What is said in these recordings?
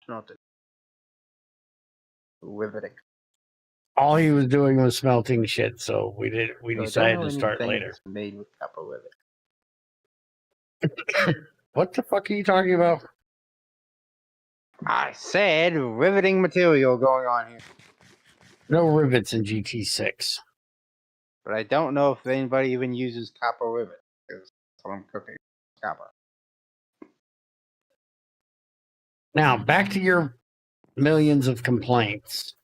Smelting. Riveting. All he was doing was smelting shit, so we decided to start later. That's made with copper rivet. What the fuck are you talking about? I said riveting material going on here. No rivets in GT6. But I don't know if anybody even uses copper rivet, because that's what I'm cooking. Copper. Now, back to your millions of complaints.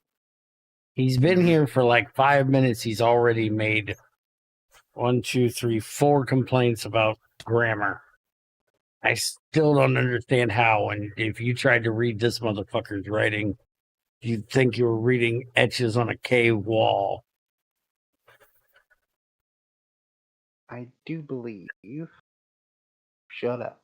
He's been here for like 5 minutes. He's already made 1, 2, 3, 4 complaints about grammar. I still don't understand how. And if you tried to read this motherfucker's writing, you'd think you were reading etches on a cave wall. I do believe. Shut up.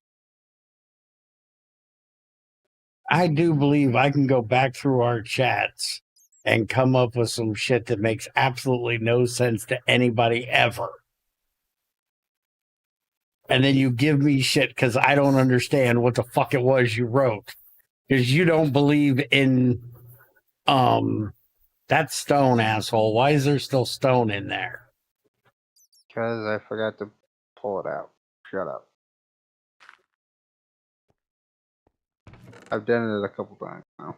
I do believe I can go back through our chats and come up with some shit that makes absolutely no sense to anybody ever. And then you give me shit because I don't understand what the fuck it was you wrote. Because you don't believe in that stone, asshole. Why is there still stone in there? Because I forgot to pull it out. Shut up. I've done it a couple times now.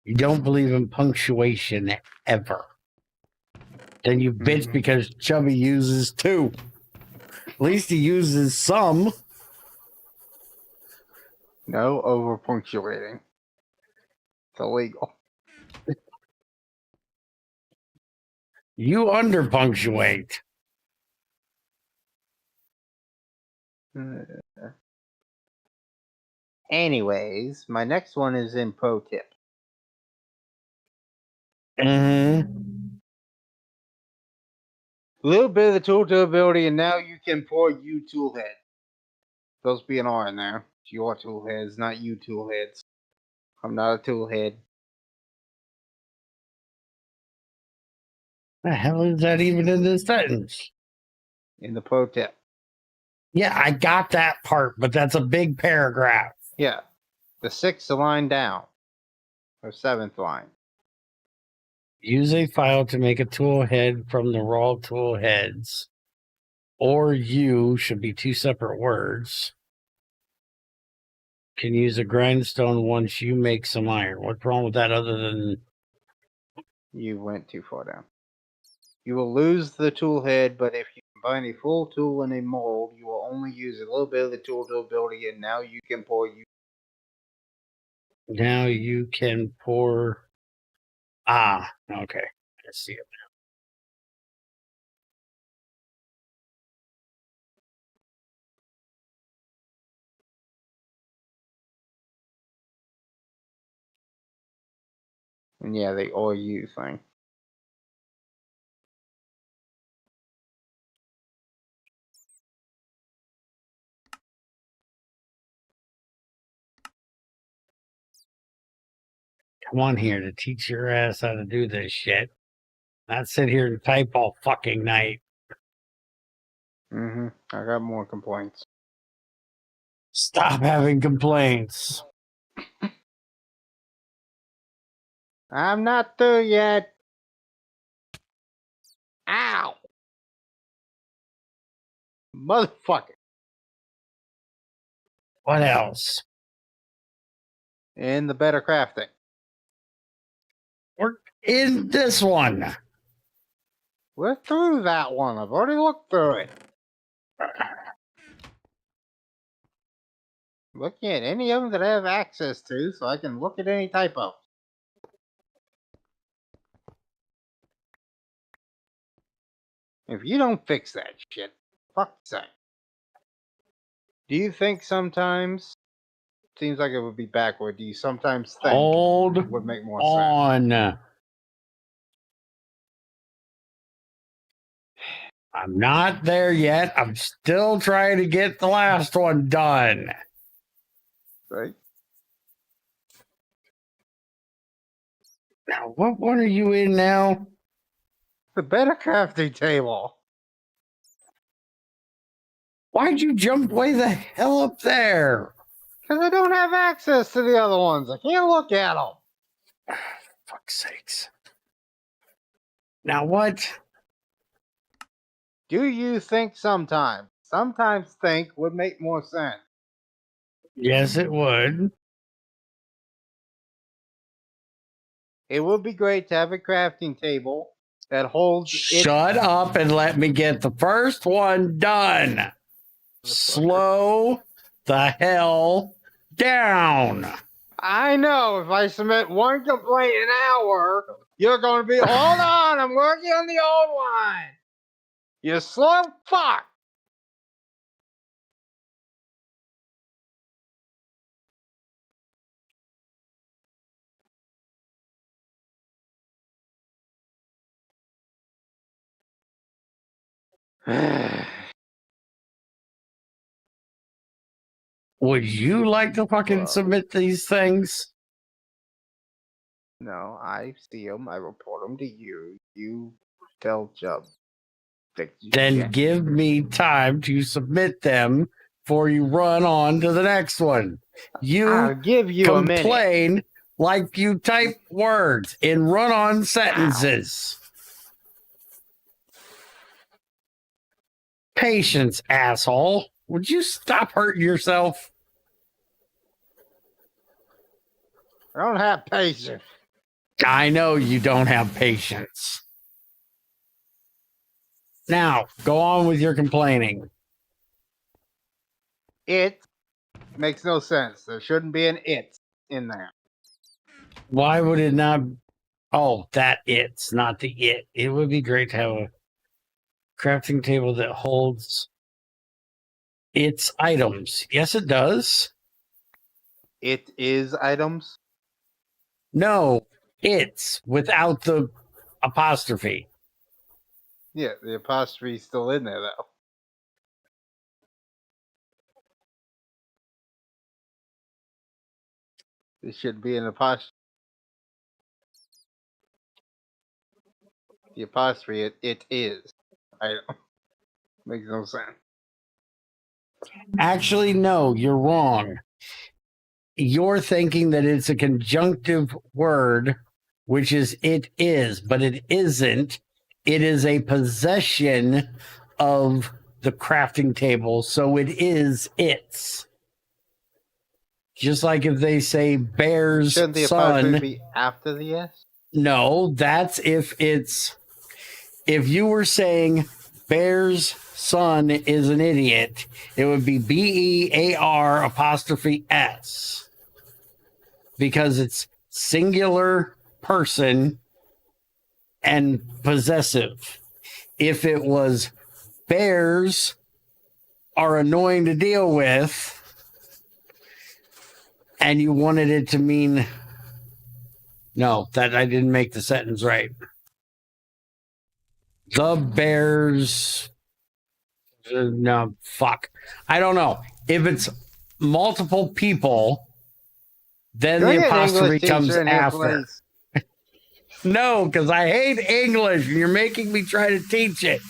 You don't believe in punctuation ever. Then you bitch because Chubby uses 2. At least he uses some. No over punctuating. It's illegal. You under punctuate. Anyways, my next one is in pro tip. Mm-hmm. A little bit of the tool ability, and now you can pour you tool head. Supposed to be an R in there. It's your tool heads, not you tool heads. I'm not a tool head. The hell is that even in this sentence? In the pro tip. Yeah, I got that part, but that's a big paragraph. Yeah. The 6th line down. Or 7th line. Use a file to make a tool head from the raw tool heads. Or you should be 2 separate words. Can use a grindstone once you make some iron. What's wrong with that other than... You went too far down. You will lose the tool head, but if you combine a full tool and a mold, you will only use a little bit of the tool ability, and now you can pour you. Now you can pour... Ah, okay. I see it now. And yeah, the or you thing. Come on here to teach your ass how to do this shit. Not sit here and type all fucking night. I got more complaints. Stop having complaints. I'm not through yet. Ow! Motherfucker. What else? And the better crafting. We're in this one. We're through that one. I've already looked through it. Looking at any of them that I have access to, so I can look at any typo. If you don't fix that shit, fuck's sake. Do you think sometimes, seems like it would be backward, do you sometimes think Hold it would make more on. sense? I'm not there yet. I'm still trying to get the last one done. Right? Now, what one are you in now? The better crafting table. Why'd you jump way the hell up there? Because I don't have access to the other ones. I can't look at them. Fuck's sakes. Now what? Do you think sometimes? Sometimes think would make more sense. Yes, it would. It would be great to have a crafting table that holds Shut up and let me get the first one done. Slow the hell down. I know if I submit one complaint an hour, you're going to be, hold on, I'm working on the old one. You slow fuck. Would you like to fucking submit these things? No, I see them. I report them to you. You tell Chubb. Then give me time to submit them before you run on to the next one. I'll give you a minute. Complain like you type words in run-on sentences. Patience, asshole. Would you stop hurting yourself? I don't have patience. I know you don't have patience. Now, go on with your complaining. It makes no sense. There shouldn't be an it in there. Why would it not? Oh, that it's not the it. It would be great to have a crafting table that holds its items. Yes, it does. It is items? No, it's without the apostrophe. Yeah, the apostrophe's still in there, though. There should be an apostrophe. The apostrophe, it is. Makes no sense. Actually, no, you're wrong. You're thinking that it's a conjunctive word, which is it is, but it isn't. It is a possession of the crafting table, so it is its. Just like if they say bear's Shouldn't the son. apostrophe be after the S? No, that's if it's. If you were saying bear's son is an idiot, it would be BEAR apostrophe S. Because it's singular person and possessive. If it was bears are annoying to deal with, and you wanted it to mean, no, that I didn't make the sentence right. The bears, no, fuck. I don't know. If it's multiple people, then the apostrophe comes after. No, because I hate English and you're making me try to teach it.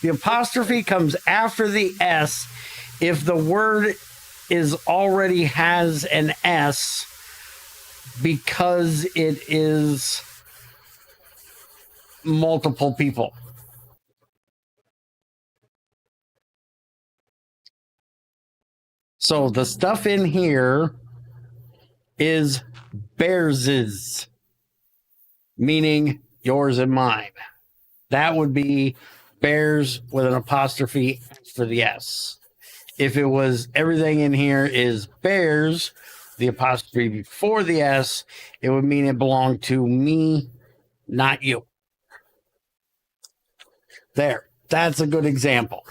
The apostrophe comes after the S if the word already has an S because it is multiple people. So the stuff in here is bears's, meaning yours and mine. That would be bears with an apostrophe for the S. If it was everything in here is bears, the apostrophe before the S, it would mean it belonged to me, not you. There, that's a good example.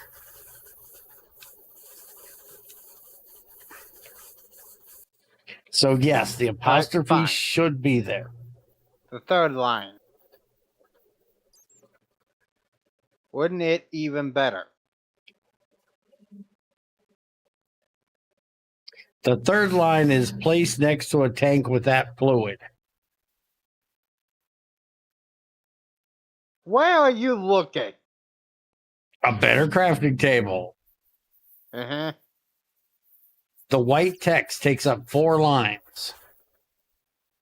So yes, the apostrophe should be there. The third line. Wouldn't it even better? The third line is placed next to a tank with that fluid. Where are you looking? A better crafting table. Uh-huh. The white text takes up 4 lines.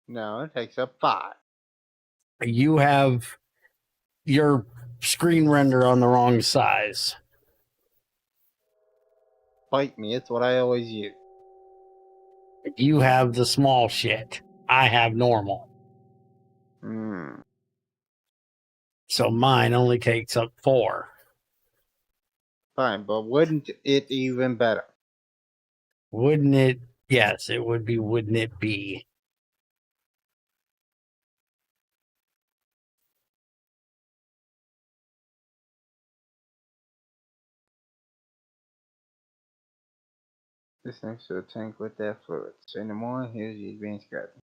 No, it takes up 5. You have your screen render on the wrong size. Bite me, it's what I always use. You have the small shit. I have normal. Hmm. So mine only takes up 4. Fine, but wouldn't it even better? Wouldn't it? Yes, it would be, wouldn't it be? This next to a tank with that fluid. Say no more, here's the advanced crafting.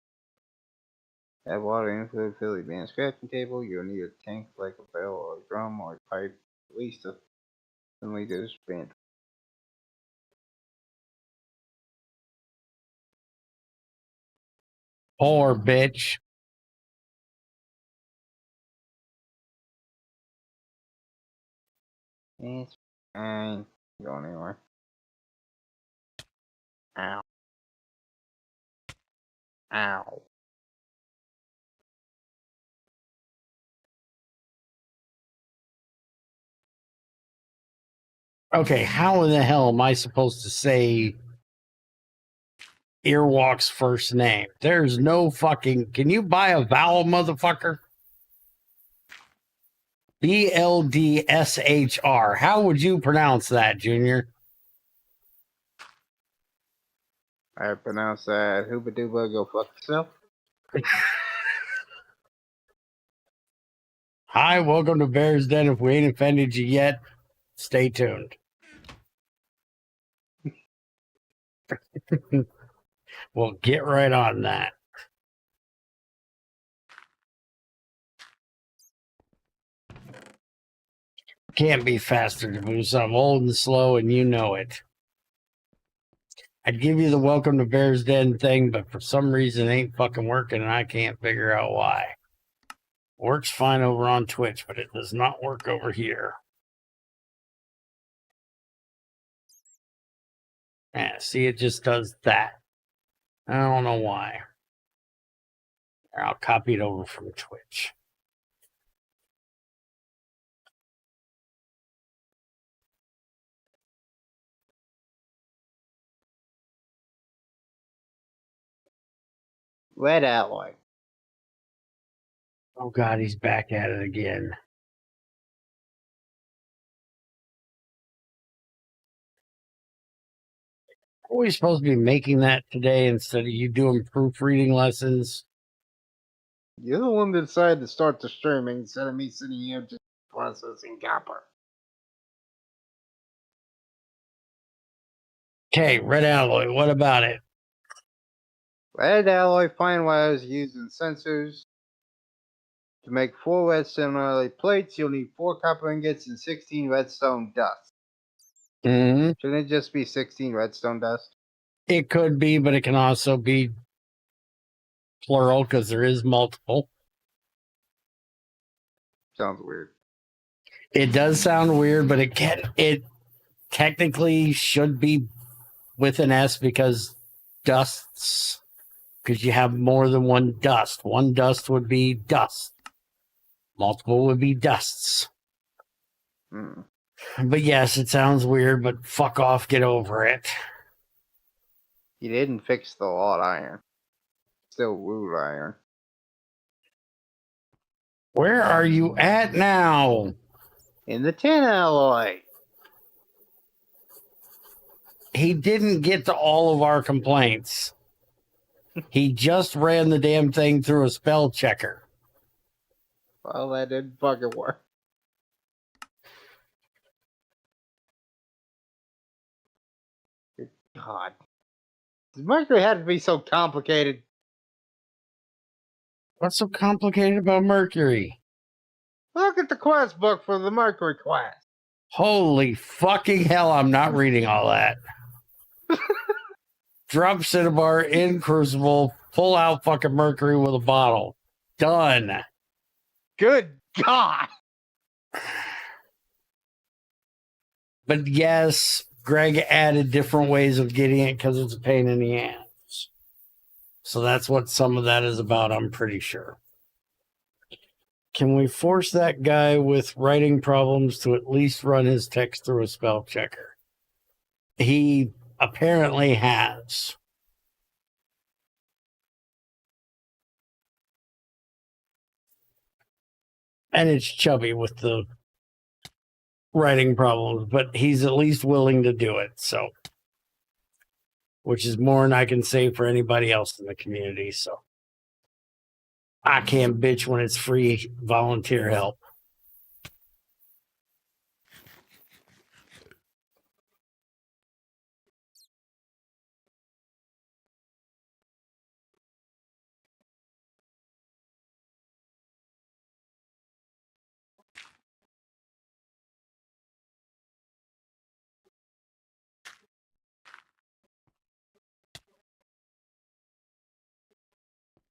Add water and fluid, fill the advanced crafting table. You'll need a tank like a barrel or a drum or a pipe, at least a liters band. Or bitch. It's fine. Going anywhere. Ow. Ow. Okay, how in the hell am I supposed to say Earwalk's first name? There's no fucking. Can you buy a vowel, motherfucker? BLDSHR. How would you pronounce that, Junior? I pronounce that Hooba Dooba, go fuck yourself. Hi, welcome to Bear's Den. If we ain't offended you yet, stay tuned. We'll get right on that. Can't be faster to move. I'm old and slow, and you know it. I'd give you the welcome to Bear's Den thing, but for some reason it ain't fucking working, and I can't figure out why. Works fine over on Twitch, but it does not work over here. Yeah, see, it just does that. I don't know why. Here, I'll copy it over from Twitch. Red alloy. Oh God, he's back at it again. Are we supposed to be making that today instead of you doing proofreading lessons? You're the one that decided to start the streaming instead of me sitting here just processing copper. Okay, red alloy, what about it? Red alloy fine wires used in sensors. To make 4 redstone alloy plates, you'll need 4 copper ingots and 16 redstone dust. Mm-hmm. Shouldn't it just be 16 redstone dust? It could be, but it can also be plural because there is multiple. Sounds weird. It does sound weird, but it technically should be with an S because dusts, because you have more than one dust. One dust would be dust. Multiple would be dusts. Mm. But yes, it sounds weird, but fuck off, get over it. You didn't fix the lot iron. Still wood iron. Where are you at now? In the tin alloy. He didn't get to all of our complaints. He just ran the damn thing through a spell checker. Well, that didn't fucking work. Good God. Does Mercury have to be so complicated? What's so complicated about Mercury? Look at the quest book for the Mercury quest. Holy fucking hell, I'm not reading all that. Drop Cinnabar in Crucible, pull out fucking Mercury with a bottle. Done. Good God. But yes, Greg added different ways of getting it because it's a pain in the ass. So that's what some of that is about, I'm pretty sure. Can we force that guy with writing problems to at least run his text through a spell checker? He apparently has. And it's Chubby with the writing problems, but he's at least willing to do it, so. Which is more than I can say for anybody else in the community, so. I can't bitch when it's free volunteer help.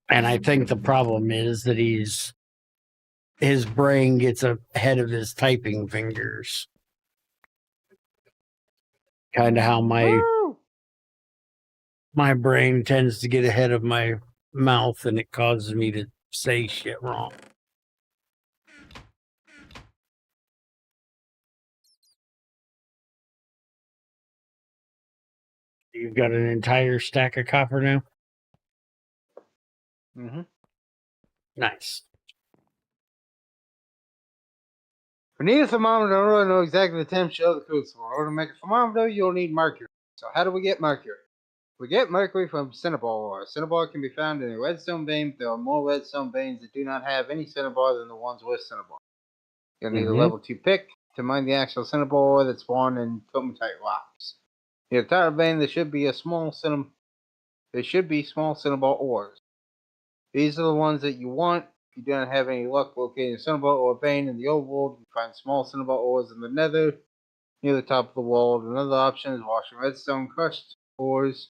And I think the problem is that his brain gets ahead of his typing fingers. Kind of how my brain tends to get ahead of my mouth, and it causes me to say shit wrong. You've got an entire stack of copper now? Mm-hmm. Nice. We need a thermometer in order to know exactly the temperature of the crucible. In order to make a thermometer, you'll need mercury. So how do we get mercury? We get mercury from cinnabar ore. Cinnabar can be found in a redstone vein, but there are more redstone veins that do not have any cinnabar than the ones with cinnabar. You'll need a level 2 pick to mine the actual cinnabar ore that's spawned in comatite rocks. In a entire vein, there should be small cinnabar ores. These are the ones that you want. If you do not have any luck locating a cinnabar ore vein in the old world, you find small cinnabar ores in the nether, near the top of the world. Another option is washing redstone crushed ores,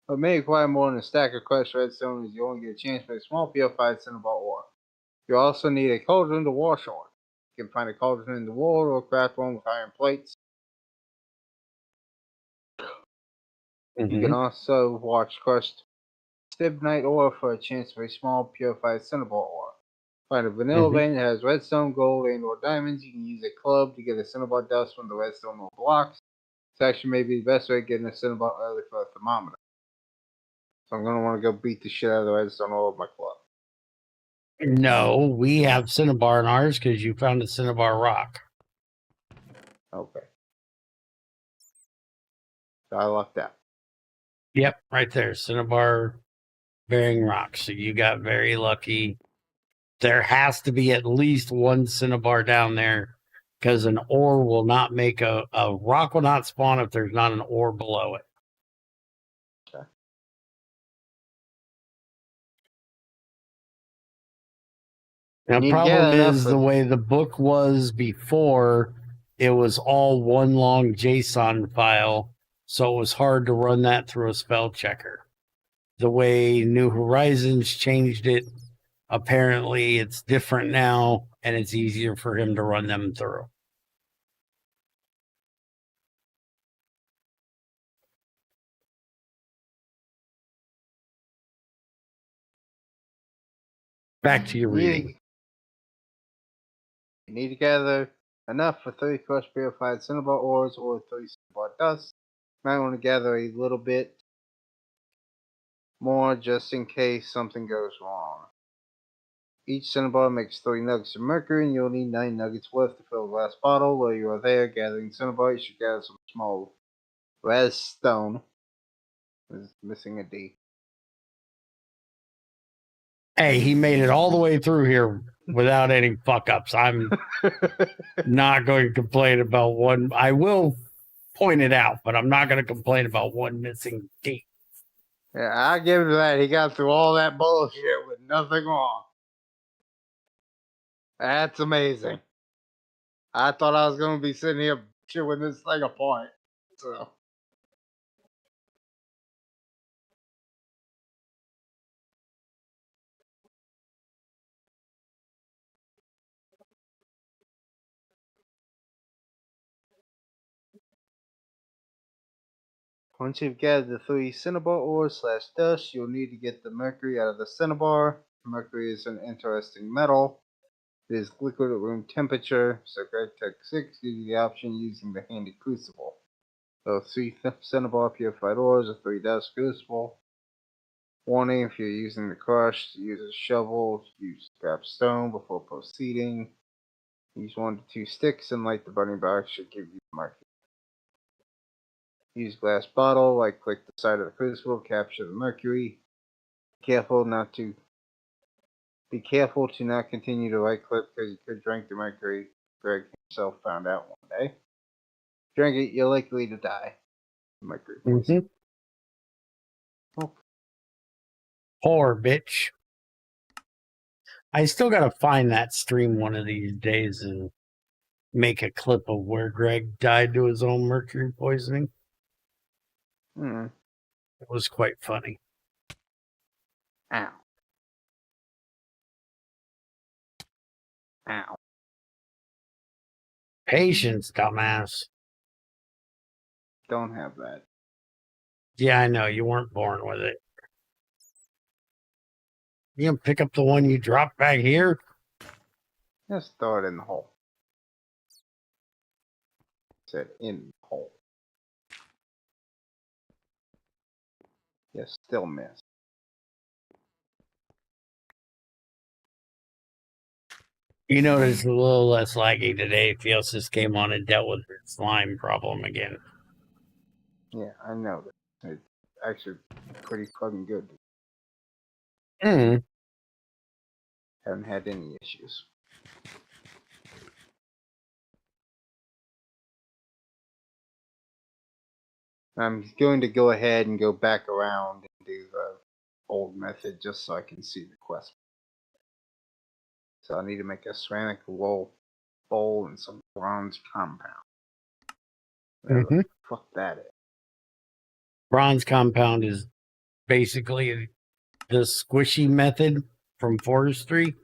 but may require more than a stack of crushed redstone, as you only get a chance for a small purified cinnabar ore. You also need a cauldron to wash ore. You can find a cauldron in the world or craft one with iron plates. You can also wash crushed stibnite ore for a chance for a small purified cinnabar ore. Find a vanilla vein that has redstone, gold, and or diamonds. You can use a club to get a cinnabar dust from the redstone ore blocks. This actually may be the best way of getting a cinnabar early for a thermometer. So I'm going to want to go beat the shit out of the redstone ore with my club. No, we have cinnabar in ours because you found a cinnabar rock. Okay. So I lucked out. Yep, right there. Cinnabar bearing rock. So you got very lucky. There has to be at least one cinnabar down there because an ore will not make a rock will not spawn if there's not an ore below it. Okay. Now, the problem is the way the book was before, it was all one long JSON file, so it was hard to run that through a spell checker. The way New Horizons changed it, apparently it's different now, and it's easier for him to run them through. Back to your reading. You need to gather enough for 3 crushed purified cinnabar ores or 3 cinnabar dust. You might want to gather a little bit more just in case something goes wrong. Each cinnabar makes 3 nuggets of mercury, and you'll need 9 nuggets worth to fill the last bottle. While you are there gathering cinnabar, you should gather some small redstone. Is missing a D. Hey, he made it all the way through here without any fuck ups. I'm not going to complain about one. I will point it out, but I'm not going to complain about one missing D. Yeah, I give him that. He got through all that bullshit with nothing wrong. That's amazing. I thought I was going to be sitting here chewing this thing apart. So. Once you've gathered the 3 cinnabar ores / dust, you'll need to get the mercury out of the cinnabar. Mercury is an interesting metal. It is liquid at room temperature, so GregTech 6 gives you the option using the handy crucible. So 3 cinnabar purified ores or 3 dust crucible. Warning, if you're using the crush, use a shovel, use scrap stone before proceeding. Use 1 to 2 sticks and light the burning box should give you the mercury. Use glass bottle, right click the side of the crucible, capture the mercury. Be careful to not continue to right click because you could drink the mercury. Greg himself found out one day. Drink it, you're likely to die. Mercury poison. Oh. Poor bitch. I still gotta find that stream one of these days and make a clip of where Greg died to his own mercury poisoning. It was quite funny. Ow. Ow. Patience, dumbass. Don't have that. Yeah, I know. You weren't born with it. You gonna pick up the one you dropped back here? Just throw it in the hole. Said in the hole. Yes, still miss. You notice it's a little less laggy today. Theosis came on and dealt with her slime problem again. Yeah, I know that. It's actually pretty fucking good. Mm. Haven't had any issues. I'm going to go ahead and go back around and do the old method just so I can see the quest. So I need to make a ceramic bowl and some bronze compound. Whatever the fuck that is. Bronze compound is basically the squishy method from forestry,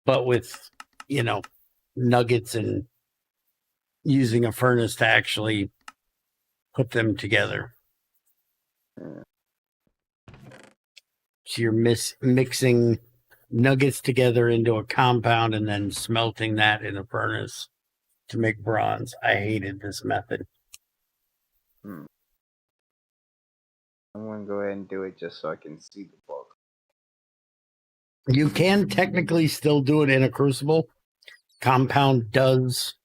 but with, nuggets and using a furnace to actually put them together. Yeah. So you're mixing nuggets together into a compound and then smelting that in a furnace to make bronze. I hated this method. I'm going to go ahead and do it just so I can see the book. You can technically still do it in a crucible. Compound does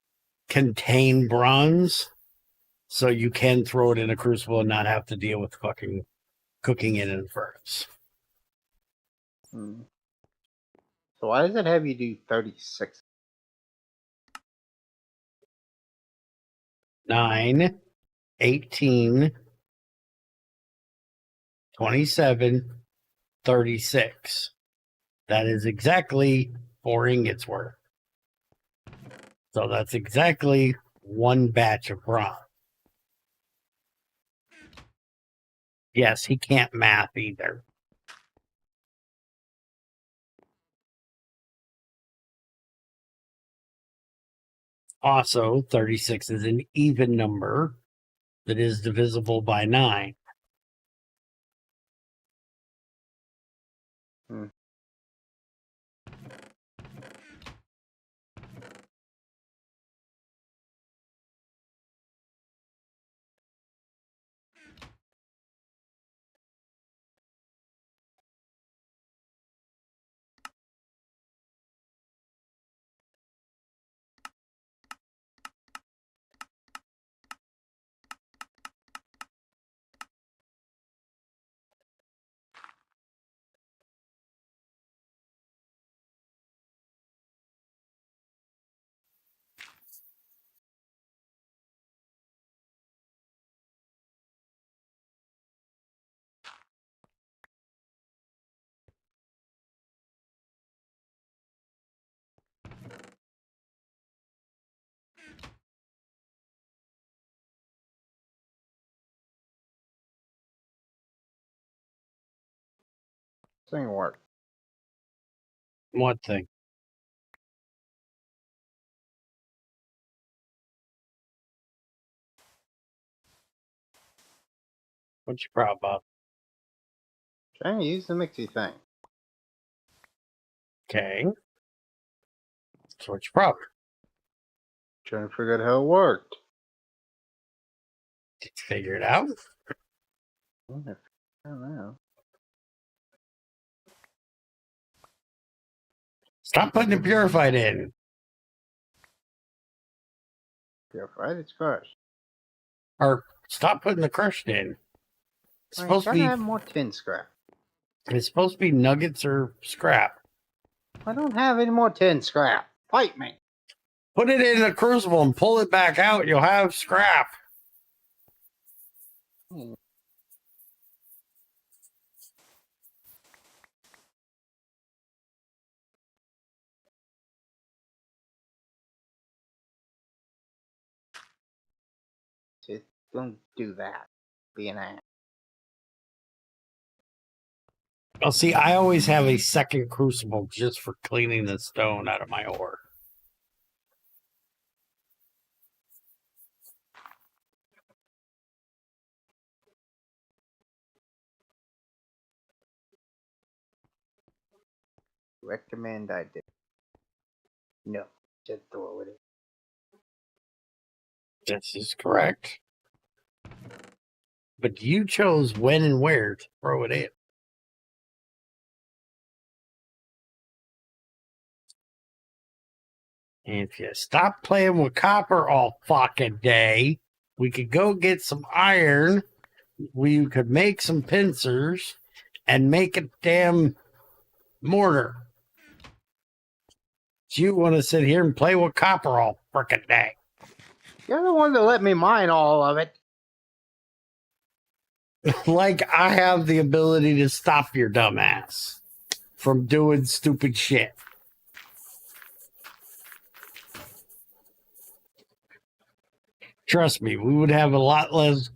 contain bronze, so you can throw it in a crucible and not have to deal with fucking cooking it in a furnace. So why does it have you do 36? 9, 18, 27, 36. That is exactly 4 ingots worth. So that's exactly 1 batch of bronze. Yes, he can't math either. Also, 36 is an even number that is divisible by 9. This ain't work. What thing? What's your problem, Bob? Trying to use the mixy thing. Okay. So what's your problem? Trying to figure out how it worked. Did you figure it out? I don't know. Stop putting the purified in. Purified, it's crushed. Or stop putting the crushed in. It's I supposed to gotta be have more tin scrap. it's supposed to be nuggets or scrap. I don't have any more tin scrap. Fight me. Put it in the crucible and pull it back out. You'll have scrap. Just don't do that. Be an ass. Well, see, I always have a second crucible just for cleaning the stone out of my ore. Recommend I do. No, just throw it in. This is correct. But you chose when and where to throw it in. And if you stop playing with copper all fucking day, we could go get some iron. We could make some pincers and make a damn mortar. You want to sit here and play with copper all frickin' day. You're the one that let me mine all of it. Like I have the ability to stop your dumbass from doing stupid shit. Trust me, we would have a lot less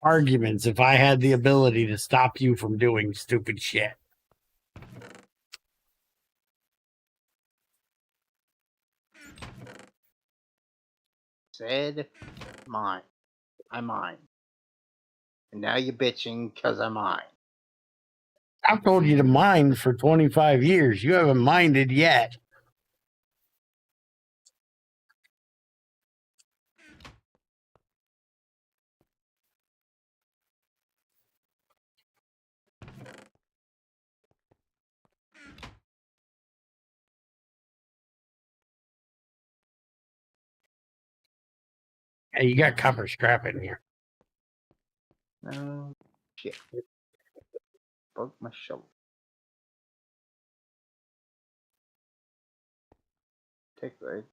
arguments if I had the ability to stop you from doing stupid shit. Said mine. I mine. And now you're bitching because I mine. I've told you to mine for 25 years. You haven't minded yet. Hey, you got copper scrap in here. No shit. Broke my shoulder. Take right.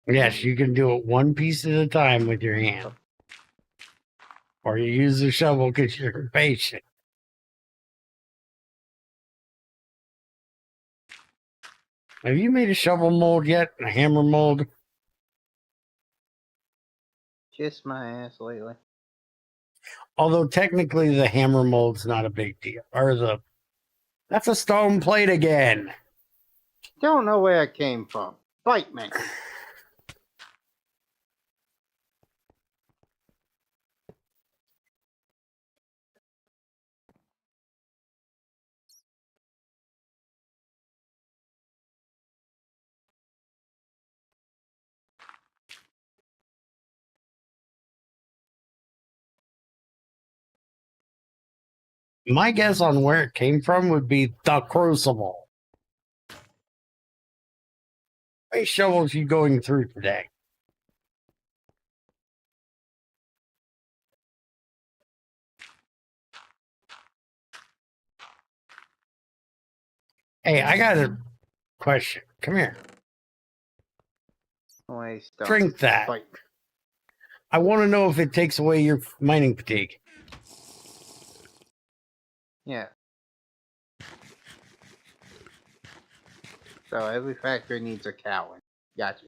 Yes, you can do it one piece at a time with your hand. Or you use the shovel because you're impatient. Have you made a shovel mold yet? A hammer mold? Kiss my ass lately. Although technically the hammer mold's not a big deal. That's a stone plate again. Don't know where it came from. Fight me. My guess on where it came from would be the crucible. How many shovels you going through today? Hey, I got a question. Come here. Drink that. Fight. I want to know if it takes away your mining fatigue. Yeah. So every factory needs a cow in. Gotcha.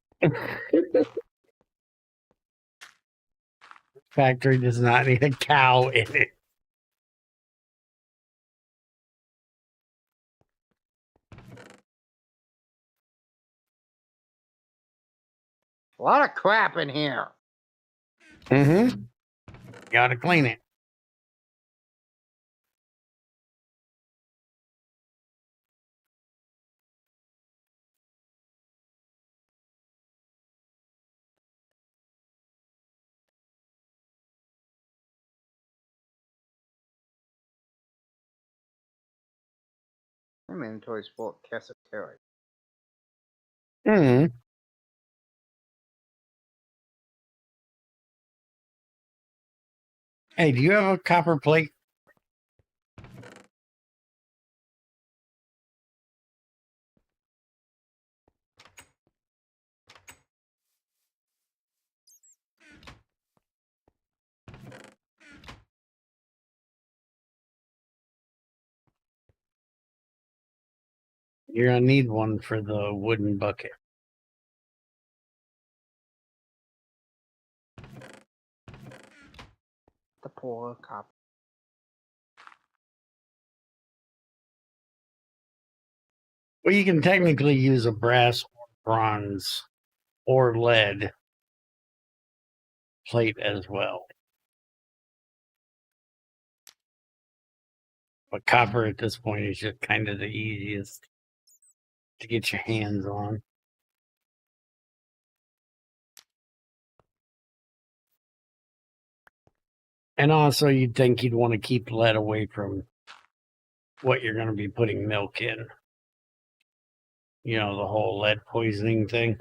Factory does not need a cow in it. A lot of crap in here. Mm-hmm. Gotta clean it. My inventory's full of cassiterite. Mm-hmm. Hey, do you have a copper plate? You're gonna need one for the wooden bucket. The poor copper. Well, you can technically use a brass or bronze or lead plate as well. But copper at this point is just kind of the easiest to get your hands on. And also, you'd think you'd want to keep lead away from what you're going to be putting milk in. You know, the whole lead poisoning thing.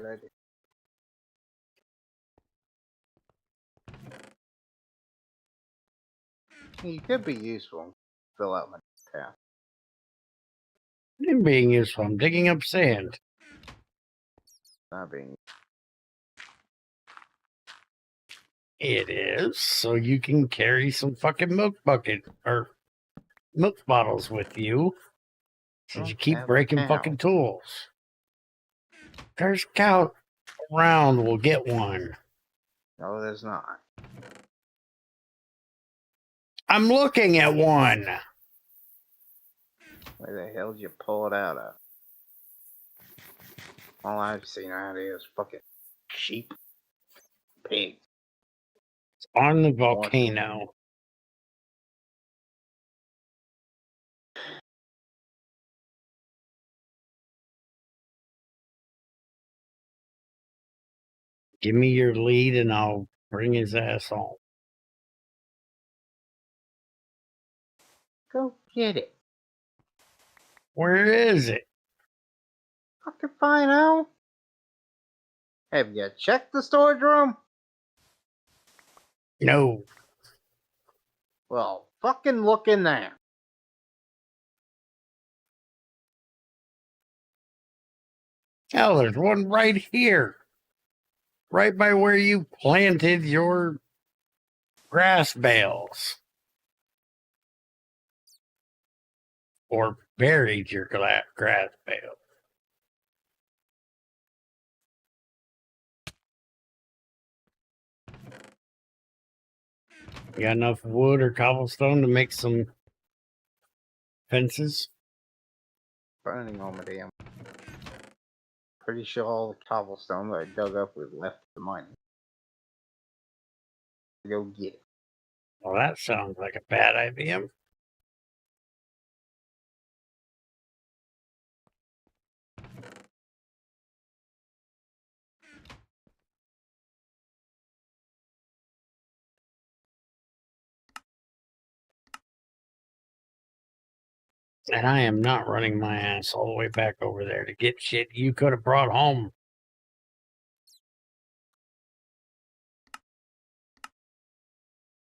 You could be useful. Fill out my task. I'm being useful. I'm digging up sand. Not being. It is, so you can carry some fucking milk bucket or milk bottles with you. Since you keep breaking fucking tools. There's a cow around. We'll get one. No, there's not. I'm looking at one. Where the hell did you pull it out of? All I've seen out here is fucking sheep, pigs. It's on the volcano. Give me your lead and I'll bring his ass home. Go get it. Where is it? Fucking find out. Have you checked the storage room? No. Well, fucking look in there. Hell, there's one right here. Right by where you planted your grass bales. Or buried your grass bales. You got enough wood or cobblestone to make some fences? Burning on my damn. Pretty sure all the cobblestone that I dug up was left the mining. Go get it. Well, that sounds like a bad idea. And I am not running my ass all the way back over there to get shit you could have brought home.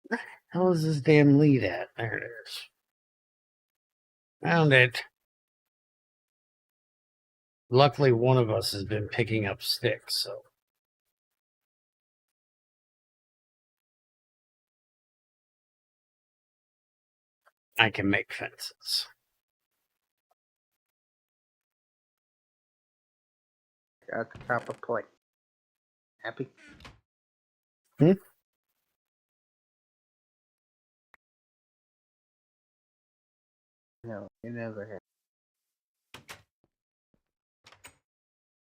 Where the hell is this damn lead at? There it is. Found it. Luckily, one of us has been picking up sticks, so. I can make fences. Got the copper plate. Happy? Hmm? No, you never have.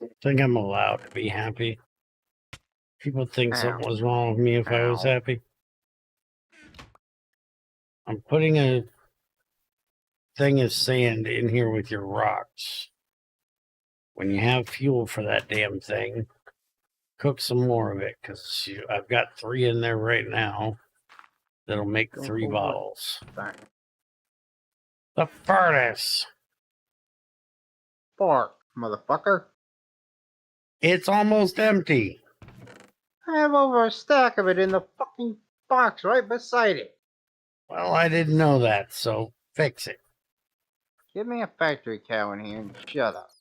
I think I'm allowed to be happy. People think Ow. something was wrong with me if I was Ow. happy. I'm putting a thing of sand in here with your rocks. When you have fuel for that damn thing, cook some more of it, because I've got 3 in there right now that'll make 3 bottles. Bang. The furnace. Bark, motherfucker. It's almost empty. I have over a stack of it in the fucking box right beside it. Well, I didn't know that, so fix it. Give me a factory cow in here and shut up.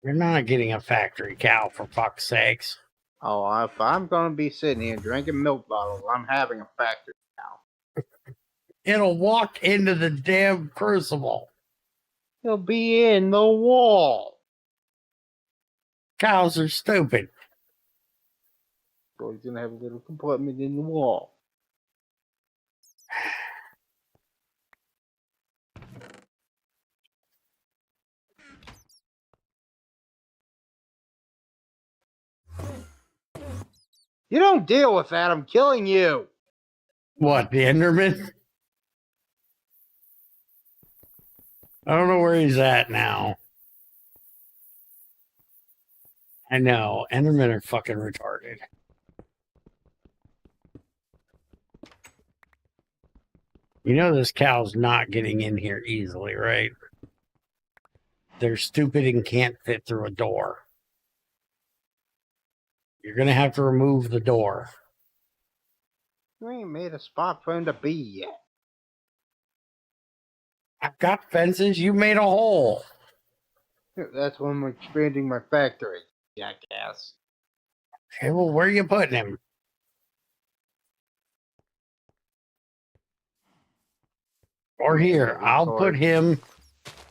You're not getting a factory cow, for fuck's sakes. Oh, if I'm gonna be sitting here drinking milk bottles, I'm having a factory cow. It'll walk into the damn crucible. He'll be in the wall. Cows are stupid. So he's gonna have a little compartment in the wall. You don't deal with that, I'm killing you. What, the Enderman? I don't know where he's at now. I know, Endermen are fucking retarded. You know this cow's not getting in here easily, right? They're stupid and can't fit through a door. You're going to have to remove the door. You ain't made a spot for him to be yet. I've got fences. You made a hole. That's when I'm expanding my factory, jackass. Okay, well, where are you putting him? Or here, I'll put him.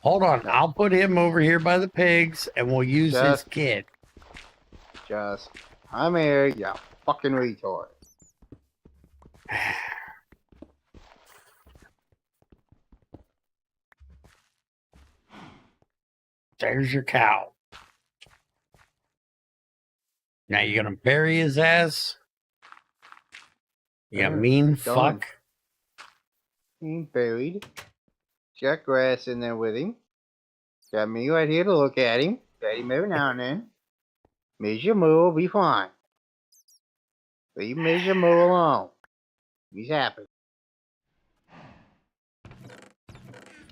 Hold on, I'll put him over here by the pigs, and we'll use his kid. I'm here, you fucking retard. There's your cow. Now you gonna bury his ass? You mean fuck? He's buried. Got grass in there with him. Got me right here to look at him. Got him every now and then. Measure Moo will be fine. Leave Measure Moo alone. He's happy.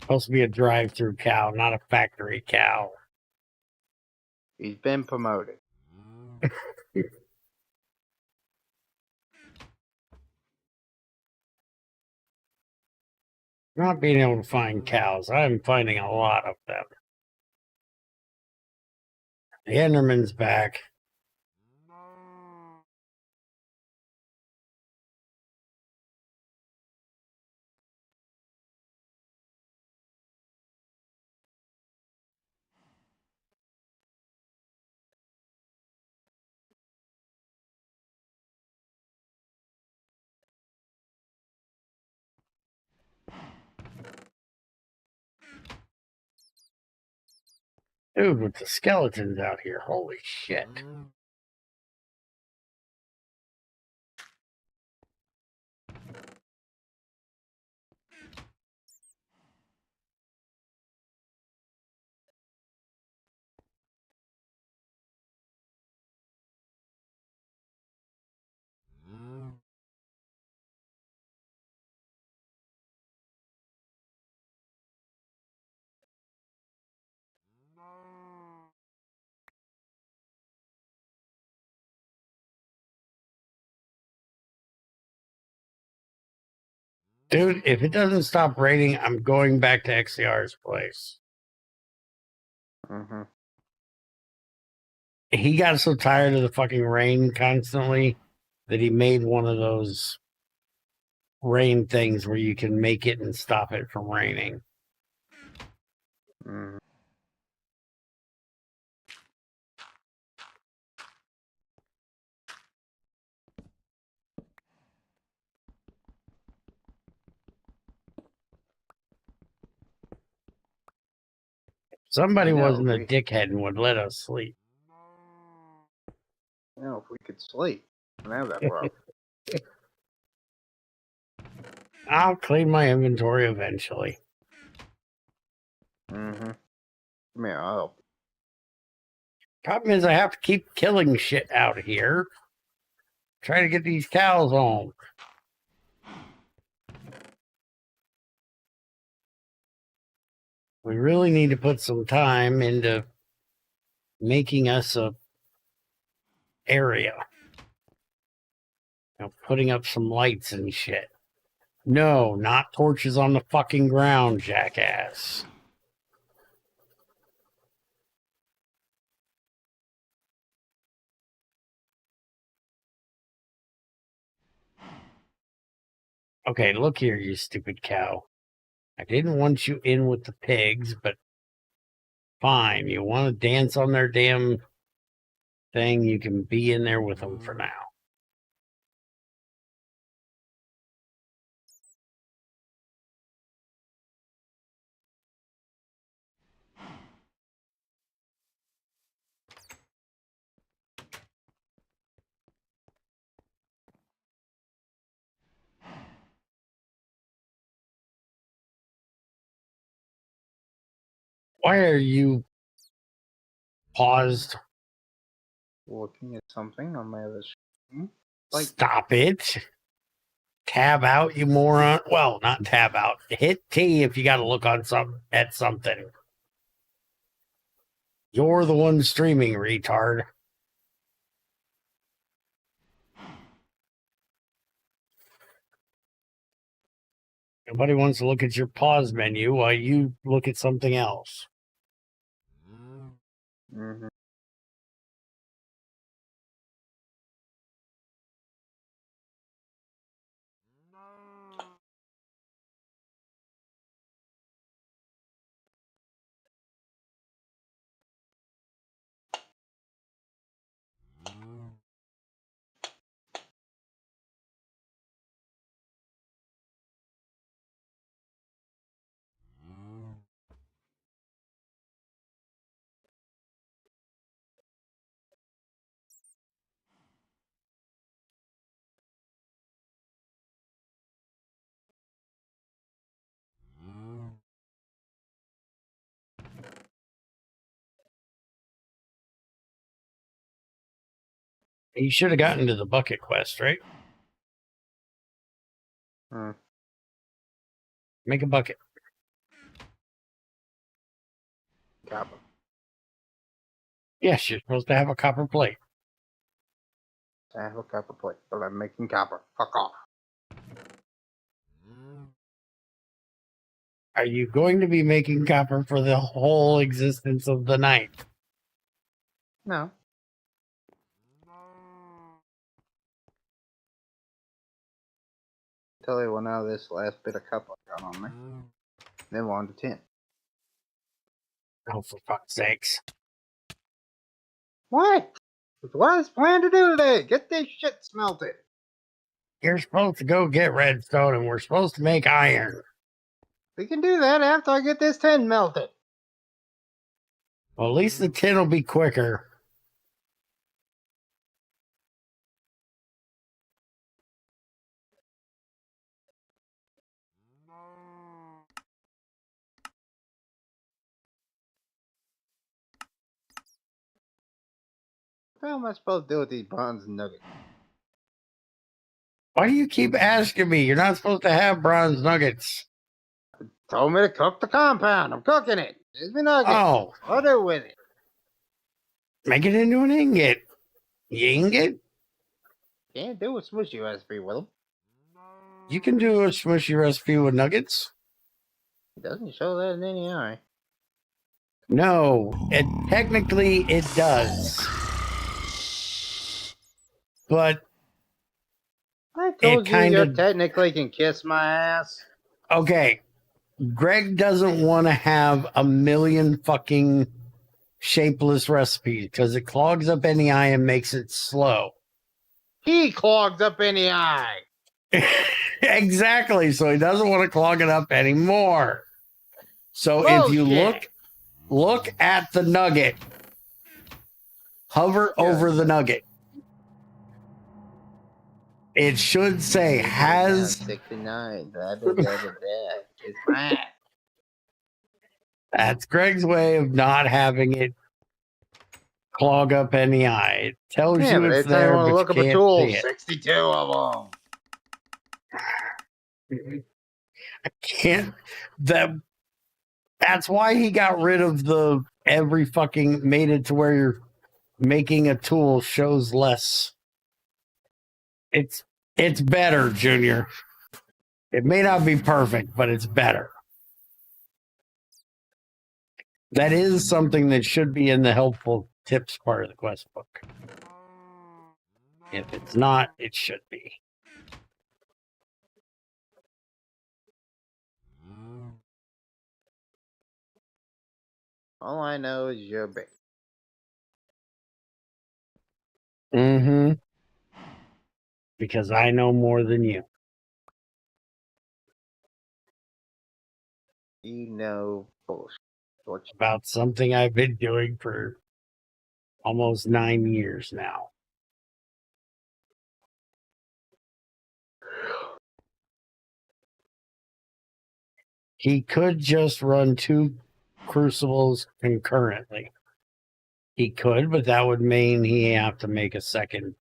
Supposed to be a drive-through cow, not a factory cow. He's been promoted. Not being able to find cows. I'm finding a lot of them. The Enderman's back. Dude, with the skeletons out here, holy shit. Dude, if it doesn't stop raining, I'm going back to XCR's place. Mm-hmm. He got so tired of the fucking rain constantly that he made one of those rain things where you can make it and stop it from raining. Mm-hmm. Somebody wasn't a dickhead and would let us sleep. You know, if we could sleep. I don't have that problem. I'll clean my inventory eventually. Mm-hmm. Come here, I'll help. Problem is I have to keep killing shit out here. Try to get these cows home. We really need to put some time into making us a area. You know, putting up some lights and shit. No, not torches on the fucking ground, jackass. Okay, look here, you stupid cow. I didn't want you in with the pigs, but fine. You want to dance on their damn thing, you can be in there with them for now. Why are you paused? Looking at something on my other screen. Stop it. Tab out, you moron. Well, not tab out. Hit T if you got to look on at something. You're the one streaming, retard. Nobody wants to look at your pause menu while you look at something else. Mm-hmm. You should have gotten to the bucket quest, right? Make a bucket. Copper. Yes, you're supposed to have a copper plate. I have a copper plate, but I'm making copper. Fuck off. Are you going to be making copper for the whole existence of the night? No. Tell you now this last bit of copper I got on me. Then we're on to 10. Oh, for fuck's sakes. What? What is planned to do today? Get this shit smelted. You're supposed to go get redstone and we're supposed to make iron. We can do that after I get this tin melted. Well, at least the tin will be quicker. What am I supposed to do with these bronze nuggets? Why do you keep asking me? You're not supposed to have bronze nuggets. Told me to cook the compound. I'm cooking it. Here's my nugget. Oh. What do with it? Make it into an ingot. Ingot? Can't do a smushy recipe with them. You can do a smushy recipe with nuggets. It doesn't show that in any eye. No, technically it does. But I told you technically can kiss my ass. Okay, Greg doesn't want to have a million fucking shapeless recipes because it clogs up any eye and makes it slow. He clogs up any eye. Exactly, so he doesn't want to clog it up anymore. So Bullshit. If you look at the nugget, hover over the nugget. It should say has. 69. Blah, blah, blah, blah, blah. It's mine. That's Greg's way of not having it clog up any eye. It tells Yeah, you but it's every time you there, want to but look you up a can't tool, see it. 62 of I can't. That's why he got rid of the every fucking made it to where you're making a tool shows less. It's better, Junior. It may not be perfect, but it's better. That is something that should be in the helpful tips part of the quest book. If it's not, it should be. All I know is you're big. Mm-hmm. Because I know more than you. You know bullshit. About something I've been doing for almost 9 years now. He could just run 2 crucibles concurrently. He could, but that would mean he have to make a second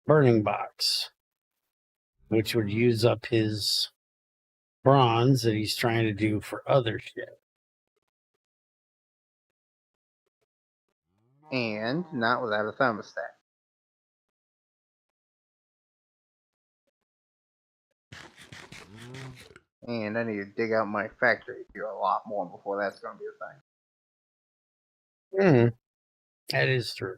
burning box, which would use up his bronze that he's trying to do for other shit. And not without a thermostat. And I need to dig out my factory to do a lot more before that's going to be a thing. That is true.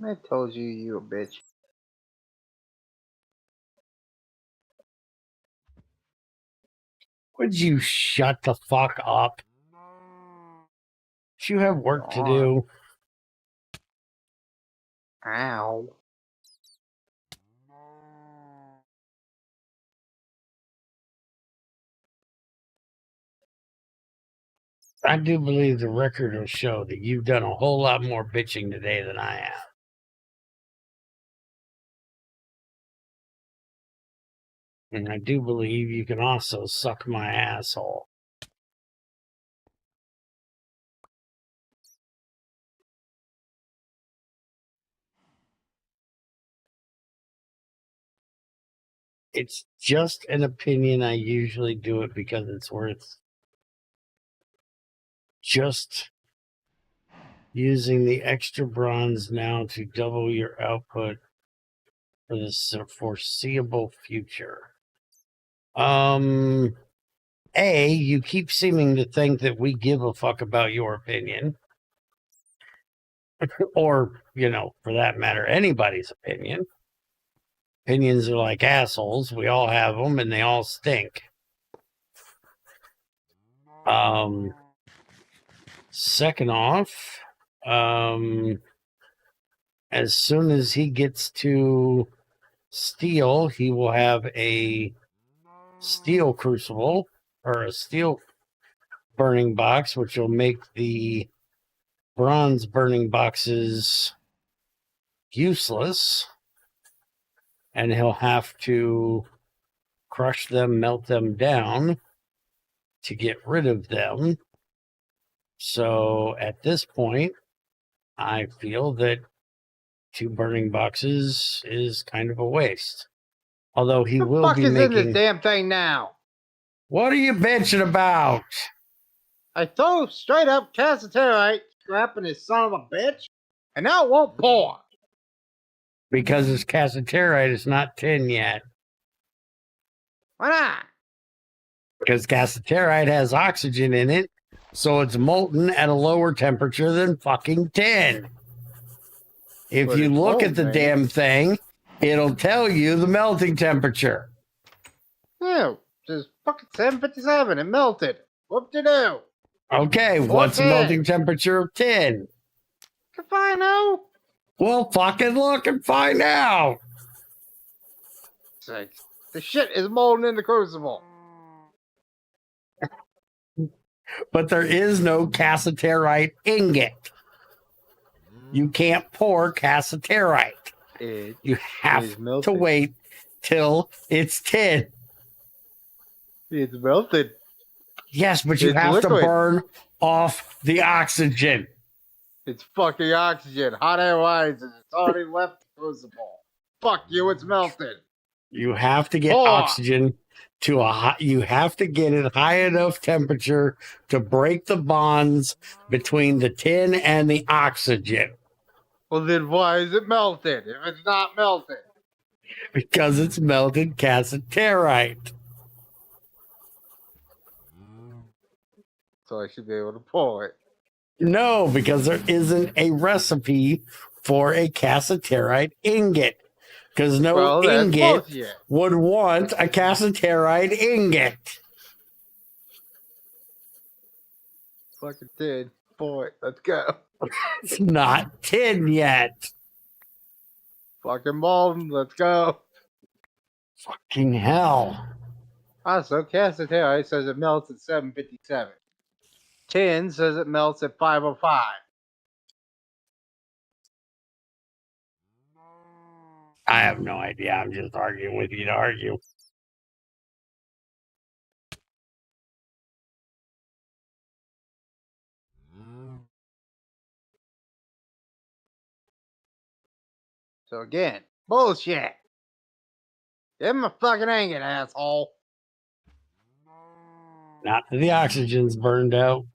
I told you, you a bitch. Would you shut the fuck up? You have work to do. Ow. I do believe the record will show that you've done a whole lot more bitching today than I have. And I do believe you can also suck my asshole. It's just an opinion. I usually do it because it's worth just using the extra bronze now to double your output for the foreseeable future. A, you keep seeming to think that we give a fuck about your opinion. Or, for that matter, anybody's opinion. Opinions are like assholes. We all have them, and they all stink. Second off, as soon as he gets to steel, he will have a steel crucible or a steel burning box, which will make the bronze burning boxes useless. And he'll have to crush them, melt them down to get rid of them. So at this point, I feel that 2 burning boxes is kind of a waste. Although he will be making... What the fuck is in this damn thing now? What are you bitching about? I throw straight up Cassiterite scrap in his son of a bitch. And now it won't pour. Because it's cassiterite, it's not tin yet. Why not? Because cassiterite has oxygen in it, so it's molten at a lower temperature than fucking tin. If But you it's look at the molten, damn thing, it'll tell you the melting temperature. Yeah, just fucking 757. It melted. Whoop-de-doo. Okay, what's the 410. melting temperature of tin? Can find out. Well, fucking look and find out. Sakes. The shit is molten in the crucible. But there is no cassiterite ingot. You can't pour cassiterite. It You have is to melted. wait till it's tin. It's melted. Yes, but you It's have to liquid. burn off the oxygen. It's fucking oxygen. Hot air rises. It's already left the crucible. Fuck you, it's melted. You have to get Pour. oxygen to a high, you have to get it high enough temperature to break the bonds between the tin and the oxygen Well, then why is it melted if it's not melted? because it's melted cassiterite. So I should be able to pour it. No, because there isn't a recipe for a cassiterite ingot. Because no Well, that's ingot bullshit. would want a cassiterite ingot. Fucking tin. Pour it. Let's go. It's not tin yet. Fucking molten. Let's go. Fucking hell. Also, cassiterite says it melts at 757. Tin says it melts at 505. I have no idea. I'm just arguing with you to argue. So again, bullshit. Give him a fucking ingot, asshole. Not that the oxygen's burned out.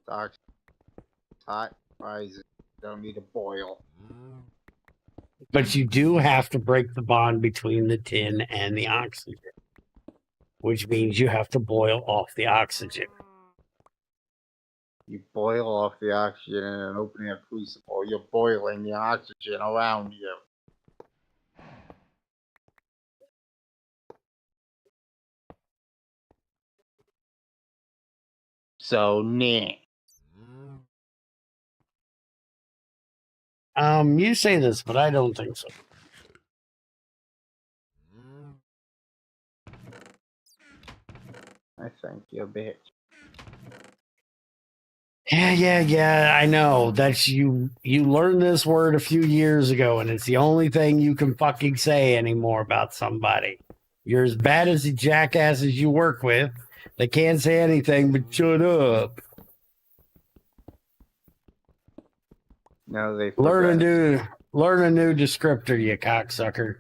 It's hot, rising. Don't need to boil. But you do have to break the bond between the tin and the oxygen, which means you have to boil off the oxygen. You boil off the oxygen and opening a crucible. You're boiling the oxygen around you. So, nah. You say this, but I don't think so. I think you're a bitch. Yeah. I know. That's you. You learned this word a few years ago, and it's the only thing you can fucking say anymore about somebody. You're as bad as the jackasses you work with. They can't say anything but shut up. No, they Learn progress. a new descriptor, you cocksucker.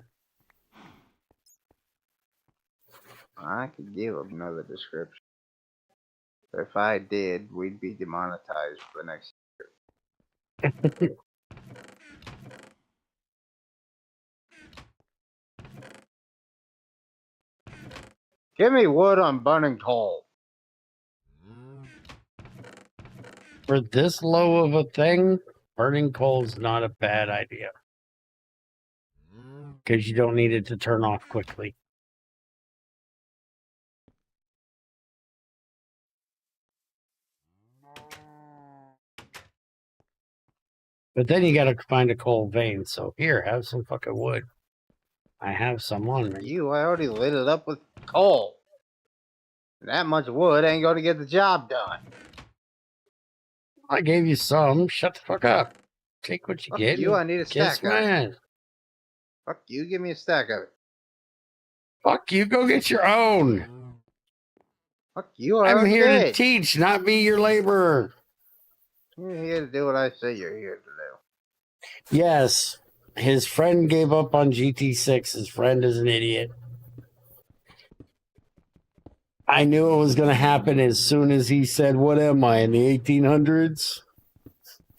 I could give another description. But if I did, we'd be demonetized for the next year. Give me wood on burning coal. For this low of a thing, burning coal's not a bad idea. Because you don't need it to turn off quickly. But then you gotta find a coal vein. So here, have some fucking wood. I have some on me. I already lit it up with coal. That much wood ain't gonna get the job done. I gave you some. Shut the fuck up. Take what you Fuck get. you, I need a Kiss stack my of it. ass. Fuck you, give me a stack of it. Fuck you, go get your own. Fuck you, I I'm already here to did. teach, not be your laborer. You're here to do what I say you're here to do. Yes, his friend gave up on GT6. His friend is an idiot. I knew it was going to happen as soon as he said, "What am I, in the 1800s?"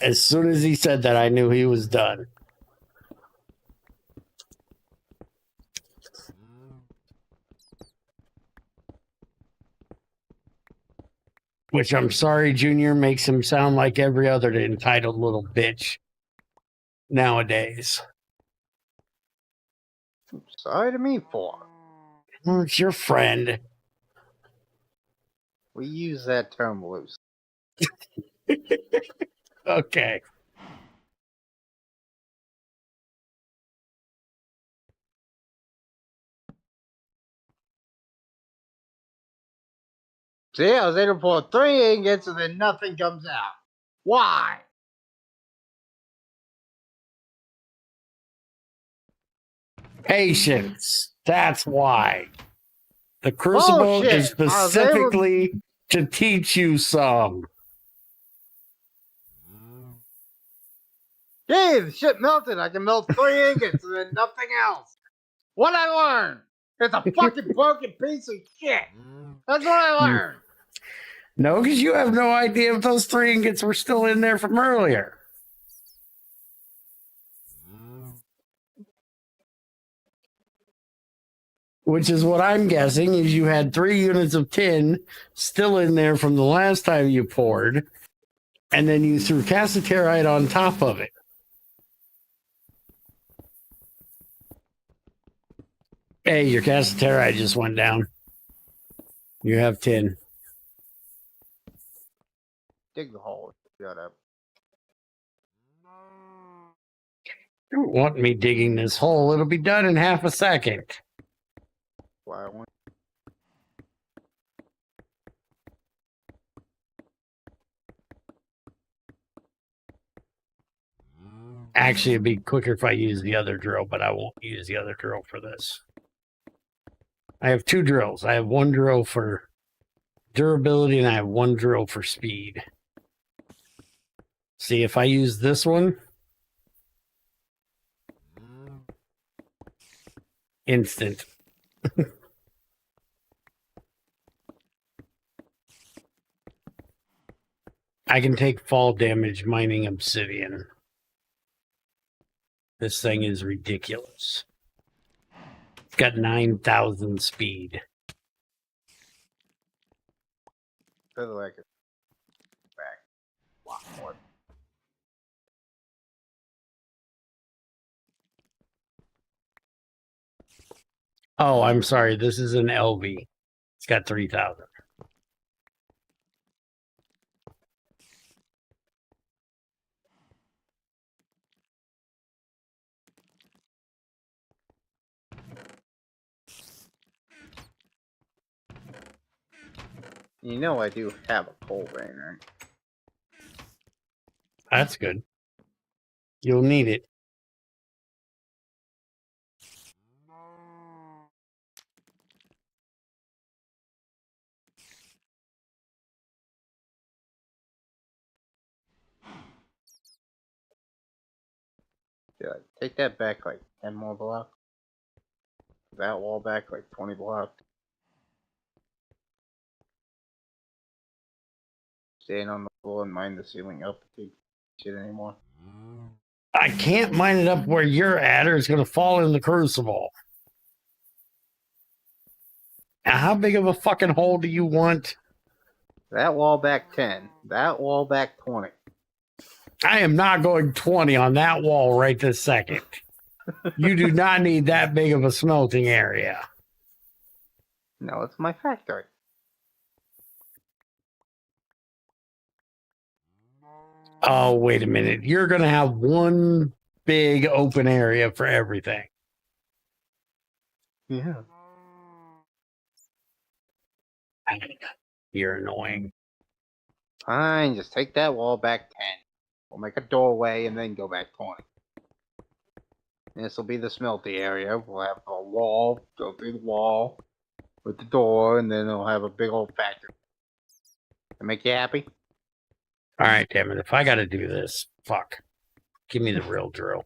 As soon as he said that, I knew he was done. Which I'm sorry, Junior, makes him sound like every other entitled little bitch nowadays. Sorry to me for. Well, it's your friend. We use that term loose. Okay. See, I was able to pull 3 ingots and then nothing comes out. Why? Patience. That's why. The Crucible is specifically to teach you some. Hey, the shit melted. I can melt 3 ingots and then nothing else. What I learned? It's a fucking broken piece of shit. That's what I learned. No, because you have no idea if those 3 ingots were still in there from earlier. Which is what I'm guessing is you had 3 units of tin still in there from the last time you poured, and then you threw cassiterite on top of it. Hey, your cassiterite just went down. You have tin. Dig the hole. Shut up. You don't want me digging this hole. It'll be done in half a second. Why I want. Actually, it'd be quicker if I use the other drill, but I won't use the other drill for this. I have 2 drills. I have 1 drill for durability, and I have 1 drill for speed. See, if I use this one, instant. I can take fall damage mining obsidian. This thing is ridiculous. It's got 9,000 speed. Feel like it's back. Wow, what? Oh, I'm sorry. This is an LV. It's got 3,000. You know I do have a coal vein, right? That's good. You'll need it. Yeah, take that back like 10 more blocks. That wall back like 20 blocks. Stand on the floor and mine the ceiling up to take shit anymore. I can't mine it up where you're at, or it's going to fall in the crucible. Now, how big of a fucking hole do you want? That wall back 10. That wall back 20. I am not going 20 on that wall right this second. You do not need that big of a smelting area. No, it's my factory. Oh, wait a minute. You're going to have one big open area for everything. Yeah. You're annoying. Fine, just take that wall back 10. We'll make a doorway and then go back 20. This will be the smelty area. We'll have a wall, go through the wall with the door, and then it'll have a big old factory. That make you happy? All right, damn it. If I got to do this, fuck. Give me the real drill.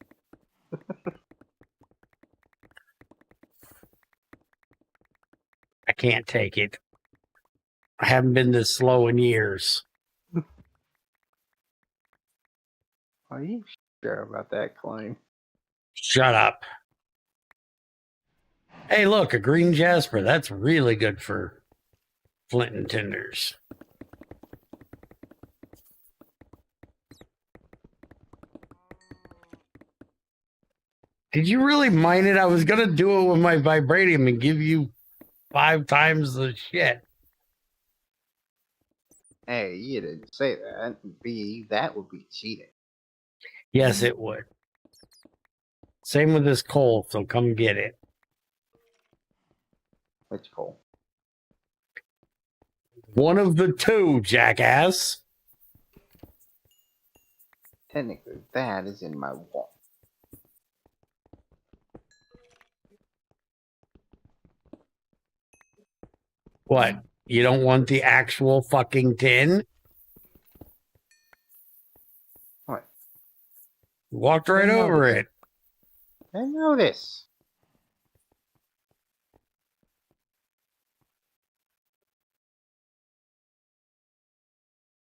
I can't take it. I haven't been this slow in years. Are you sure about that claim? Shut up. Hey, look, a green jasper. That's really good for flint and tinders. Did you really mine it? I was going to do it with my vibranium and give you 5 times the shit. A, you didn't say that. B, that would be cheating. Yes, it would. Same with this coal, so come get it. Which coal? One of the 2, jackass. Technically, that is in my wall. What? You don't want the actual fucking tin? What? Walked right over it. I notice.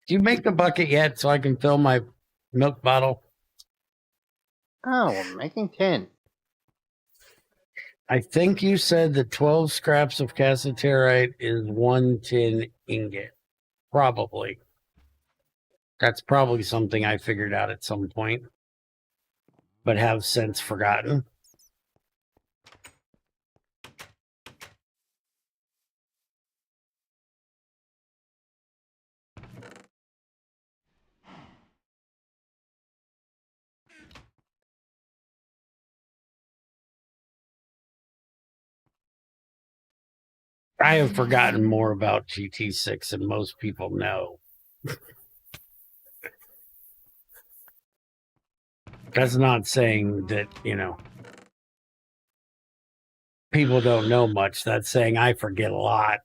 Did you make the bucket yet so I can fill my milk bottle? Oh, we're making 10. I think you said that 12 scraps of cassiterite is 1 tin ingot. Probably. That's probably something I figured out at some point, but have since forgotten. I have forgotten more about GT6 than most people know. That's not saying that, people don't know much. That's saying I forget a lot.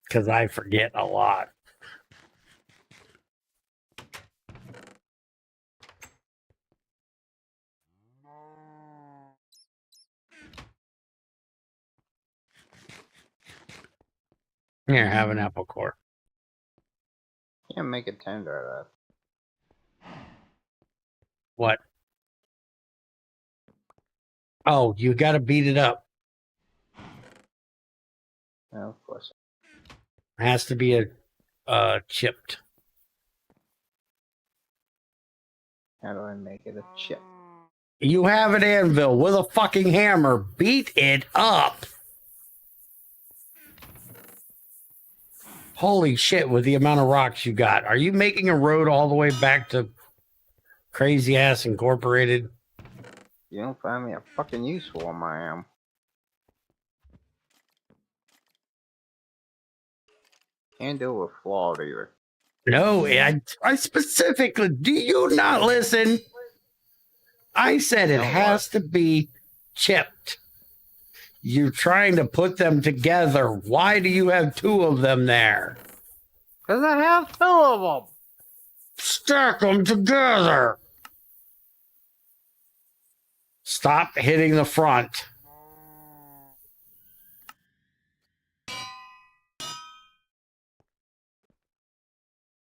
Because I forget a lot. Here, have an apple core. Can't make a tender out of that. What? Oh, you got to beat it up. No, of course. It has to be a chipped. How do I make it a chip? You have an anvil with a fucking hammer. Beat it up. Holy shit, with the amount of rocks you got. Are you making a road all the way back to Crazy Ass Incorporated? You don't find me a fucking use for them, I am. Can't do it with flawed either. No, I specifically, do you not listen? I said it has to be chipped. You're trying to put them together. Why do you have 2 of them there? Because I have 2 of them. Stack them together. Stop hitting the front.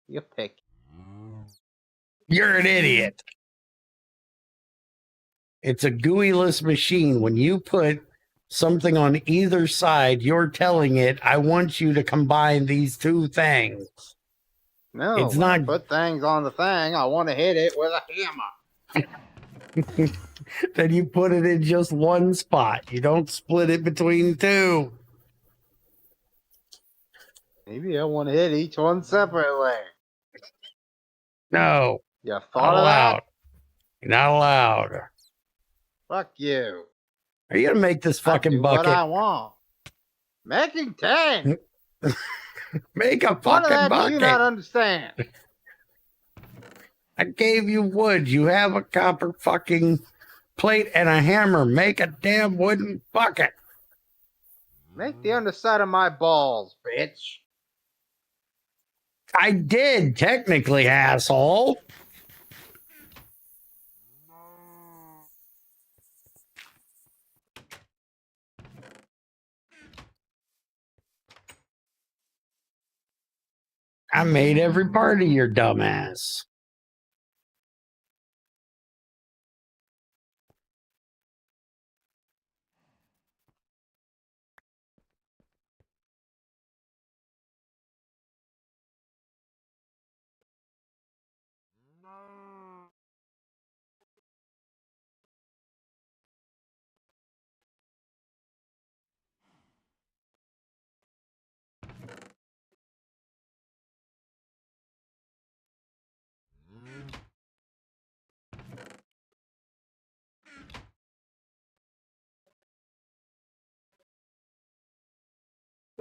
You pick. You're an idiot. It's a GUI-less machine. When you put something on either side, you're telling it, I want you to combine these 2 things. No, it's when not. I put things on the thing, I want to hit it with a hammer. Then you put it in just one spot. You don't split it between 2. Maybe I want to hit each one separately. No. You thought of that? You're not allowed. Fuck you. Are you gonna make this fucking I do bucket? what I want. Making 10. Make a What fucking of that bucket. do you not understand? I gave you wood. You have a copper fucking plate and a hammer. Make a damn wooden bucket. Make the underside of my balls, bitch. I did, technically, asshole. I made every part of your dumbass.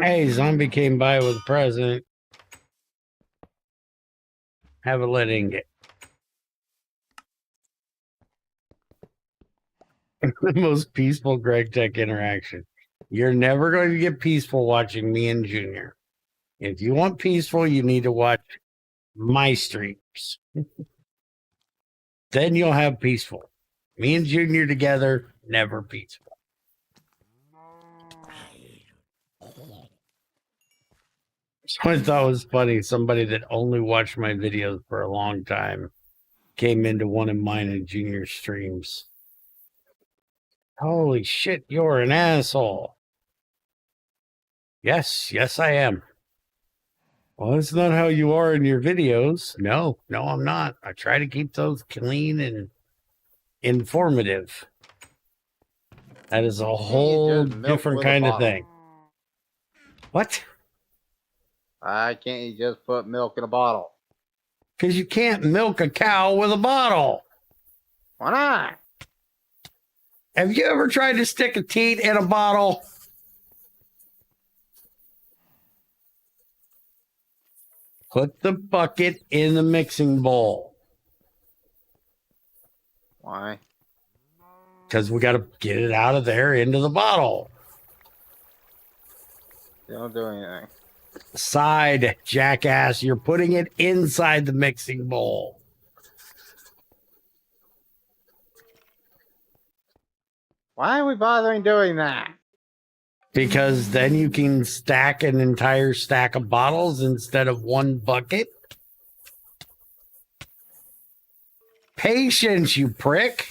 Hey, zombie came by with a present. Have a lit ingot. The most peaceful GregTech interaction. You're never going to get peaceful watching me and Junior. If you want peaceful, you need to watch my streams. Then you'll have peaceful. Me and Junior together, never peaceful. So I thought it was funny. Somebody that only watched my videos for a long time came into one of mine and Junior's streams. Holy shit, you're an asshole. Yes, I am. Well, that's not how you are in your videos. No, I'm not. I try to keep those clean and informative. That is a whole different kind of thing. What? Why can't you just put milk in a bottle? Because you can't milk a cow with a bottle. Why not? Have you ever tried to stick a teat in a bottle? Put the bucket in the mixing bowl. Why? Because we got to get it out of there into the bottle. You don't do anything. Side, jackass. You're putting it inside the mixing bowl. Why are we bothering doing that? Because then you can stack an entire stack of bottles instead of one bucket. Patience, you prick.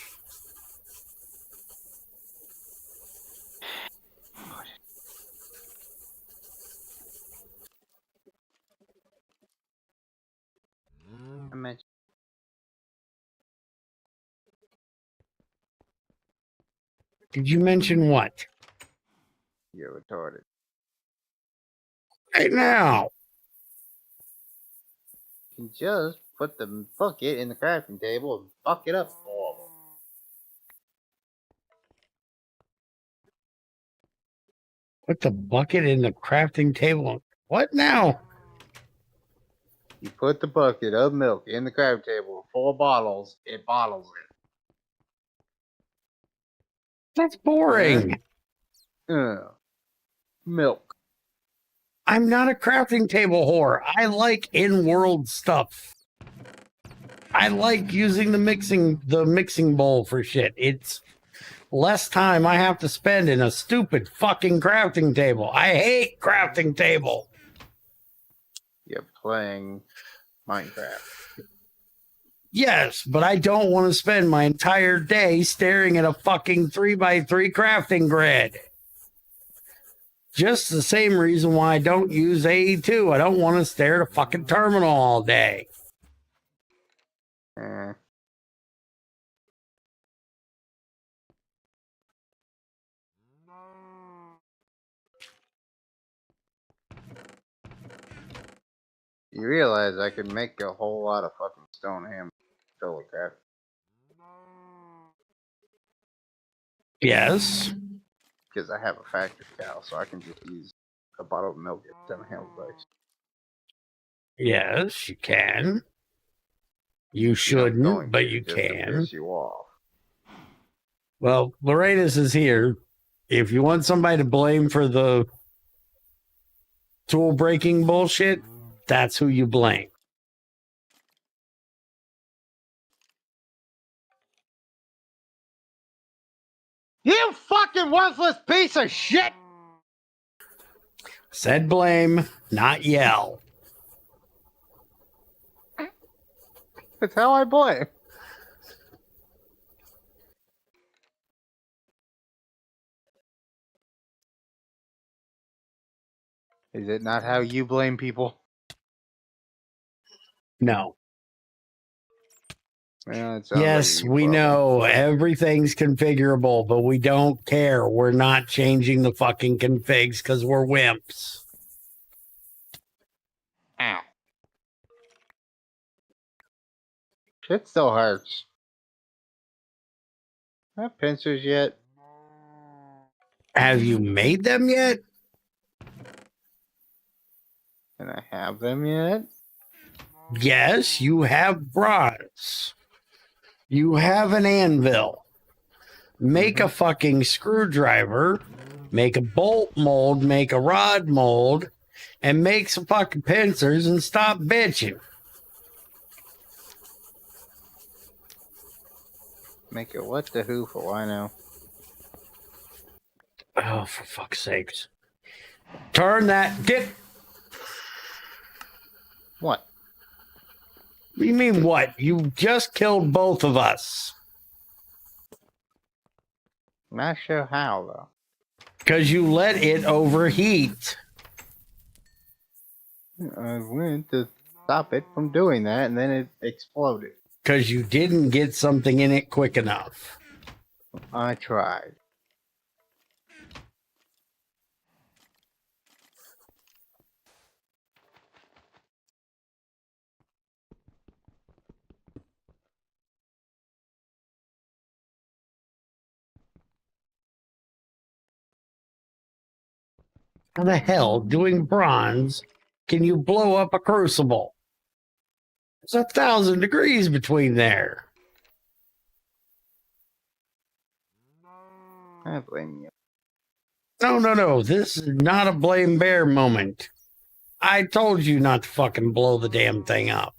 Did you mention what? You're retarded. Right now. You can just put the bucket in the crafting table and fuck it up for them. Put the bucket in the crafting table. What now? You put the bucket of milk in the crafting table, 4 bottles, it bottles it. That's boring. Milk. I'm not a crafting table whore. I like in-world stuff. I like using the mixing bowl for shit. It's less time I have to spend in a stupid fucking crafting table. I hate crafting table. You're playing Minecraft. Yes, but I don't want to spend my entire day staring at a fucking 3x3 crafting grid. Just the same reason why I don't use AE2. I don't want to stare at a fucking terminal all day. You realize I could make a whole lot of fucking stone ham fill with crap. Yes. Because I have a factory cow, so I can just use a bottle of milk at 10 ham bucks. Yes, you can. You shouldn't, but you can. To piss you off. Well, Loretus is here. If you want somebody to blame for the tool breaking bullshit, that's who you blame. You fucking worthless piece of shit! Said blame, not yell. That's how I play. Is it not how you blame people? No. Well, it sounds Yes, like a we problem. know everything's configurable, but we don't care. We're not changing the fucking configs because we're wimps. Ow. Shit still hurts. Have pincers yet? Have you made them yet? Can I have them yet? Yes, you have bronze. You have an anvil. Make a fucking screwdriver, make a bolt mold, make a rod mold, and make some fucking pincers and stop bitching. Make it what the who for why now? Oh, for fuck's sakes. Turn that. Get. What? What do you mean what? You just killed both of us. Not sure how though. Because you let it overheat. I went to stop it from doing that and then it exploded. Because you didn't get something in it quick enough. I tried. How the hell, doing bronze, can you blow up a crucible? There's 1,000 degrees between there. I blame you. No. This is not a blame bear moment. I told you not to fucking blow the damn thing up.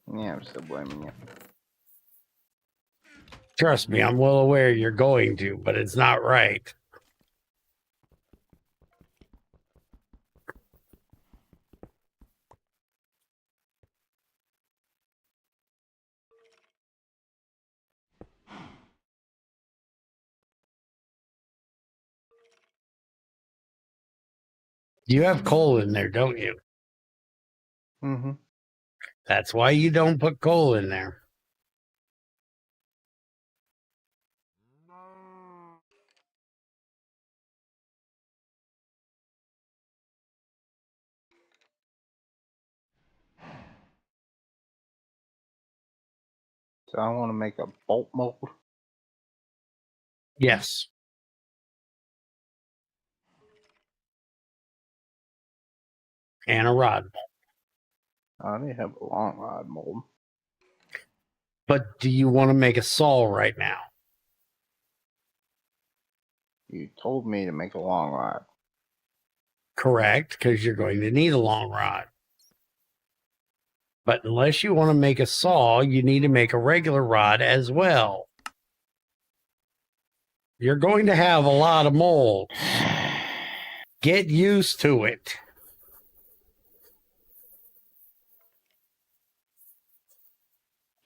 Yeah, I'm still blaming you. Trust me, I'm well aware you're going to, but it's not right. You have coal in there, don't you? Mm-hmm. That's why you don't put coal in there. So I want to make a bolt mold. Yes. And a rod. Oh, they have a long rod mold. But do you want to make a saw right now? You told me to make a long rod. Correct, because you're going to need a long rod. But unless you want to make a saw, you need to make a regular rod as well. You're going to have a lot of mold. Get used to it.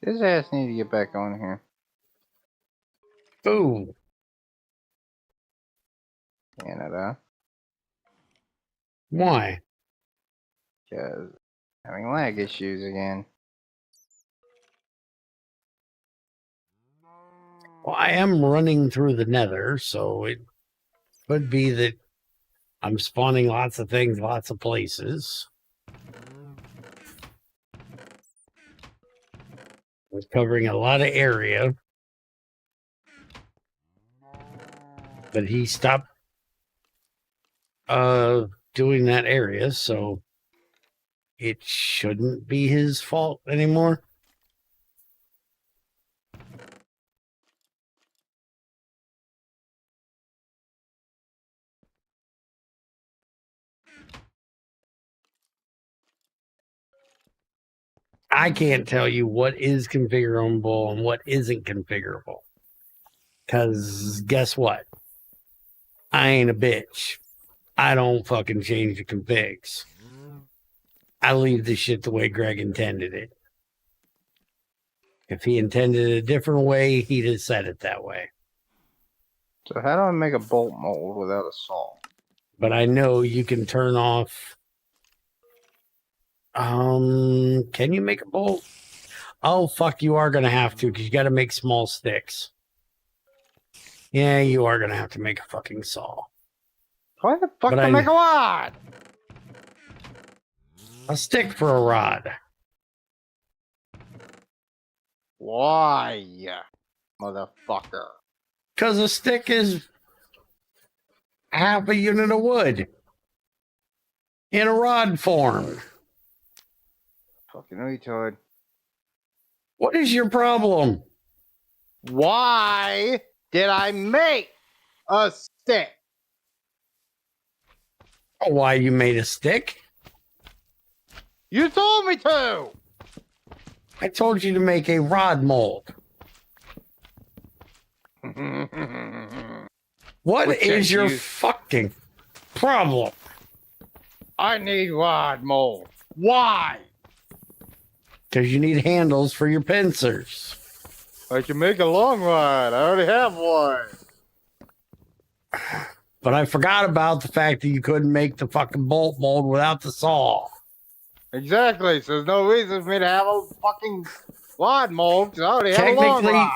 His ass need to get back on here. Ooh. Canada. Why? Because having lag issues again. Well, I am running through the nether, so it could be that I'm spawning lots of things, lots of places. We're covering a lot of area. But he stopped doing that area, so it shouldn't be his fault anymore. I can't tell you what is configurable and what isn't configurable. Because guess what? I ain't a bitch. I don't fucking change the configs. I leave the shit the way Greg intended it. If he intended it a different way, he'd have said it that way. So how do I make a bolt mold without a saw? But I know you can turn off. Can you make a bolt? Oh, fuck, you are going to have to, because you got to make small sticks. Yeah, you are going to have to make a fucking saw. Why the fuck do I make a rod? A stick for a rod. Why, motherfucker? Because a stick is half a unit of wood in a rod form. Fucking retard. What is your problem? Why did I make a stick? Oh, why you made a stick? You told me to! I told you to make a rod mold. What is your fucking problem? I need rod mold. Why? Because you need handles for your pincers. I can make a long rod. I already have one. But I forgot about the fact that you couldn't make the fucking bolt mold without the saw. Exactly. So there's no reason for me to have a fucking rod mold because I already have a long rod.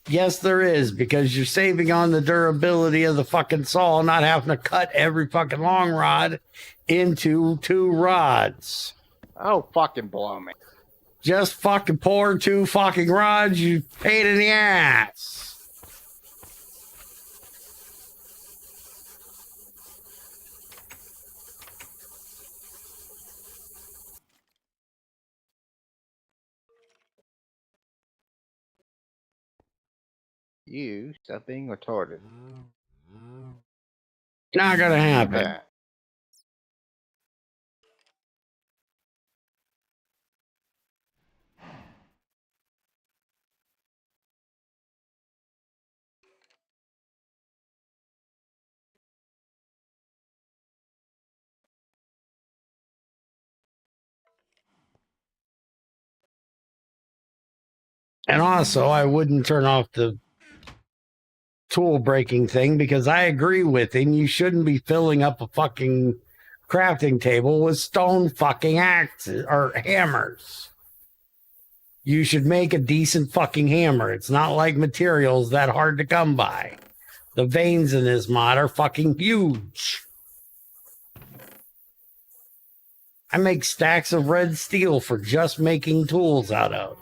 Yes, there is, because you're saving on the durability of the fucking saw, not having to cut every fucking long rod into 2 rods. Oh, fucking blow me. Just fucking pour 2 fucking rods, you pain in the ass. You stop being retarded. Not gonna happen. Okay. And also, I wouldn't turn off the tool breaking thing because I agree with him. You shouldn't be filling up a fucking crafting table with stone fucking axes or hammers. You should make a decent fucking hammer. It's not like materials that hard to come by. The veins in this mod are fucking huge. I make stacks of red steel for just making tools out of.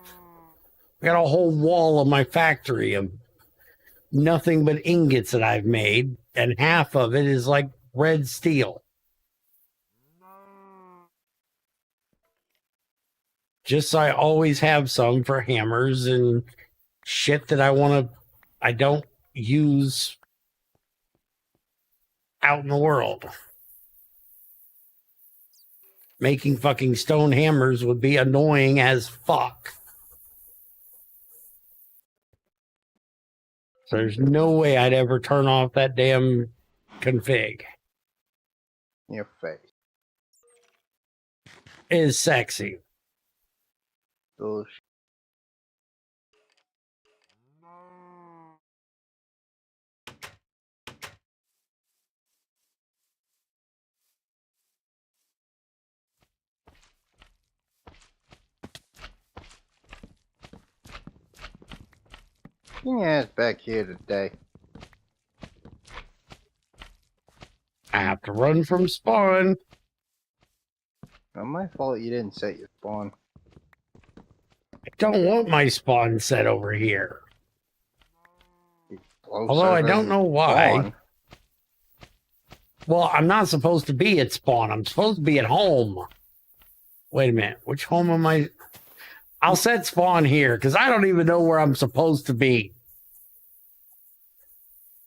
I got a whole wall of my factory of nothing but ingots that I've made, and half of it is like red steel. Just so I always have some for hammers and shit that I don't use out in the world. Making fucking stone hammers would be annoying as fuck. There's no way I'd ever turn off that damn config. Your face. It is sexy. Bullshit. Get your ass back here today. I have to run from spawn. Not my fault you didn't set your spawn. I don't want my spawn set over here. Although I don't know why. Spawn. Well, I'm not supposed to be at spawn. I'm supposed to be at home. Wait a minute. Which home am I? I'll set spawn here because I don't even know where I'm supposed to be.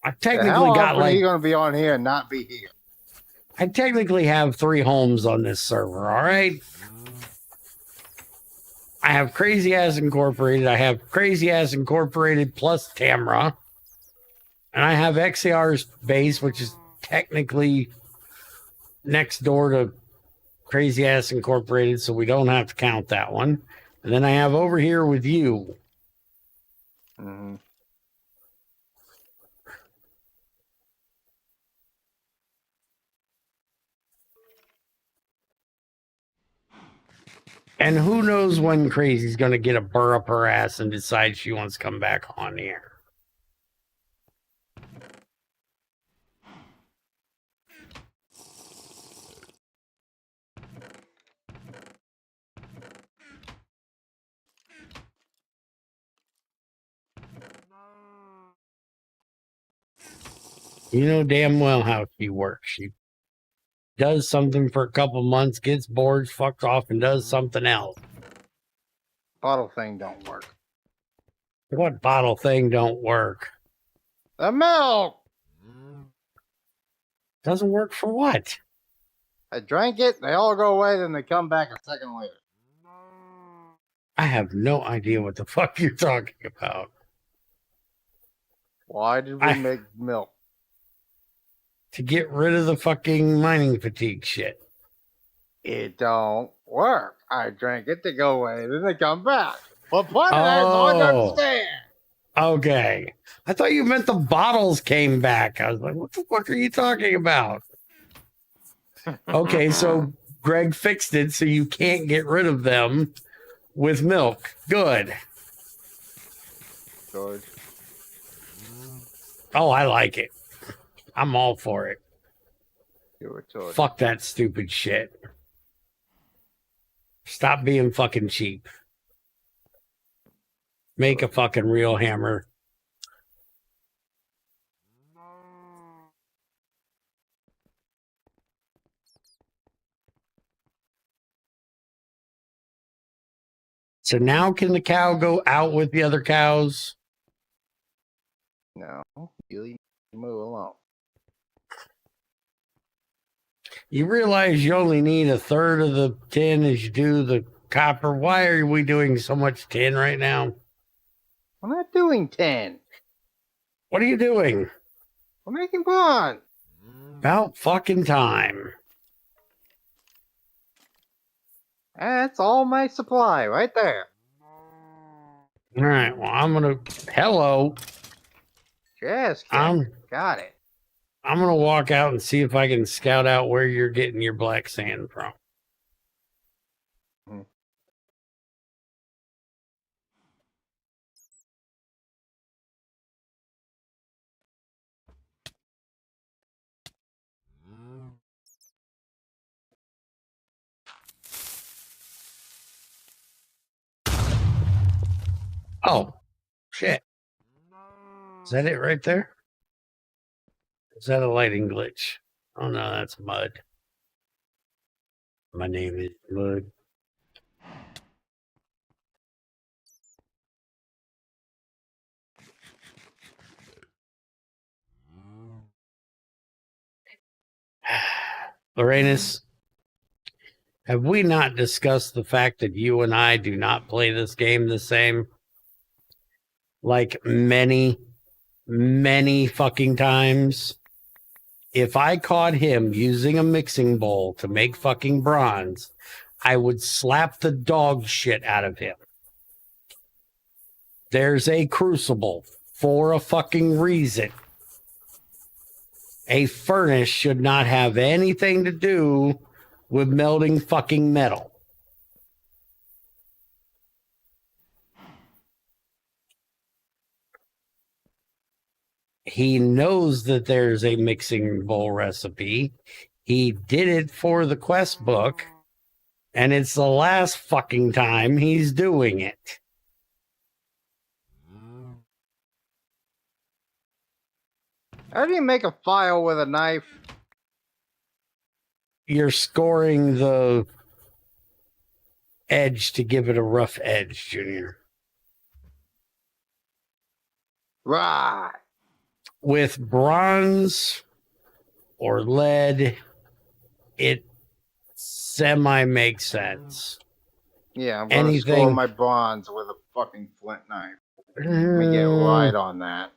I technically How got often like. are you going to be on here and not be here? I technically have 3 homes on this server, all right? I have Crazy Ass Incorporated. I have Crazy Ass Incorporated plus Tamra. And I have XAR's base, which is technically next door to Crazy Ass Incorporated, so we don't have to count that one. And then I have over here with you. Mm-hmm. And who knows when Crazy's going to get a burr up her ass and decide she wants to come back on here. You know damn well how she works. She does something for a couple months, gets bored, fucks off, and does something else. Bottle thing don't work. What bottle thing don't work? The milk! Doesn't work for what? I drank it, they all go away, then they come back a second later. I have no idea what the fuck you're talking about. Why did we make milk? To get rid of the fucking mining fatigue shit. It don't work. I drank it, they go away, then they come back. What point of that is all I understand. Okay. I thought you meant the bottles came back. I was like, what the fuck are you talking about? Okay, so Greg fixed it so you can't get rid of them with milk. Good. Good. Oh, I like it. I'm all for it. You were Fuck that stupid shit. Stop being fucking cheap. Make a fucking real hammer. So now can the cow go out with the other cows? No, you move along. You realize you only need a third of the tin as you do the copper. Why are we doing so much tin right now? I'm not doing 10. What are you doing? We're making bronze. About fucking time. That's all my supply right there. All right, well, I'm going to... Hello. Yes, Got it. I'm going to walk out and see if I can scout out where you're getting your black sand from. Oh, shit. Is that it right there? Is that a lighting glitch? Oh, no, that's mud. My name is Mud. Lorenus, have we not discussed the fact that you and I do not play this game the same? Like many, many fucking times. If I caught him using a mixing bowl to make fucking bronze, I would slap the dog shit out of him. There's a crucible for a fucking reason. A furnace should not have anything to do with melting fucking metal. He knows that there's a mixing bowl recipe. He did it for the quest book, and it's the last fucking time he's doing it. How do you make a file with a knife? You're scoring the edge to give it a rough edge, Junior. Right. With bronze or lead, it semi makes sense. Yeah, I'm going to score my bronze with a fucking flint knife. Let me get right on that.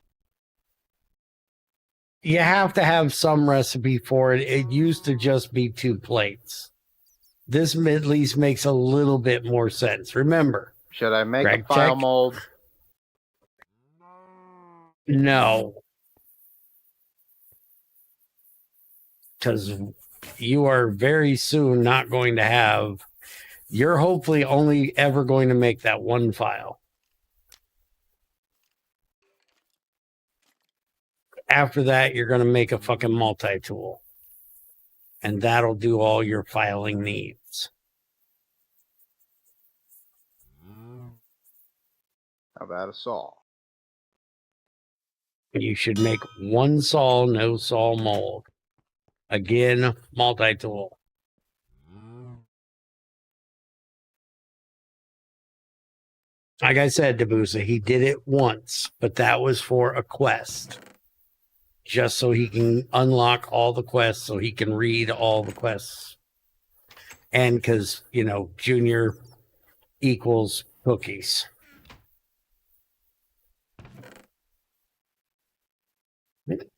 You have to have some recipe for it. It used to just be 2 plates. This at least makes a little bit more sense. Remember. Should I make a file mold? No. Because you are very soon not going to have, you're hopefully only ever going to make that one file. After that, you're going to make a fucking multi-tool. And that'll do all your filing needs. How about a saw? You should make one saw, no saw mold. Again, multi-tool. Like I said, Debusa, he did it once, but that was for a quest. Just so he can unlock all the quests, so he can read all the quests. And because, you know, junior equals cookies.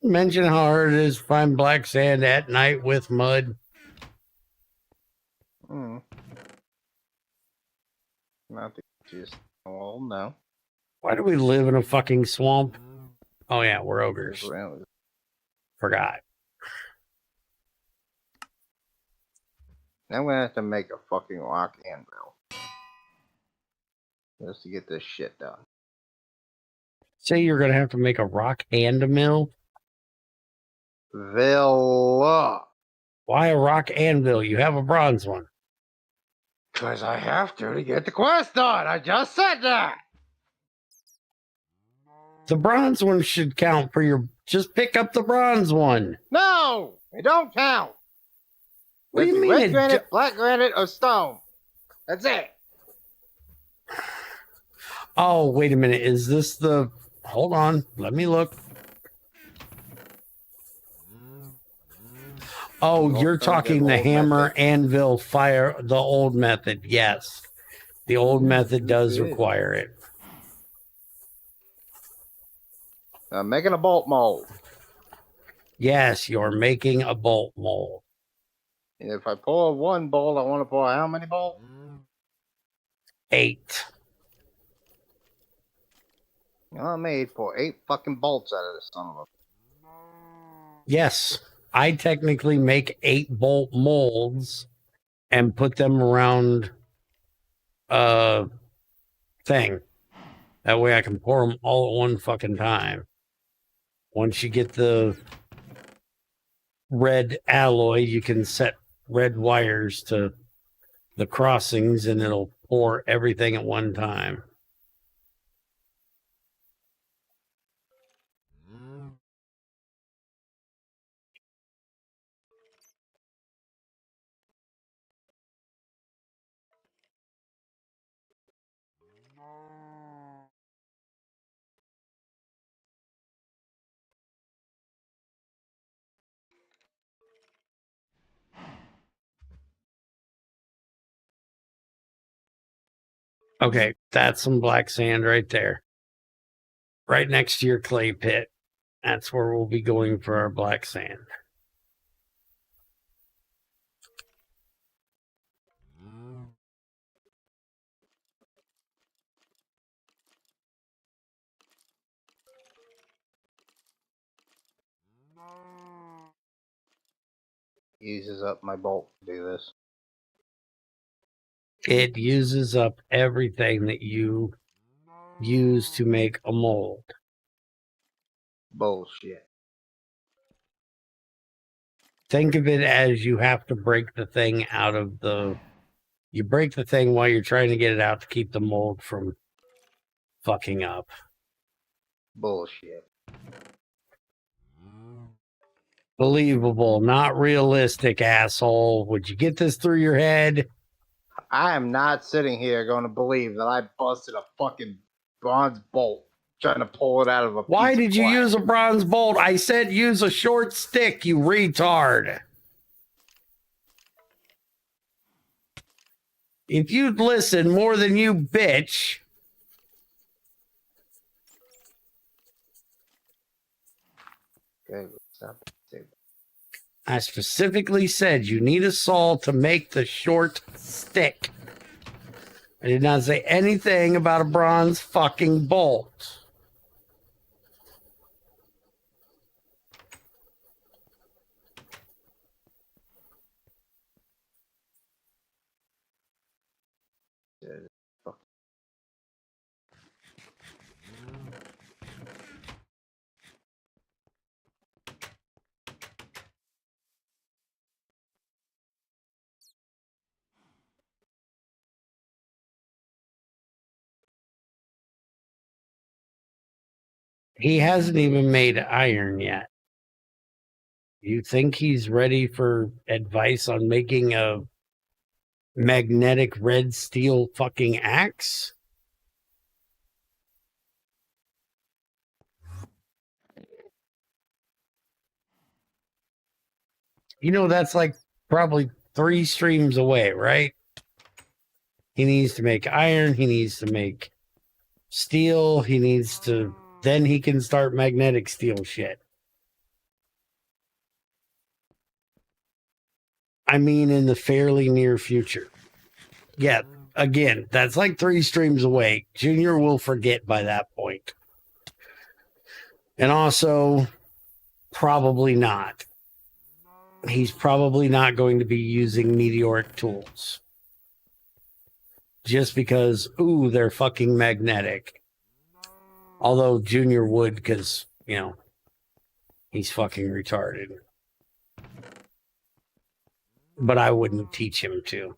Mention how hard it is to find black sand at night with mud. Not the easiest. Well, no. Why do we live in a fucking swamp? Oh yeah, we're ogres. Forgot. Now I'm gonna have to make a fucking rock anvil just to get this shit done. Say you're gonna have to make a rock and a mill? Villa. Why a rock anvil? You have a bronze one. Because I have to get the quest done. I just said that. The bronze one should count for your... Just pick up the bronze one. No, it don't count. What do you mean? Red granite, black granite, or stone. That's it. Oh, wait a minute. Is this the... Hold on. Let me look. Oh, you're talking the hammer, anvil, fire, the old method. Yes. The old method does require it. I'm making a bolt mold. Yes, you're making a bolt mold. And if I pour one bolt, I want to pour how many bolts? 8. I made for 8 fucking bolts out of this son of a... Yes. I technically make 8 bolt molds and put them around a thing. That way I can pour them all at one fucking time. Once you get the red alloy, you can set red wires to the crossings and it'll pour everything at one time. Okay, that's some black sand right there. Right next to your clay pit. That's where we'll be going for our black sand. Uses up my bolt to do this. It uses up everything that you use to make a mold. Bullshit. Think of it as you have to break the thing out of the... You break the thing while you're trying to get it out to keep the mold from fucking up. Bullshit. Believable, not realistic, asshole. Would you get this through your head? I am not sitting here going to believe that I busted a fucking bronze bolt trying to pull it out of a Why piece did of you glass. use a bronze bolt? I said use a short stick, you retard. If you'd listen more than you bitch. Okay, stop it. I specifically said you need a saw to make the short stick. I did not say anything about a bronze fucking bolt. He hasn't even made iron yet. You think he's ready for advice on making a magnetic red steel fucking axe? You know, that's like probably 3 streams away, right? He needs to make iron. He needs to make steel. He needs to, then he can start magnetic steel shit. I mean, in the fairly near future. Yeah, again, that's like 3 streams away. Junior will forget by that point. And also, probably not. He's probably not going to be using meteoric tools. Just because, ooh, they're fucking magnetic. Although Junior would, because, you know, he's fucking retarded. But I wouldn't teach him to.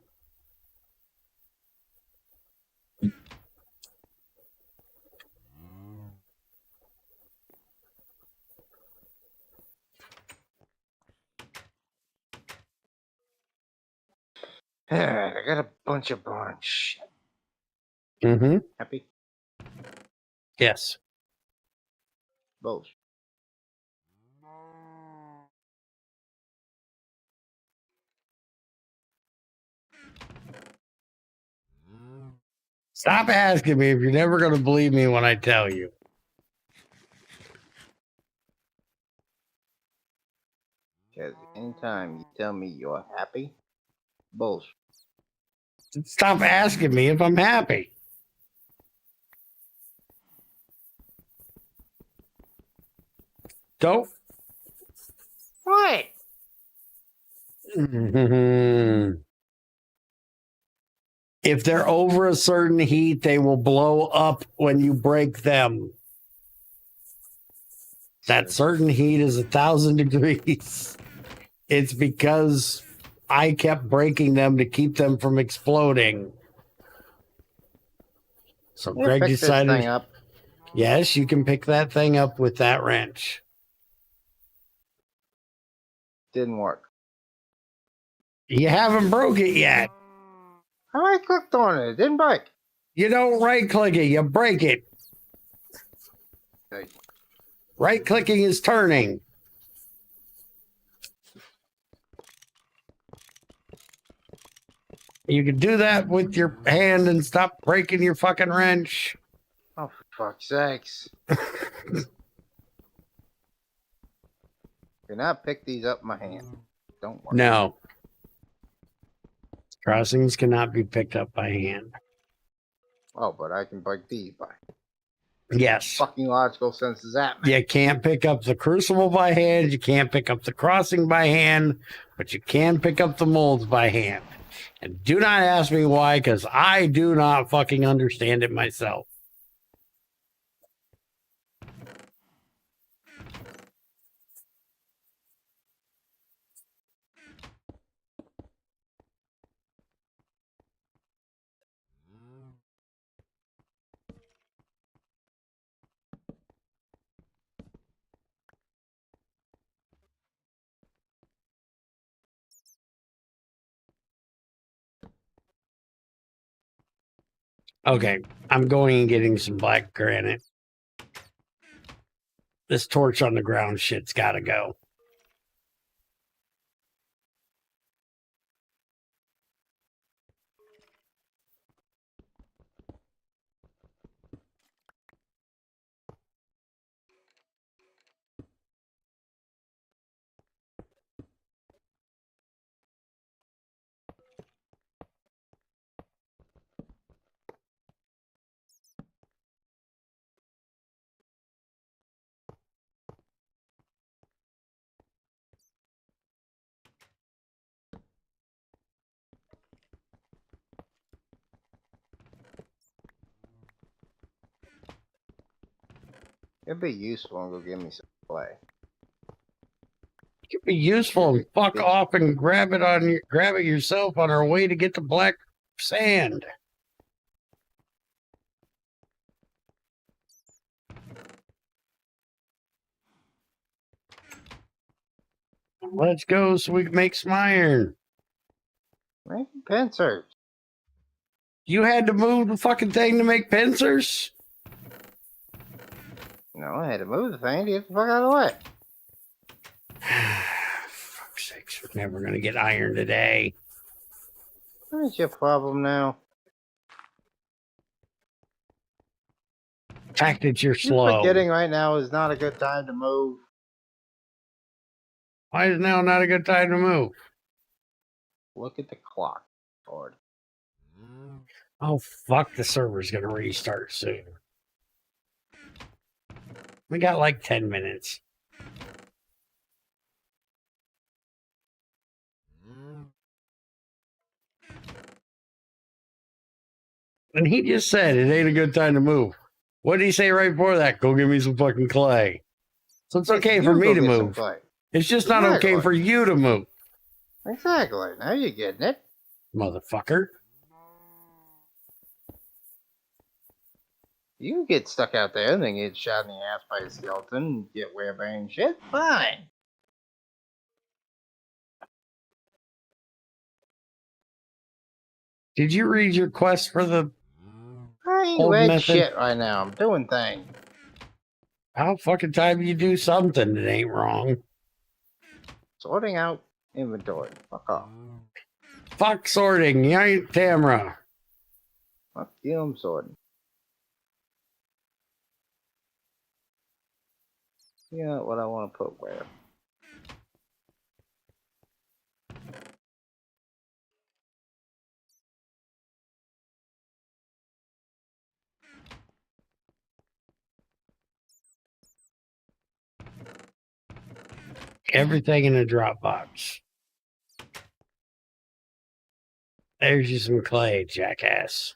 I got a bunch of barn shit. Mm-hmm. Happy? Yes. Both. Stop asking me if you're never going to believe me when I tell you. Because anytime you tell me you're happy, bullshit. Stop asking me if I'm happy. Don't. What? If they're over a certain heat, they will blow up when you break them. That certain heat is 1,000 degrees. It's because I kept breaking them to keep them from exploding. So Greg Pick decided, this thing up. yes, you can pick that thing up with that wrench. Didn't work. You haven't broke it yet. I clicked on it. It didn't break. You don't right-click it, you break it. Okay. Right-clicking is turning. You can do that with your hand and stop breaking your fucking wrench. Oh, for fuck's sakes. Can I pick these up in my hand? Don't work. No. Crossings cannot be picked up by hand. Oh, but I can break these by. Yes. Fucking logical sense is that, man? You can't pick up the crucible by hand. You can't pick up the crossing by hand. But you can pick up the molds by hand. And do not ask me why, because I do not fucking understand it myself. Okay, I'm going and getting some black granite. This torch on the ground shit's gotta go. It'd be useful to go give me some clay. It could be useful and fuck off and grab it yourself on our way to get the black sand. Let's go so we can make some iron. Make pincers. You had to move the fucking thing to make pincers? No, I had to move the thing to get the fuck out of the way. Fuck's sakes, we're never gonna get iron today. What's your problem now? The fact that you're You're slow. forgetting right now is not a good time to move. Why is now not a good time to move? Look at the clock, Lord. Oh, fuck, the server's gonna restart soon. We got like 10 minutes. And he just said it ain't a good time to move. What did he say right before that? Go give me some fucking clay. So it's okay for me to move. It's just not okay for you to move. Exactly. Now you're getting it. Motherfucker. You get stuck out there and then get shot in the ass by a skeleton and get wear-bearing shit. Fine. Did you read your quest for the I ain't old read method? shit right now. I'm doing things. How fucking time you do something that ain't wrong? Sorting out inventory. Fuck off. Fuck sorting. You ain't Tamra. Fuck you, I'm sorting. You know what I want to put where. Everything in a Dropbox. There's you some clay, jackass.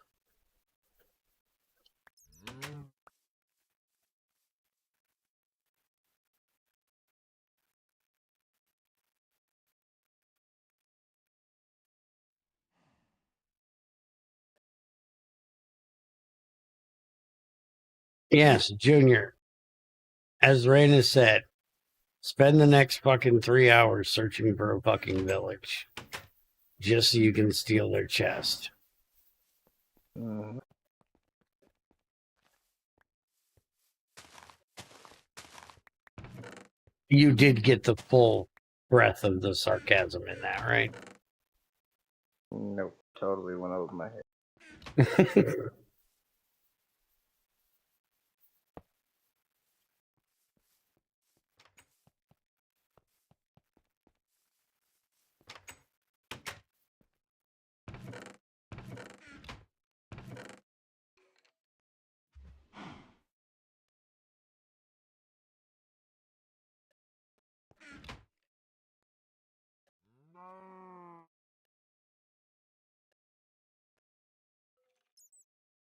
Yes, Junior. As Raina said, spend the next fucking 3 hours searching for a fucking village. Just so you can steal their chest. You did get the full breadth of the sarcasm in that, right? Nope. Totally went over my head.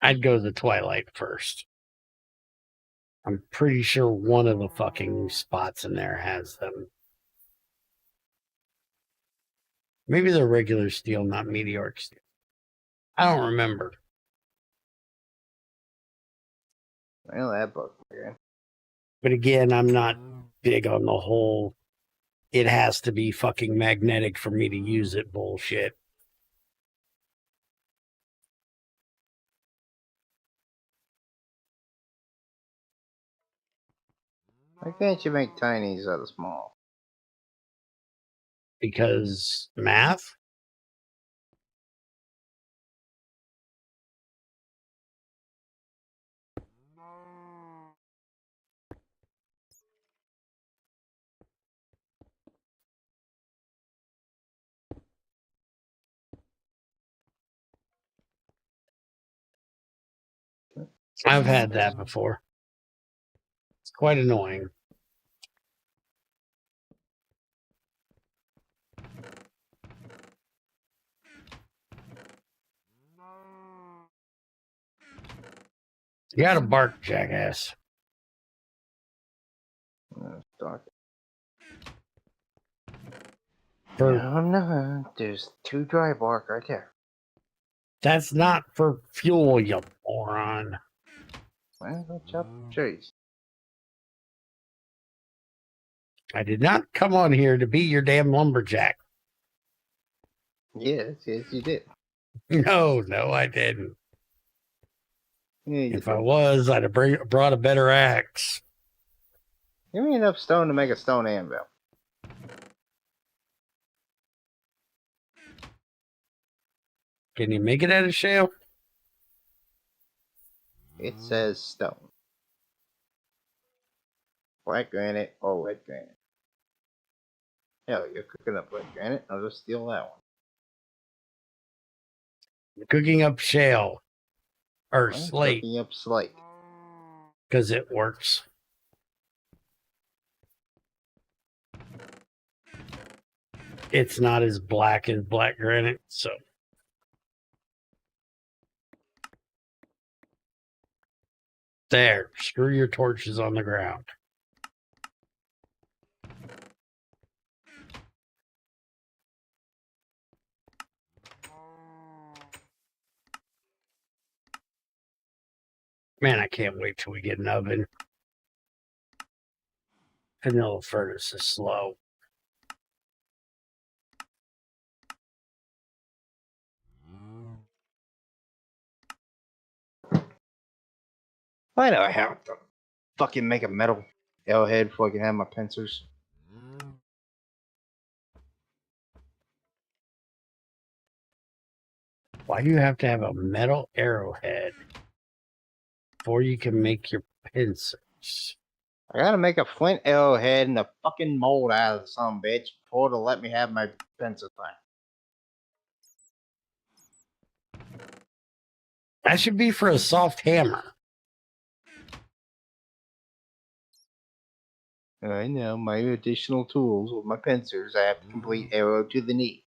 I'd go the Twilight first. I'm pretty sure one of the fucking spots in there has them. Maybe they're regular steel, not meteoric steel. I don't remember. Well, that book again. But again, I'm not big on the whole it has to be fucking magnetic for me to use it bullshit. Why can't you make tinies out of small? Because math? I've had that before. It's quite annoying. You gotta bark, jackass. Dark. For, There's 2 dry bark right there. that's not for fuel, you moron. Well, go chop trees. I did not come on here to be your damn lumberjack. Yes, you did. No, I didn't. Yeah, If I was, I'd have brought a better axe. Give me enough stone to make a stone anvil. Can you make it out of shale? It says stone. Black granite or red granite. Hell, you're cooking up red granite. I'll just steal that one. I'm cooking up shale. Or I'm slate. cooking up slate. Because it works. It's not as black as black granite, so. There. Screw your torches on the ground. Man, I can't wait till we get an oven. Vanilla furnace is slow. Why do I have to fucking make a metal arrowhead before I can have my pincers? Why do you have to have a metal arrowhead before you can make your pincers? I gotta make a flint arrowhead and a fucking mold out of some bitch before to let me have my pencil thing. That should be for a soft hammer. I know, my additional tools with my pincers, I have to complete arrow to the knee.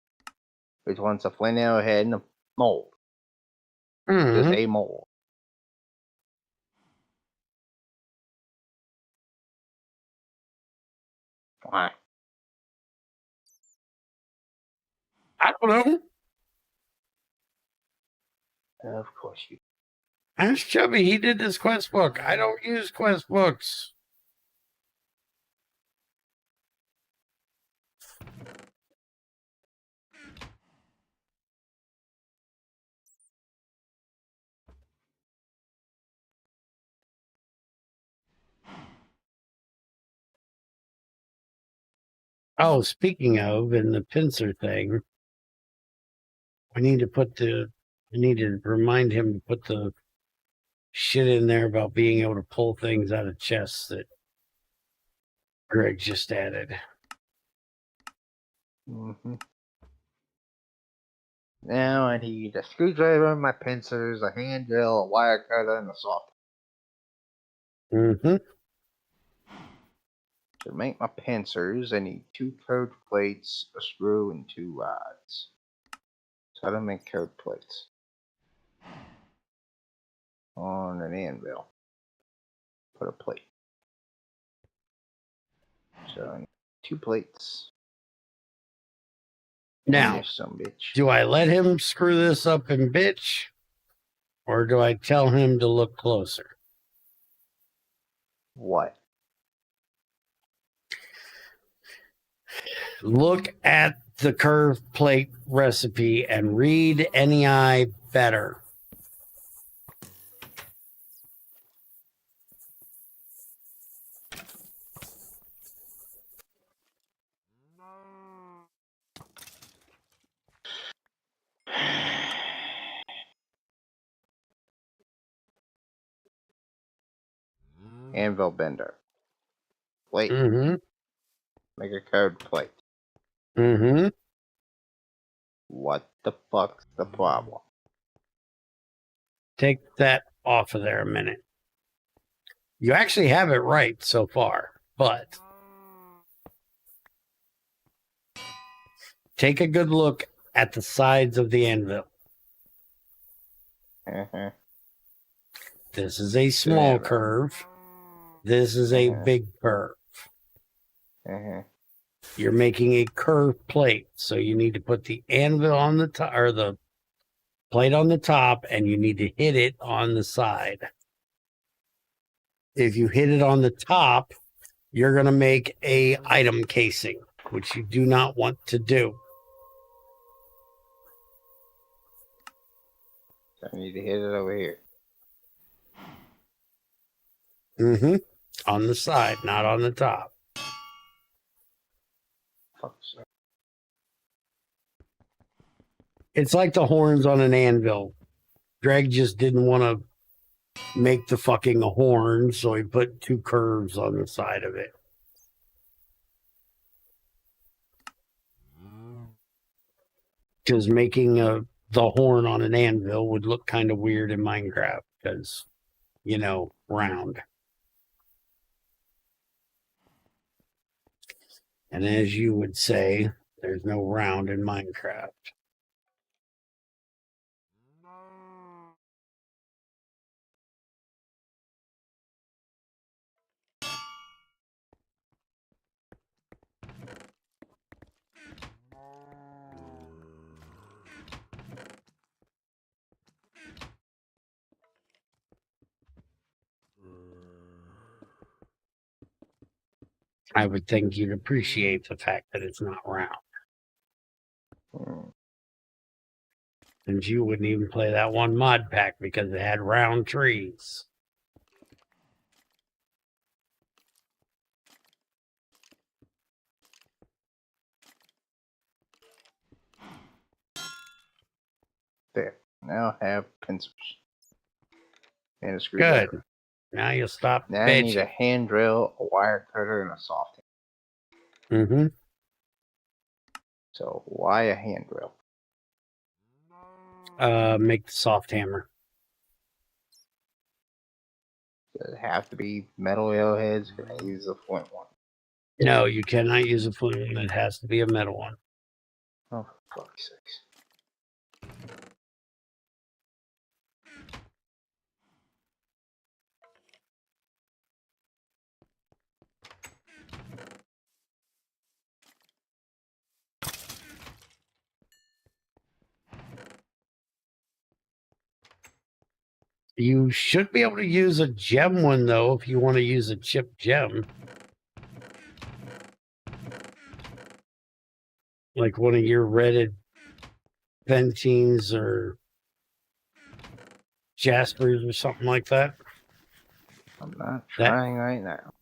Which wants a flint arrowhead and a mold. Just a mold. Why? I don't know. Of course you. Ask Chubby. He did this quest book. I don't use quest books. Oh, speaking of, in the pincer thing, I need to remind him to put the shit in there about being able to pull things out of chests that Greg just added. Mm-hmm. Now I need a screwdriver, my pincers, a hand drill, a wire cutter, and a saw. Mm-hmm. To make my pincers, I need 2 curved plates, a screw, and 2 rods. So how to make curved plates? On an anvil. Put a plate. So I need 2 plates. Now, some bitch. Do I let him screw this up and bitch? Or do I tell him to look closer? What? Look at the curved plate recipe and read NEI better. Anvil bender. Plate. Mm-hmm. Make a curved plate. Mm-hmm. What the fuck's the problem? Take that off of there a minute. You actually have it right so far, but take a good look at the sides of the anvil. Uh-huh. This is a small curve. This is a big curve. Uh-huh. You're making a curved plate, so you need to put the anvil on the top, or the plate on the top, and you need to hit it on the side. If you hit it on the top, you're going to make a item casing, which you do not want to do. I need to hit it over here. Mm-hmm. On the side, not on the top. Fuck so. It's like the horns on an anvil. Greg just didn't want to make the fucking horn, so he put two curves on the side of it. Because making the horn on an anvil would look kind of weird in Minecraft, because, you know, round. And as you would say, there's no round in Minecraft. I would think you'd appreciate the fact that it's not round. And you wouldn't even play that one mod pack because it had round trees. There. Now I have pincers. And a screwdriver. Good. Now you'll stop Now I need a bitching. hand drill, a wire cutter, and a soft hand. Mm-hmm. So why a hand drill? Make the soft hammer. Does it have to be metal arrowheads? Can I use a flint one? No, you cannot use a flint one. It has to be a metal one. Oh, for fuck's sakes. You should be able to use a gem one, though, if you want to use a chip gem. Like one of your redded Ventines or Jaspers or something like that. I'm not trying right now.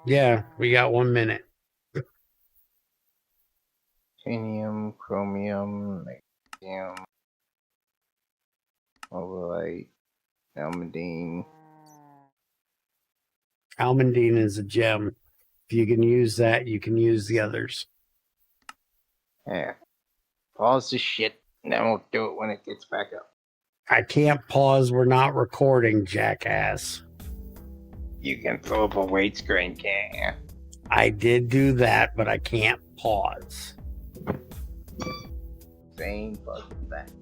Yeah, we got 1 minute. Titanium, chromium, magnesium, overlite, almandine. Almandine is a gem. If you can use that, you can use the others. Yeah. Pause the shit, and then we'll do it when it gets back up. I can't pause. We're not recording, jackass. You can throw up a weight screen, can't you? I did do that, but I can't pause. Same fucking thing.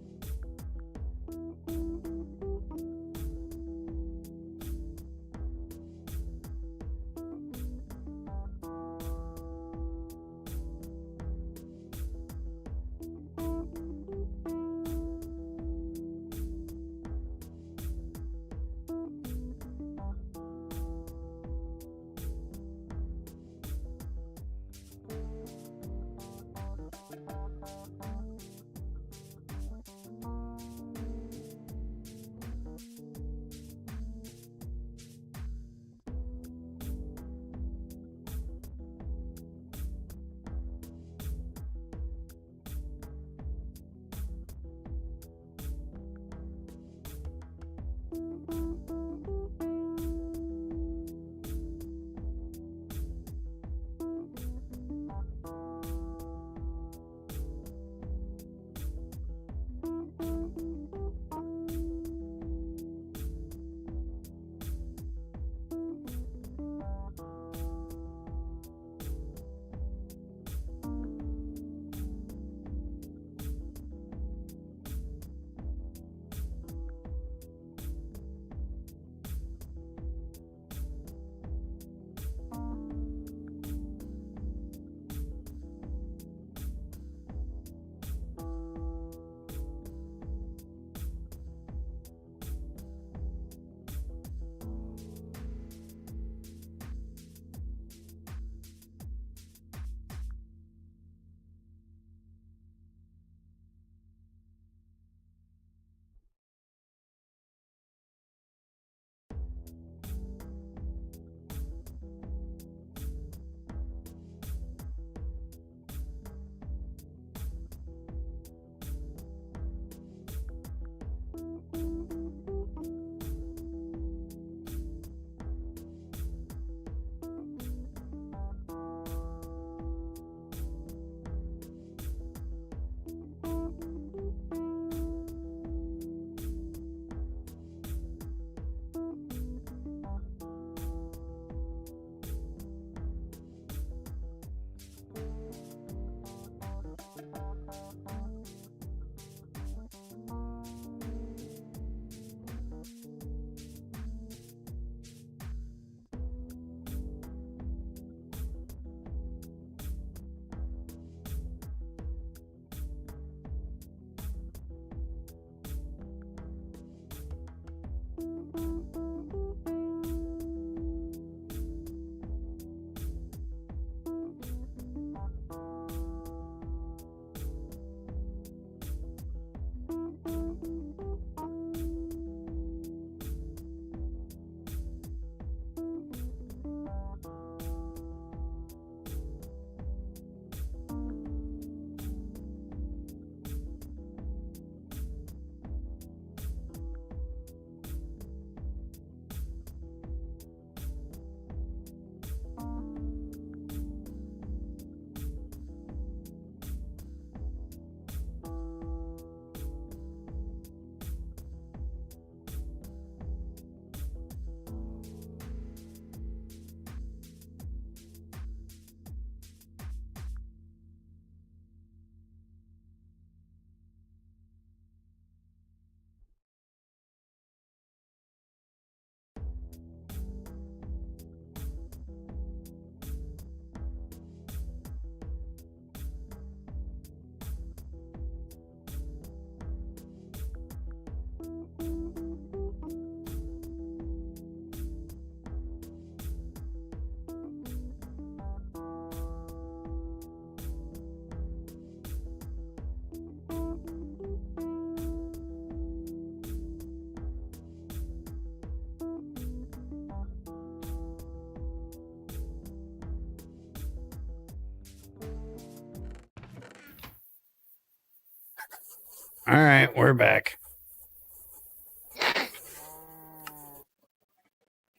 All right, we're back.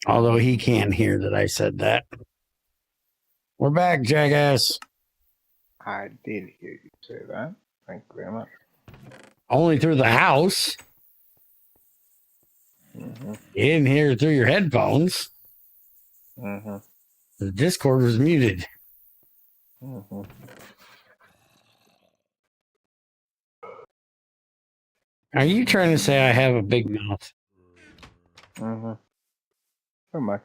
Although he can't hear that I said that. We're back, jackass. I did hear you say that. Thank you very much. Only through the house. Mm-hmm. You didn't hear it through your headphones. Mm-hmm. The Discord was muted. Mm-hmm. Are you trying to say I have a big mouth? Mm-hmm. So much.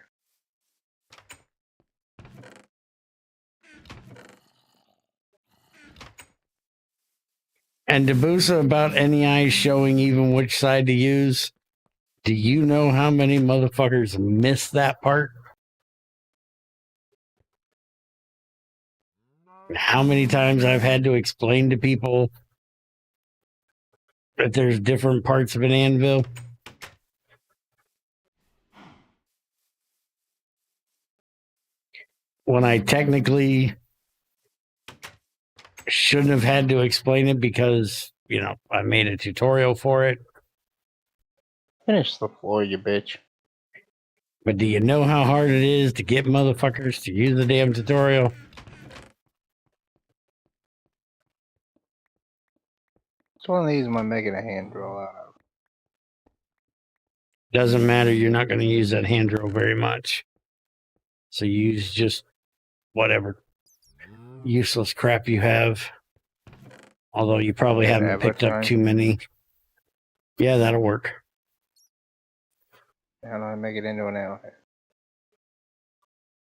And Debusa, about any eyes showing even which side to use, do you know how many motherfuckers miss that part? How many times I've had to explain to people that there's different parts of an anvil? When I technically shouldn't have had to explain it because, you know, I made a tutorial for it. Finish the floor, you bitch. But do you know how hard it is to get motherfuckers to use the damn tutorial? Which one of these am I making a hand drill out of? Doesn't matter, you're not going to use that hand drill very much. So use just whatever useless crap you have. Although you probably haven't picked up too many. Yeah, that'll work. How do I make it into an arrowhead?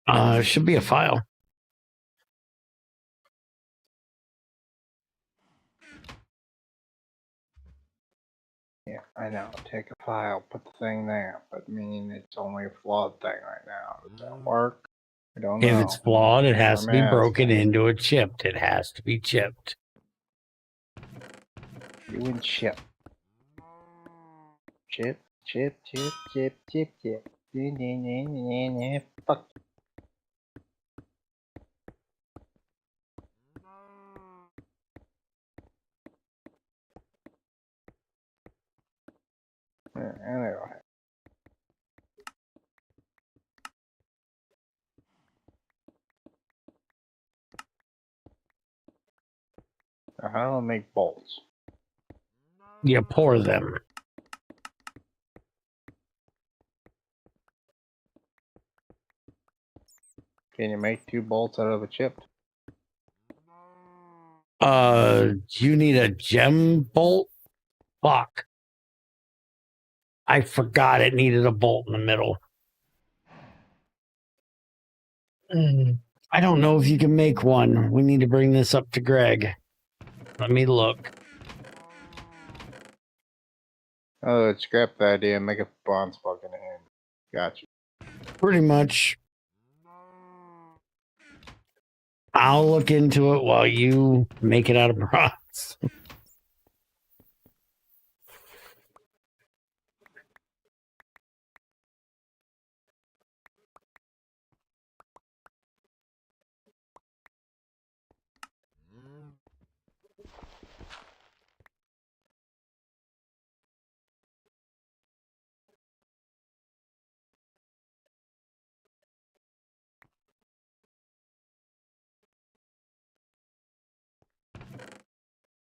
It should be a file. Yeah, I know. Take a file, put the thing there. But I mean, it's only a flawed thing right now. Does that work? I don't know. If it's flawed, it has to be broken asking. into a chipped. It has to be chipped. You and chip. Chip, chip, chip, chip, chip, chip. Fuck. Anyway. How do I make bolts? You pour them. Can you make 2 bolts out of a chip? You need a gem bolt? Fuck. I forgot it needed a bolt in the middle. I don't know if you can make one. We need to bring this up to Greg. Let me look. Oh, let's scrap the idea and make a bronze fucking hand. Gotcha. Pretty much. I'll look into it while you make it out of bronze.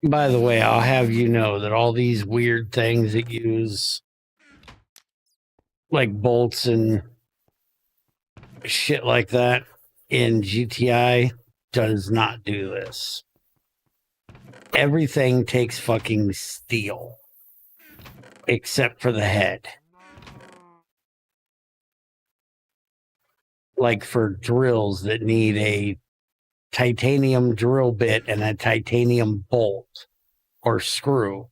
By the way, I'll have you know that all these weird things that use like bolts and shit like that in GTI does not do this. Everything takes fucking steel except for the head. Like for drills that need a titanium drill bit and a titanium bolt or screw,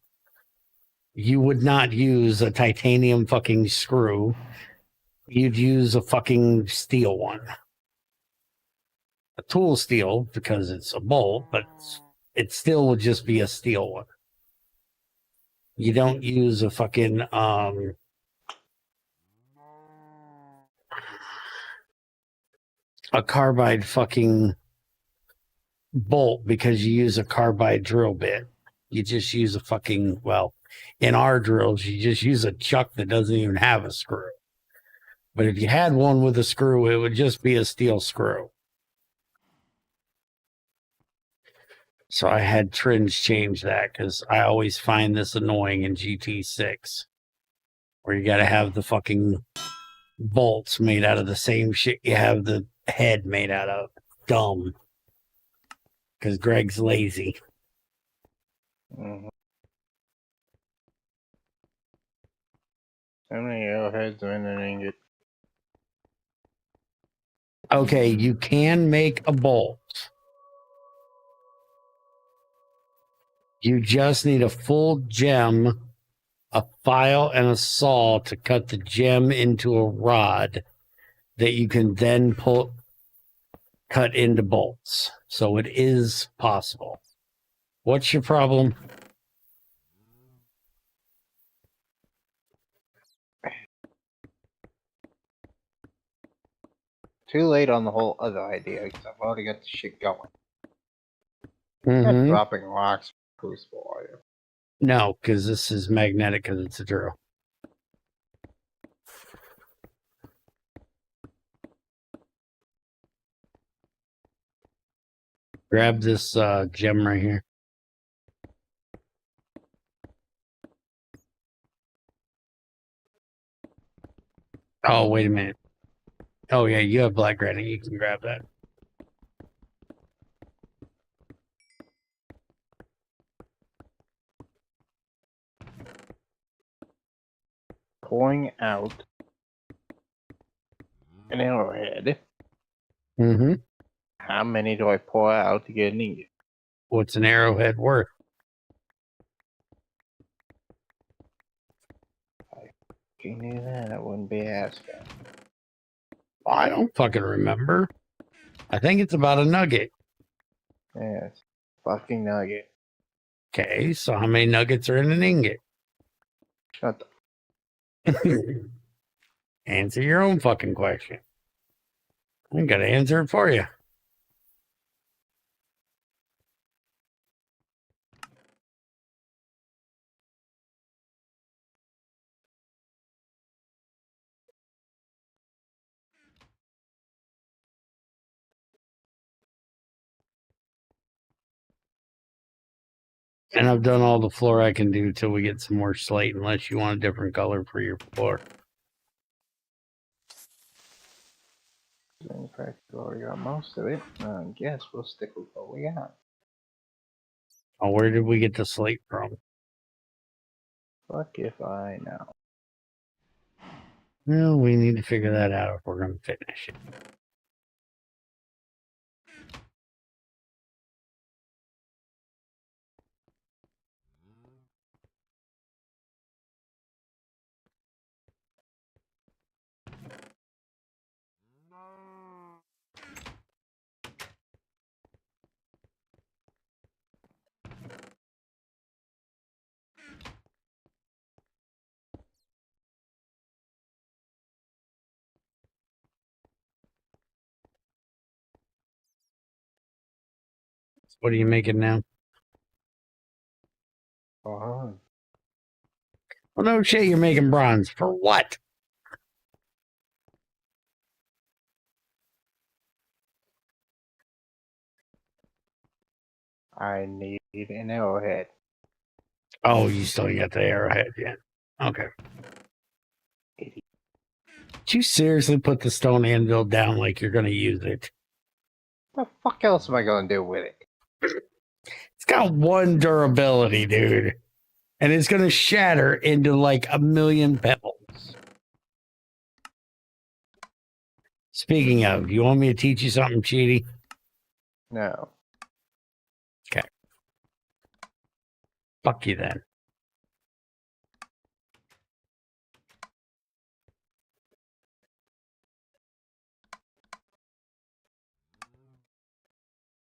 you would not use a titanium fucking screw. You'd use a fucking steel one. A tool steel because it's a bolt, but it still would just be a steel one. You don't use a fucking a carbide fucking bolt because you use a carbide drill bit. you just use a fucking, well, in our drills, you just use a chuck that doesn't even have a screw. But if you had one with a screw, it would just be a steel screw. So I had Tringe change that because I always find this annoying in GT6, where you got to have the fucking bolts made out of the same shit you have the head made out of. Dumb. Because Greg's lazy. Mm-hmm. How many arrowheads are in an ingot? Okay, you can make a bolt. You just need a full gem, a file, and a saw to cut the gem into a rod that you can then cut into bolts. So it is possible. What's your problem? Too late on the whole other idea because I've already got the shit going. Mm-hmm. Not dropping rocks from Crucible, are you? No, because this is magnetic because it's a drill. Grab this gem right here. Oh, wait a minute. Oh, yeah, you have black granite. You can grab that. Pouring out an arrowhead. Mm-hmm. How many do I pour out to get an ingot? What's an arrowhead worth? If you knew that, I wouldn't be asking. I don't fucking remember. I think it's about a nugget. Yeah, it's fucking nugget. Okay, so how many nuggets are in an ingot? Shut the Answer your own fucking question. I'm gonna answer it for you. And I've done all the floor I can do till we get some more slate, unless you want a different color for your floor. In fact, we already got most of it. I guess we'll stick with what we got. Oh, where did we get the slate from? Fuck if I know. Well, we need to figure that out if we're going to finish it. What are you making now? Oh, Well, no shit, you're making bronze. For what? I need an arrowhead. Oh, you still got the arrowhead yet? Okay. Idiot. Did you seriously put the stone anvil down like you're going to use it? What the fuck else am I gonna do with it? It's got one durability, dude. And it's going to shatter into like a million pebbles. Speaking of, you want me to teach you something, Cheaty? No. Okay. Fuck you then.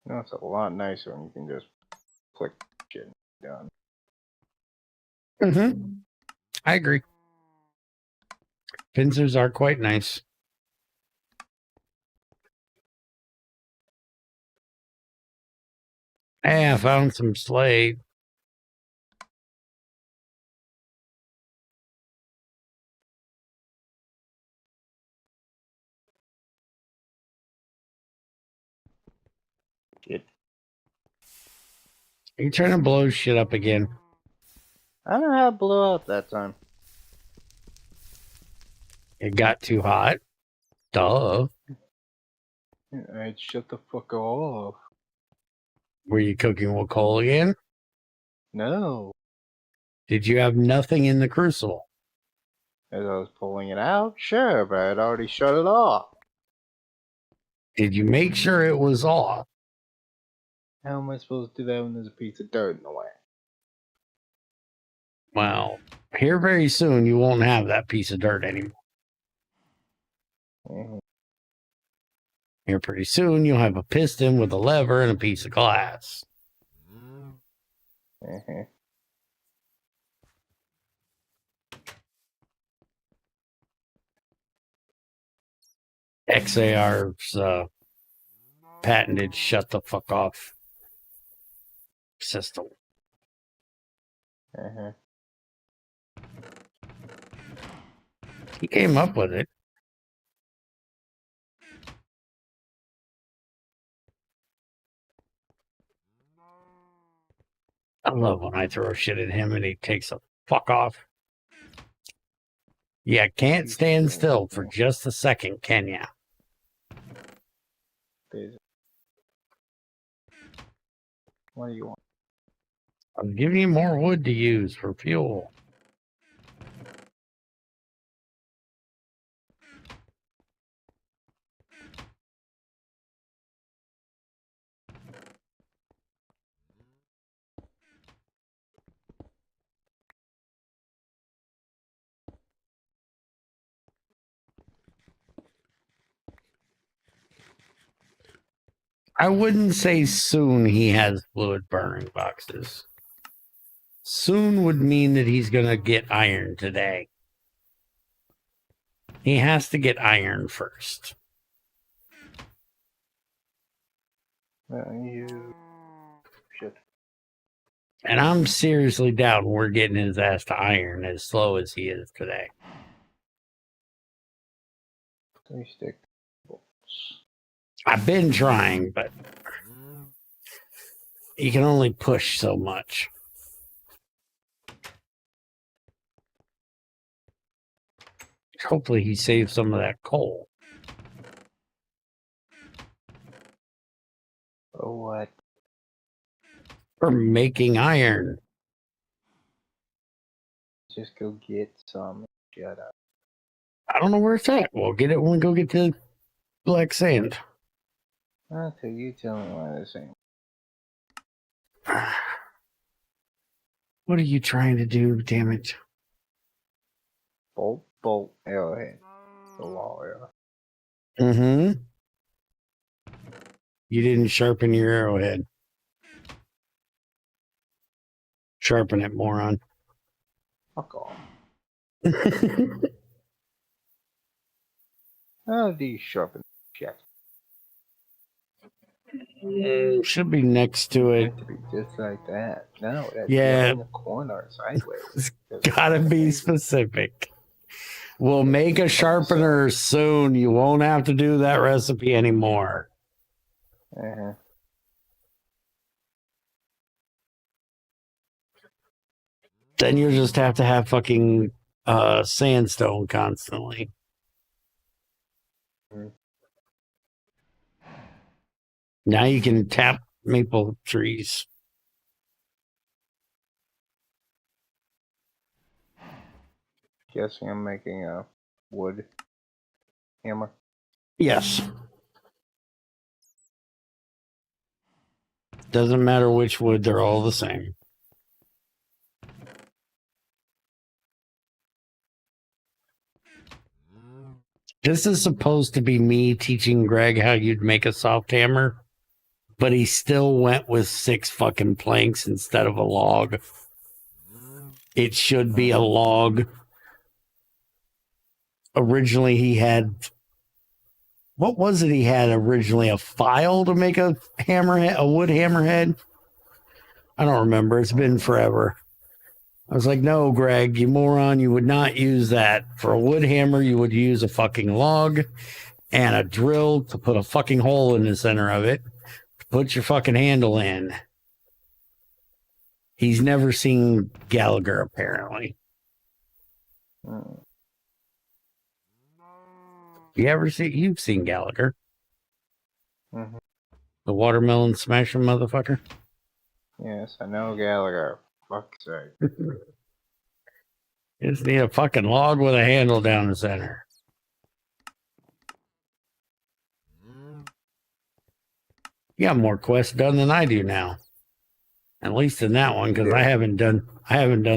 No, it's a lot nicer when you can just click shit and be done. Mm-hmm. I agree. Pincers are quite nice. Hey, I found some slate. Shit. Are you trying to blow shit up again? I don't know how it blew out that time. It got too hot. Duh. Alright, shut the fuck off. Were you cooking with coal again? No. Did you have nothing in the crucible? As I was pulling it out, sure, but I'd already shut it off. Did you make sure it was off? How am I supposed to do that when there's a piece of dirt in the way? Well, here very soon you won't have that piece of dirt anymore. Mm-hmm. Here pretty soon you'll have a piston with a lever and a piece of glass. Mm-hmm. XAR's patented shut the fuck off system. Mm-hmm. He came up with it. I love when I throw shit at him and he takes a fuck off. Yeah, can't stand still for just a second, can ya? What do you want? I'm giving you more wood to use for fuel. I wouldn't say soon he has fluid burning boxes. Soon would mean that he's going to get iron today. He has to get iron first. You... Shit. And I'm seriously doubting we're getting his ass to iron as slow as he is today. 3 stick bolts. I've been trying, but you can only push so much. Hopefully he saves some of that coal. Oh, what? For making iron. Just go get some. Shut up. I don't know where it's at. We'll get it when we go get the black sand. Until you tell me why this ain't. What are you trying to do, damn it? Bolt, arrowhead. The law arrow. Mm-hmm. You didn't sharpen your arrowhead. Sharpen it, moron. Fuck off. How do you sharpen shit? Should be next to it. It to be just like that. No, that's Yeah. in the corner sideways. Gotta be specific. We'll make a sharpener soon. You won't have to do that recipe anymore. Uh-huh. Then you'll just have to have fucking sandstone constantly. Now you can tap maple trees. Guessing I'm making a wood hammer. Yes. Doesn't matter which wood, they're all the same. This is supposed to be me teaching Greg how you'd make a soft hammer, but he still went with 6 fucking planks instead of a log. It should be a log. Originally, he had... What was it he had originally? A file to make a hammerhead, a wood hammerhead? I don't remember. It's been forever. I was like, no, Greg, you moron, you would not use that. For a wood hammer, you would use a fucking log and a drill to put a fucking hole in the center of it, Put your fucking handle in. He's never seen Gallagher, apparently. You've seen Gallagher. Mm-hmm. The watermelon smashing motherfucker? Yes, I know Gallagher. Fuck's sake. You just need a fucking log with a handle down the center. You got more quests done than I do now. At least in that one, because I haven't done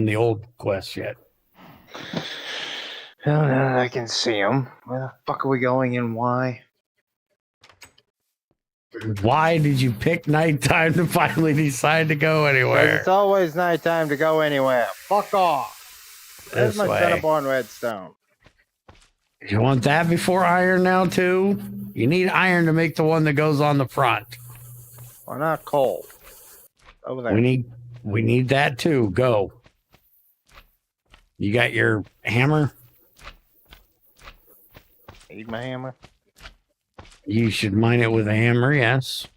the old quest yet. Oh, now I can see him. Where the fuck are we going and why? Why did you pick nighttime to finally decide to go anywhere? Because it's always nighttime to go anywhere. Fuck off. There's my way. Cinnabon redstone. You want that before iron now, too? You need iron to make the one that goes on the front. Why not coal? Over there. We need that, too. Go. You got your hammer? Need my hammer? You should mine it with a hammer, yes.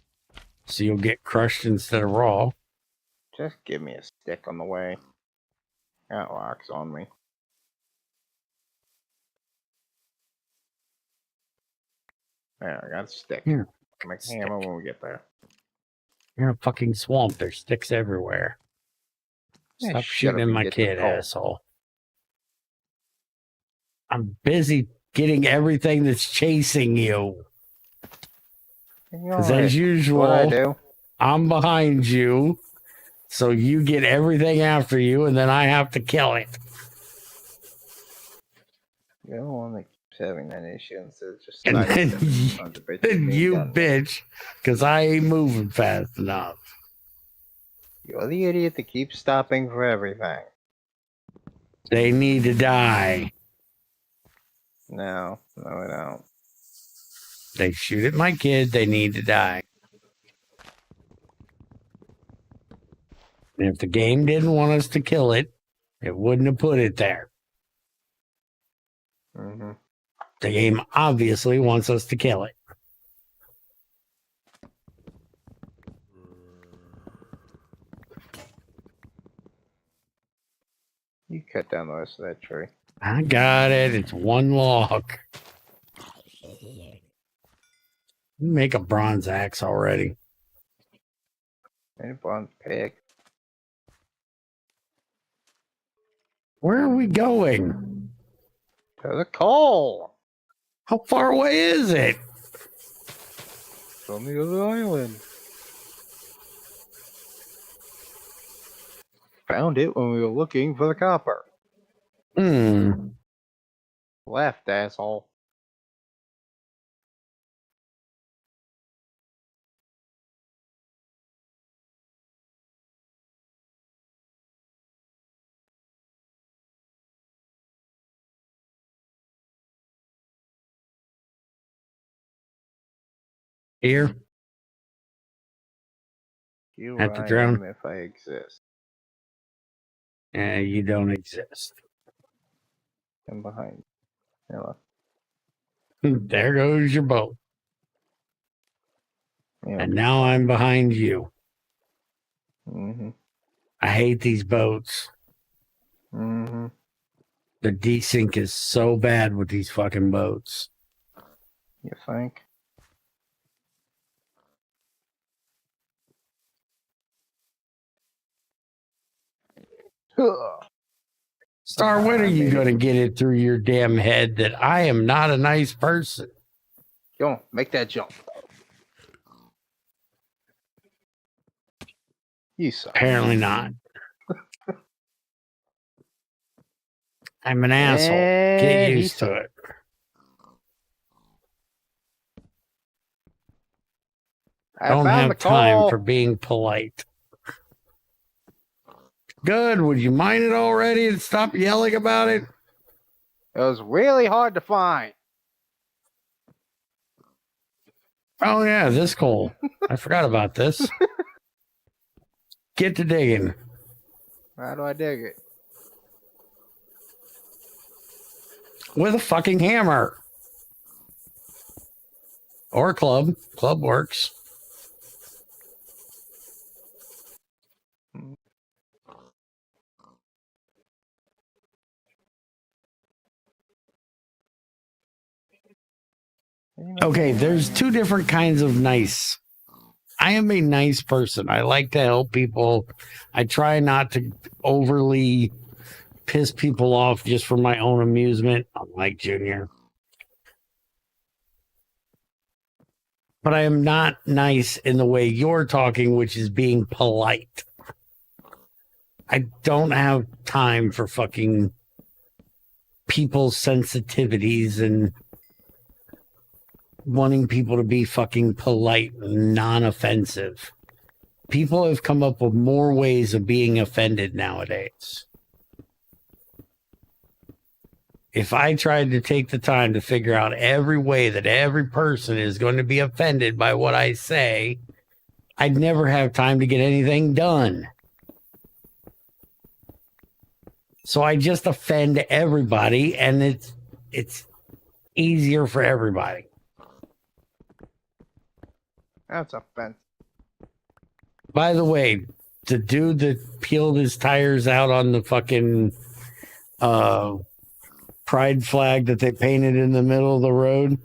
So you'll get crushed instead of raw. Just give me a stick on the way. Got rocks on me. There, I got a stick. Here. Make a hammer when we get there. You're in a fucking swamp. There's sticks everywhere. Stop shooting at my kid, asshole. I'm busy getting everything that's chasing you. Because as usual, I'm behind you, so you get everything after you, and then I have to kill it. You're the one that keeps having that issue instead of just and then you bitch, because I ain't moving fast enough. You're the idiot that keeps stopping for everything. They need to die. No, I don't. They shoot at my kid, they need to die. And if the game didn't want us to kill it, it wouldn't have put it there. Mm-hmm. The game obviously wants us to kill it. You cut down the rest of that tree. I got it. It's one log. Make a bronze axe already. And a bronze pig. Where are we going? To the coal. How far away is it? It's on the other island. Found it when we were looking for the copper. Left, asshole. Here? You At the I drone? am if I exist. You don't exist. I'm behind. Hello. There goes your boat. Yeah. And now I'm behind you. Mm-hmm. I hate these boats. Mm-hmm. The desync is so bad with these fucking boats. You think? Star, when are you going to get it through your damn head that I am not a nice person? Go on, make that jump. You suck. Apparently not. I'm an asshole. Get used to it. I don't have time for being polite. Good. Would you mind it already and stop yelling about it? It was really hard to find. Oh, yeah, this coal. I forgot about this. Get to digging. How do I dig it? With a fucking hammer. Or a club. Club works. Okay, there's two different kinds of nice. I am a nice person. I like to help people. I try not to overly piss people off just for my own amusement, unlike Junior. But I am not nice in the way you're talking, which is being polite. I don't have time for fucking people's sensitivities and wanting people to be fucking polite and non-offensive. People have come up with more ways of being offended nowadays. If I tried to take the time to figure out every way that every person is going to be offended by what I say, I'd never have time to get anything done. So I just offend everybody, and it's easier for everybody. That's offensive. By the way, the dude that peeled his tires out on the fucking pride flag that they painted in the middle of the road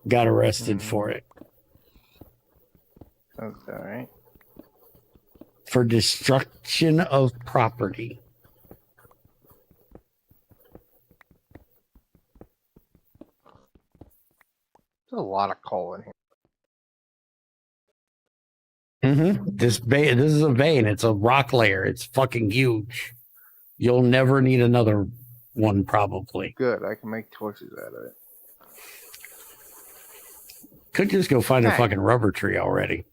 got arrested for it. Sounds all right. For destruction of property. There's a lot of coal in here. This is a vein. It's a rock layer. It's fucking huge. You'll never need another one, probably. Good. I can make torches out of it. Could just go find a fucking rubber tree already.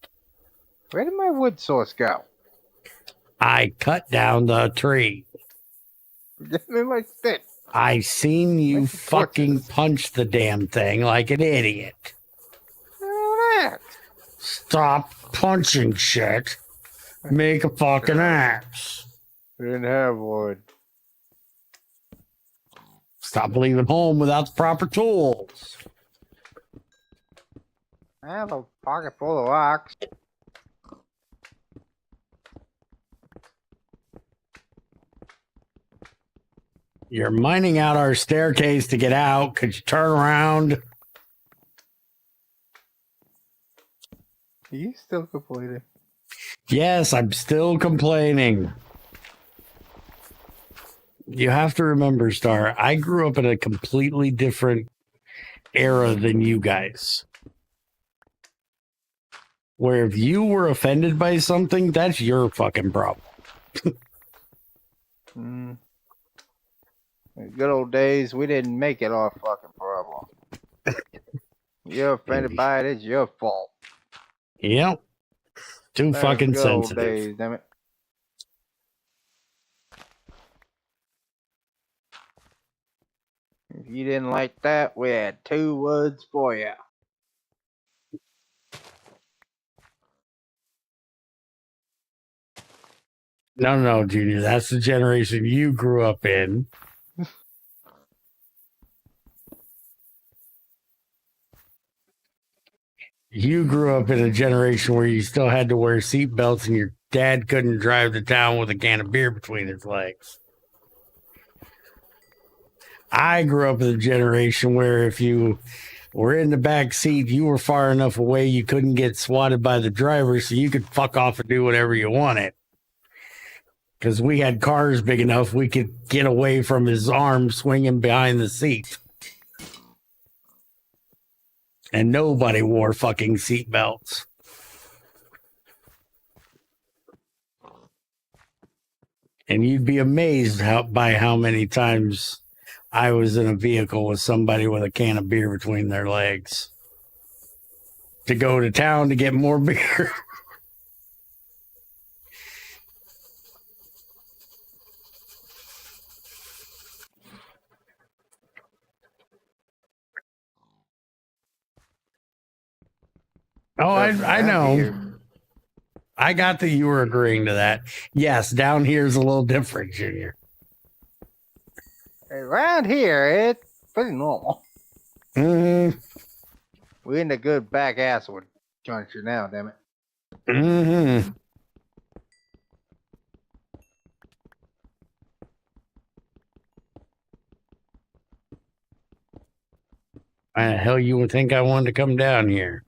Where did my wood source go? I cut down the tree. Like this. I seen you fucking punch the damn thing like an idiot. That. Stop punching shit. Make a fucking axe. We didn't have wood. Stop leaving home without the proper tools. I have a pocket full of rocks. You're mining out our staircase to get out. Could you turn around? Are you still complaining? Yes, I'm still complaining. You have to remember, Star, I grew up in a completely different era than you guys. Where if you were offended by something, that's your fucking problem. In the good old days, we didn't make it our fucking problem. You're offended by it, it's your fault. Yep. Too fucking good old sensitive. days, damn it. If you didn't like that, we had 2 woods for you. No, Junior. That's the generation you grew up in. You grew up in a generation where you still had to wear seatbelts and your dad couldn't drive to town with a can of beer between his legs. I grew up in a generation where if you were in the back seat, you were far enough away you couldn't get swatted by the driver, so you could fuck off and do whatever you wanted. Because we had cars big enough, we could get away from his arm swinging behind the seat. And nobody wore fucking seatbelts. And you'd be amazed by how many times I was in a vehicle with somebody with a can of beer between their legs to go to town to get more beer. Oh, I know. I got that you were agreeing to that. Yes, down here is a little different, Junior. Around here, it's pretty normal. Mm-hmm. We're in the good back asswood country now, damn it. Mm-hmm. Why the hell you would think I wanted to come down here?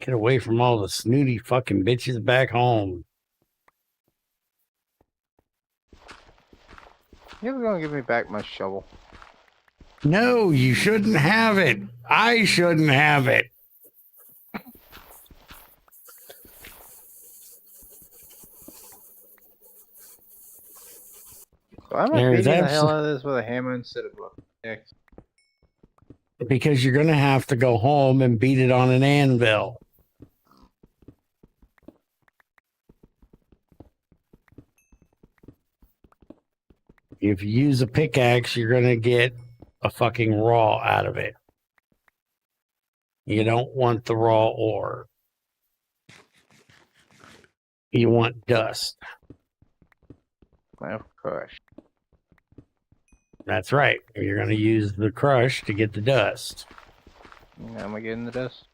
Get away from all the snooty fucking bitches back home. You ever gonna give me back my shovel? No, you shouldn't have it. I shouldn't have it. So why am I beating the hell out of this with a hammer instead of a axe? Because you're going to have to go home and beat it on an anvil. If you use a pickaxe, you're going to get a fucking raw out of it. You don't want the raw ore. You want dust. Of course. That's right. You're going to use the crush to get the dust. How am I getting the dust?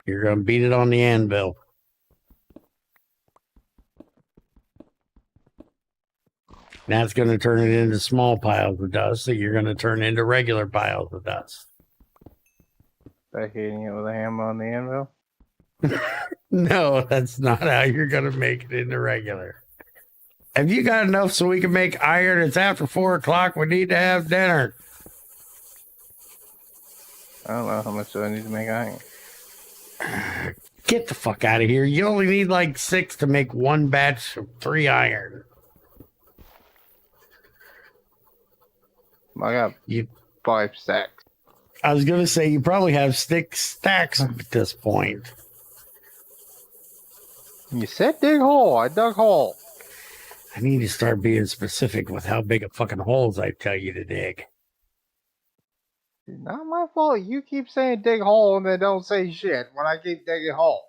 You're going to beat it on the anvil. That's going to turn it into small piles of dust that you're going to turn into regular piles of dust. By hitting it with a hammer on the anvil? No, that's not how you're going to make it into regular. Have you got enough so we can make iron? It's after 4 o'clock. We need to have dinner. I don't know how much do I need to make iron. Get the fuck out of here. You only need like 6 to make 1 batch of 3 iron. I got 5 stacks. I was going to say you probably have 6 stacks at this point. You said dig hole. I dug hole. I need to start being specific with how big of fucking holes I tell you to dig. It's not my fault. You keep saying dig hole and then don't say shit when I keep digging hole.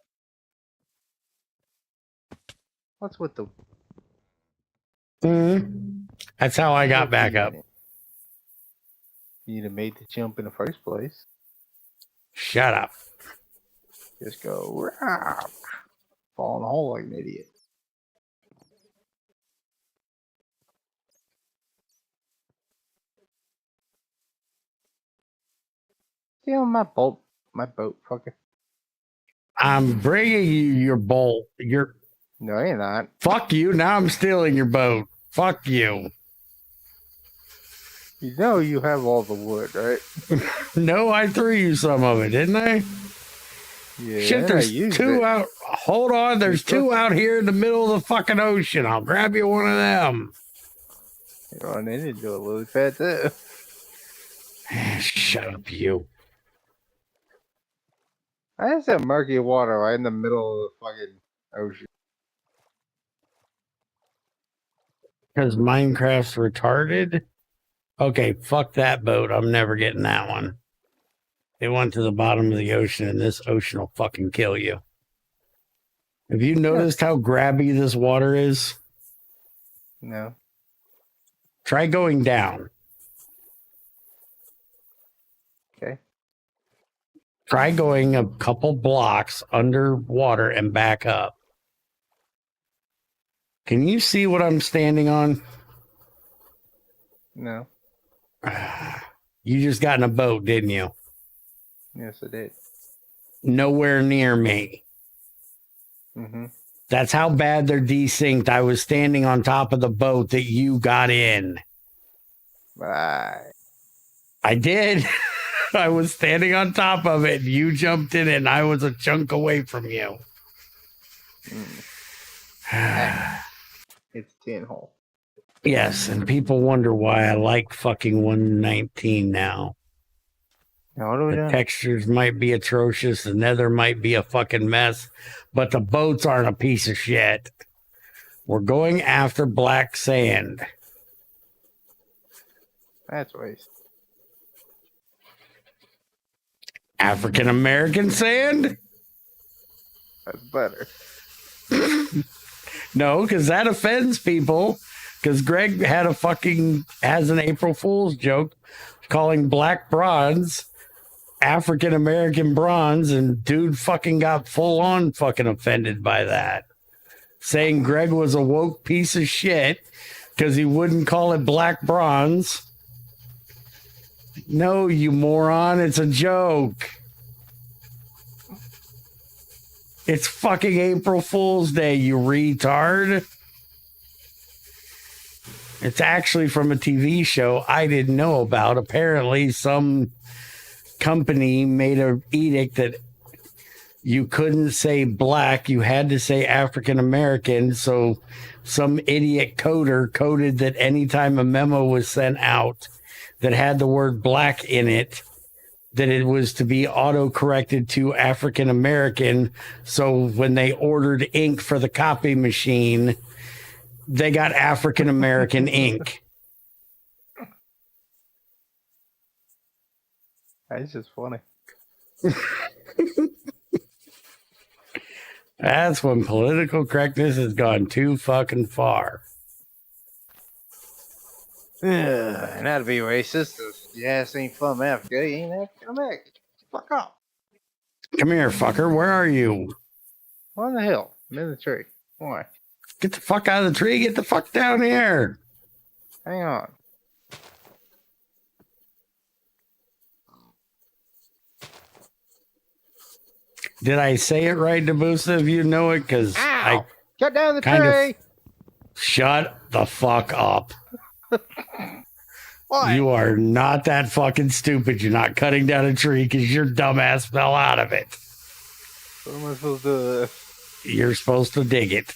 What's with the... That's how I got back up. You'd have made the jump in the first place. Shut up. Just go... Fall in the hole like an idiot. Steal my boat, fucker. I'm bringing you your bolt. No, you're not. Fuck you. Now I'm stealing your boat. Fuck you. You know you have all the wood, right? No, I threw you some of it, didn't I? Yeah. Shit, there's 2 out. Hold on, there's 2 out here in the middle of the fucking ocean. I'll grab you one of them. You're on in into a lily pad too. Shut up, you. I just have murky water right in the middle of the fucking ocean. Because Minecraft's retarded? Okay, fuck that boat. I'm never getting that one. It went to the bottom of the ocean, and this ocean will fucking kill you. Have you noticed how grabby this water is? No. Try going down. Okay. Try going a couple blocks underwater and back up. Can you see what I'm standing on? No. You just got in a boat, didn't you? Yes, I did. Nowhere near me. Mm-hmm. That's how bad they're desynced. I was standing on top of the boat that you got in. Right. I did. I was standing on top of it. You jumped in it, and I was a chunk away from you. It's 10 hole. Yes, and people wonder why I like fucking 119 now. Now, what are we doing? Textures might be atrocious, the nether might be a fucking mess, but the boats aren't a piece of shit. We're going after black sand. That's waste. African American sand? That's better. No, because that offends people. Because Greg has an April Fool's joke calling black bronze African American bronze, and dude fucking got full on fucking offended by that. Saying Greg was a woke piece of shit because he wouldn't call it black bronze. No, you moron. It's a joke. It's fucking April Fool's Day, you retard. It's actually from a TV show I didn't know about. Apparently, some company made an edict that you couldn't say black, you had to say African American. So some idiot coder coded that anytime a memo was sent out that had the word black in it, that it was to be auto-corrected to African American. So when they ordered ink for the copy machine, they got African American ink. That's just funny. That's when political correctness has gone too fucking far. And that'd be racist. If your ass ain't from Africa, you ain't African American. Fuck off. Come here, fucker. Where are you? What the hell? I'm in the tree. Why? Get the fuck out of the tree. Get the fuck down here. Hang on. Did I say it right, Debusa, if you know it? Because I Get down the tree! Shut the fuck up. What? You are not that fucking stupid. You're not cutting down a tree because your dumbass fell out of it. What am I supposed to do? You're supposed to dig it.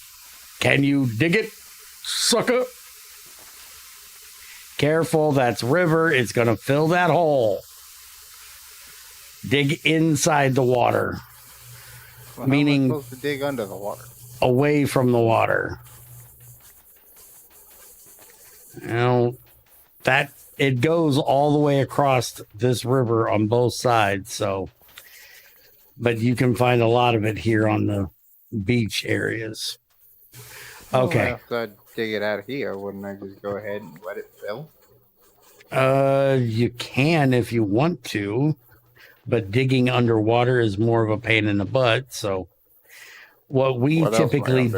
Can you dig it, sucker? Careful, that's river. It's going to fill that hole. Dig inside the water. Well, meaning how am I supposed to dig under the water? Away from the water. You know, that it goes all the way across this river on both sides, so but you can find a lot of it here on the beach areas. Okay. Well, after I dig it out of here, wouldn't I just go ahead and let it fill? You can if you want to, but digging underwater is more of a pain in the butt. So what we typically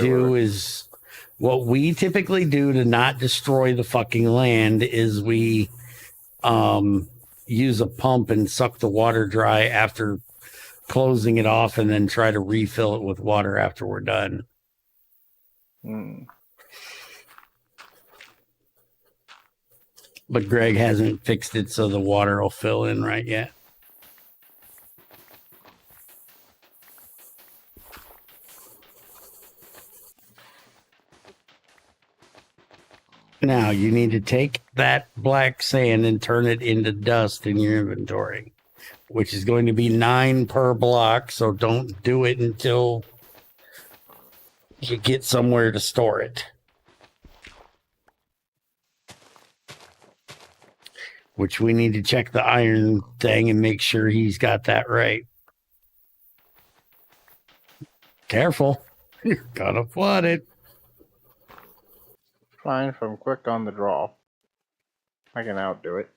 do to not destroy the fucking land is we use a pump and suck the water dry after closing it off and then try to refill it with water after we're done. But Greg hasn't fixed it so the water will fill in right yet. Now, you need to take that black sand and turn it into dust in your inventory, which is going to be 9 per block, so don't do it until you get somewhere to store it. Which we need to check the iron thing and make sure he's got that right. Careful. You're gonna flood it. Fine if I'm quick on the draw. I can outdo it.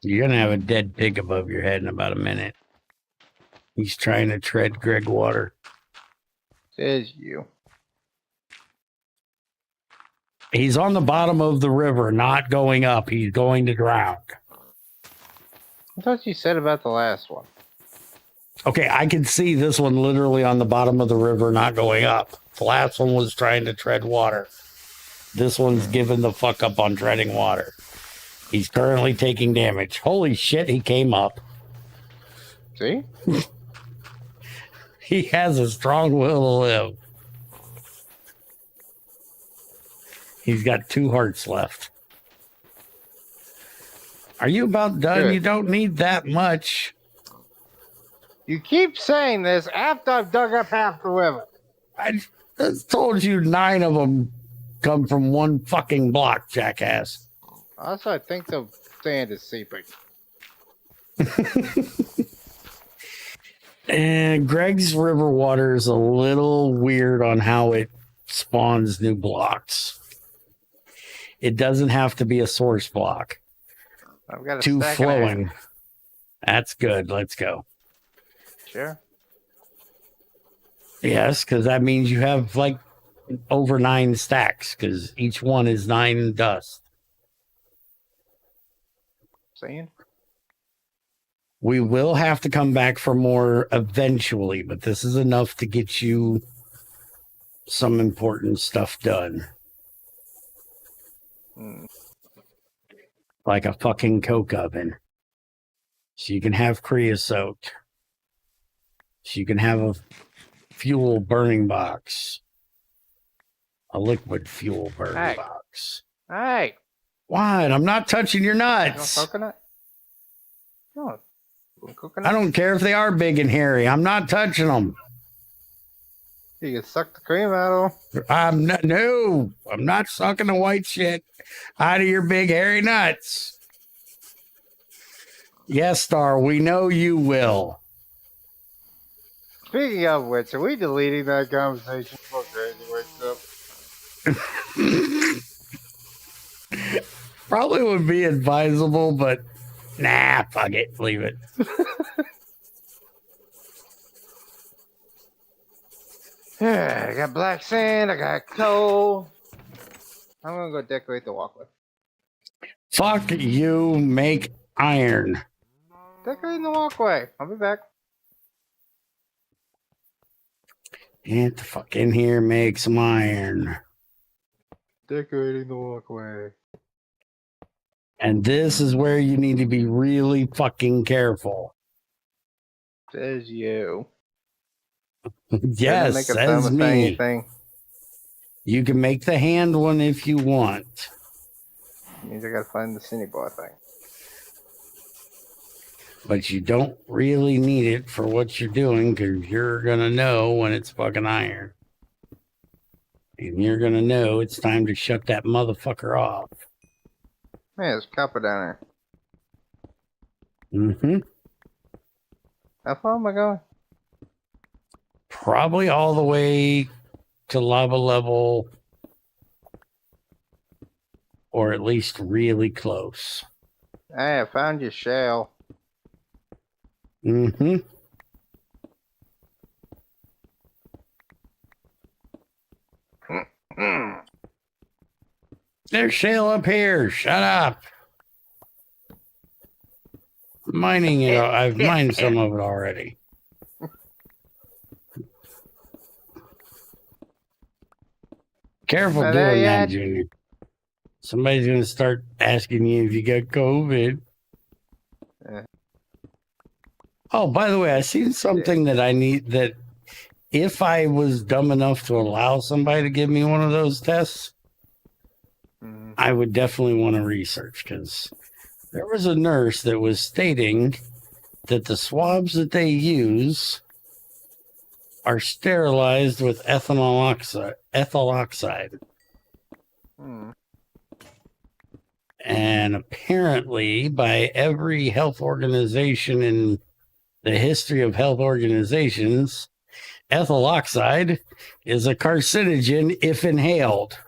You're gonna have a dead pig above your head in about a minute. He's trying to tread Greg water. Says you. He's on the bottom of the river, not going up. He's going to drown. I thought you said about the last one. Okay, I can see this one literally on the bottom of the river, not going up. The last one was trying to tread water. This one's giving the fuck up on treading water. He's currently taking damage. Holy shit, he came up. See? He has a strong will to live. He's got 2 hearts left. Are you about done? Good. You don't need that much. You keep saying this after I've dug up half the river. I just told you 9 of them come from one fucking block, jackass. Also, I think the sand is seeping. And Greg's river water is a little weird on how it spawns new blocks. It doesn't have to be a source block. I've got a Too stack flowing. That's good. Let's go. Sure. Yes, because that means you have like over 9 stacks because each one is 9 dust. Saying? We will have to come back for more eventually, but this is enough to get you some important stuff done. Like a fucking coke oven. So you can have creosote. So you can have a fuel burning box. A liquid fuel burning box. Hey! What? I'm not touching your nuts. No coconut? No. Coconut? I don't care if they are big and hairy. I'm not touching them. You can suck the cream out of them. I'm not sucking the white shit out of your big hairy nuts. Yes, Star, we know you will. Speaking of which, are we deleting that conversation before Crazy wakes up? Probably would be advisable, but nah, fuck it. Leave it. Yeah, I got black sand, I got coal. I'm gonna go decorate the walkway. Fuck you, make iron. Decorating the walkway. I'll be back. Get the fuck in here, make some iron. Decorating the walkway. And this is where you need to be really fucking careful. Says you. Yes, says me. Thing. You can make the hand one if you want. Means I gotta find the Cinebar thing. But you don't really need it for what you're doing because you're going to know when it's fucking iron. And you're going to know it's time to shut that motherfucker off. Man, there's copper down there. Mm-hmm. How far am I going? Probably all the way to lava level. Or at least really close. Hey, I found your shell. Mm-hmm. There's shale up here. Shut up. Mining it. I've mined some of it already. Careful doing that, Junior. Somebody's going to start asking you if you got COVID. Oh, by the way, I seen something that I need, that if I was dumb enough to allow somebody to give me one of those tests, I would definitely want to research, because there was a nurse that was stating that the swabs that they use are sterilized with ethyl oxide. And apparently, by every health organization in the history of health organizations, ethyl oxide is a carcinogen if inhaled.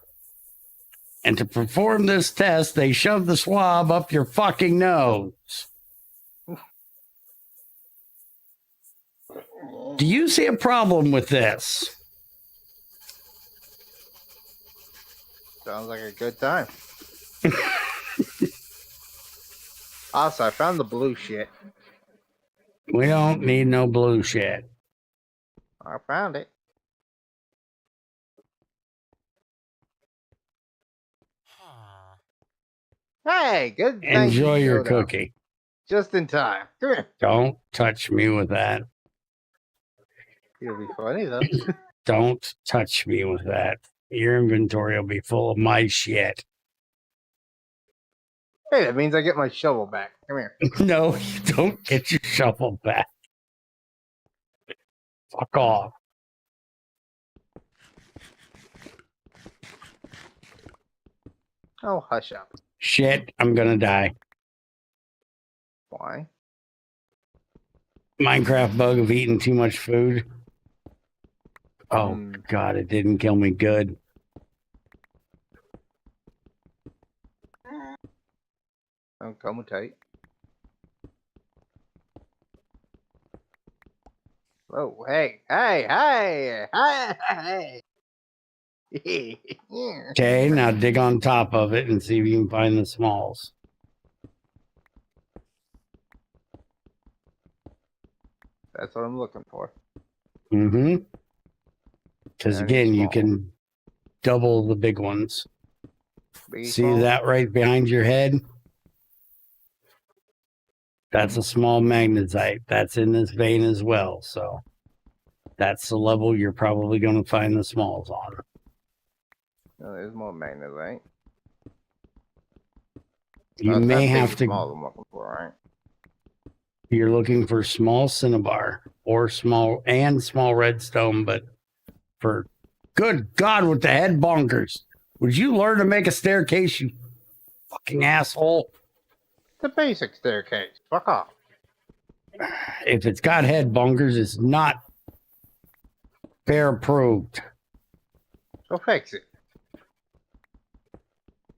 And to perform this test, they shove the swab up your fucking nose. Do you see a problem with this? Sounds like a good time. Also, I found the blue shit. We don't need no blue shit. I found it. Hey, good. Enjoy your cookie. Just in time. Come here. Don't touch me with that. It'll be funny, though. Don't touch me with that. Your inventory will be full of my shit. Hey, that means I get my shovel back. Come here. No, you don't get your shovel back. Fuck off. Oh, hush up. Shit, I'm gonna die. Why? Minecraft bug of eating too much food. Oh, God, it didn't kill me good. I'm coming tight. Oh, hey. Okay, now dig on top of it and see if you can find the smalls. That's what I'm looking for. Mm-hmm. Because I need again, you small. can double the big ones. Biggie See small? that right behind your head? That's a small magnetite. That's in this vein as well. So that's the level you're probably going to find the smalls on. No, there's more magnetite. You may have to. Small I'm looking for, right? You're looking for small cinnabar or small redstone, but for good God, with the head bonkers. Would you learn to make a staircase, you fucking asshole? The basic staircase. Fuck off. If it's got head bonkers, it's not fair approved. So fix it.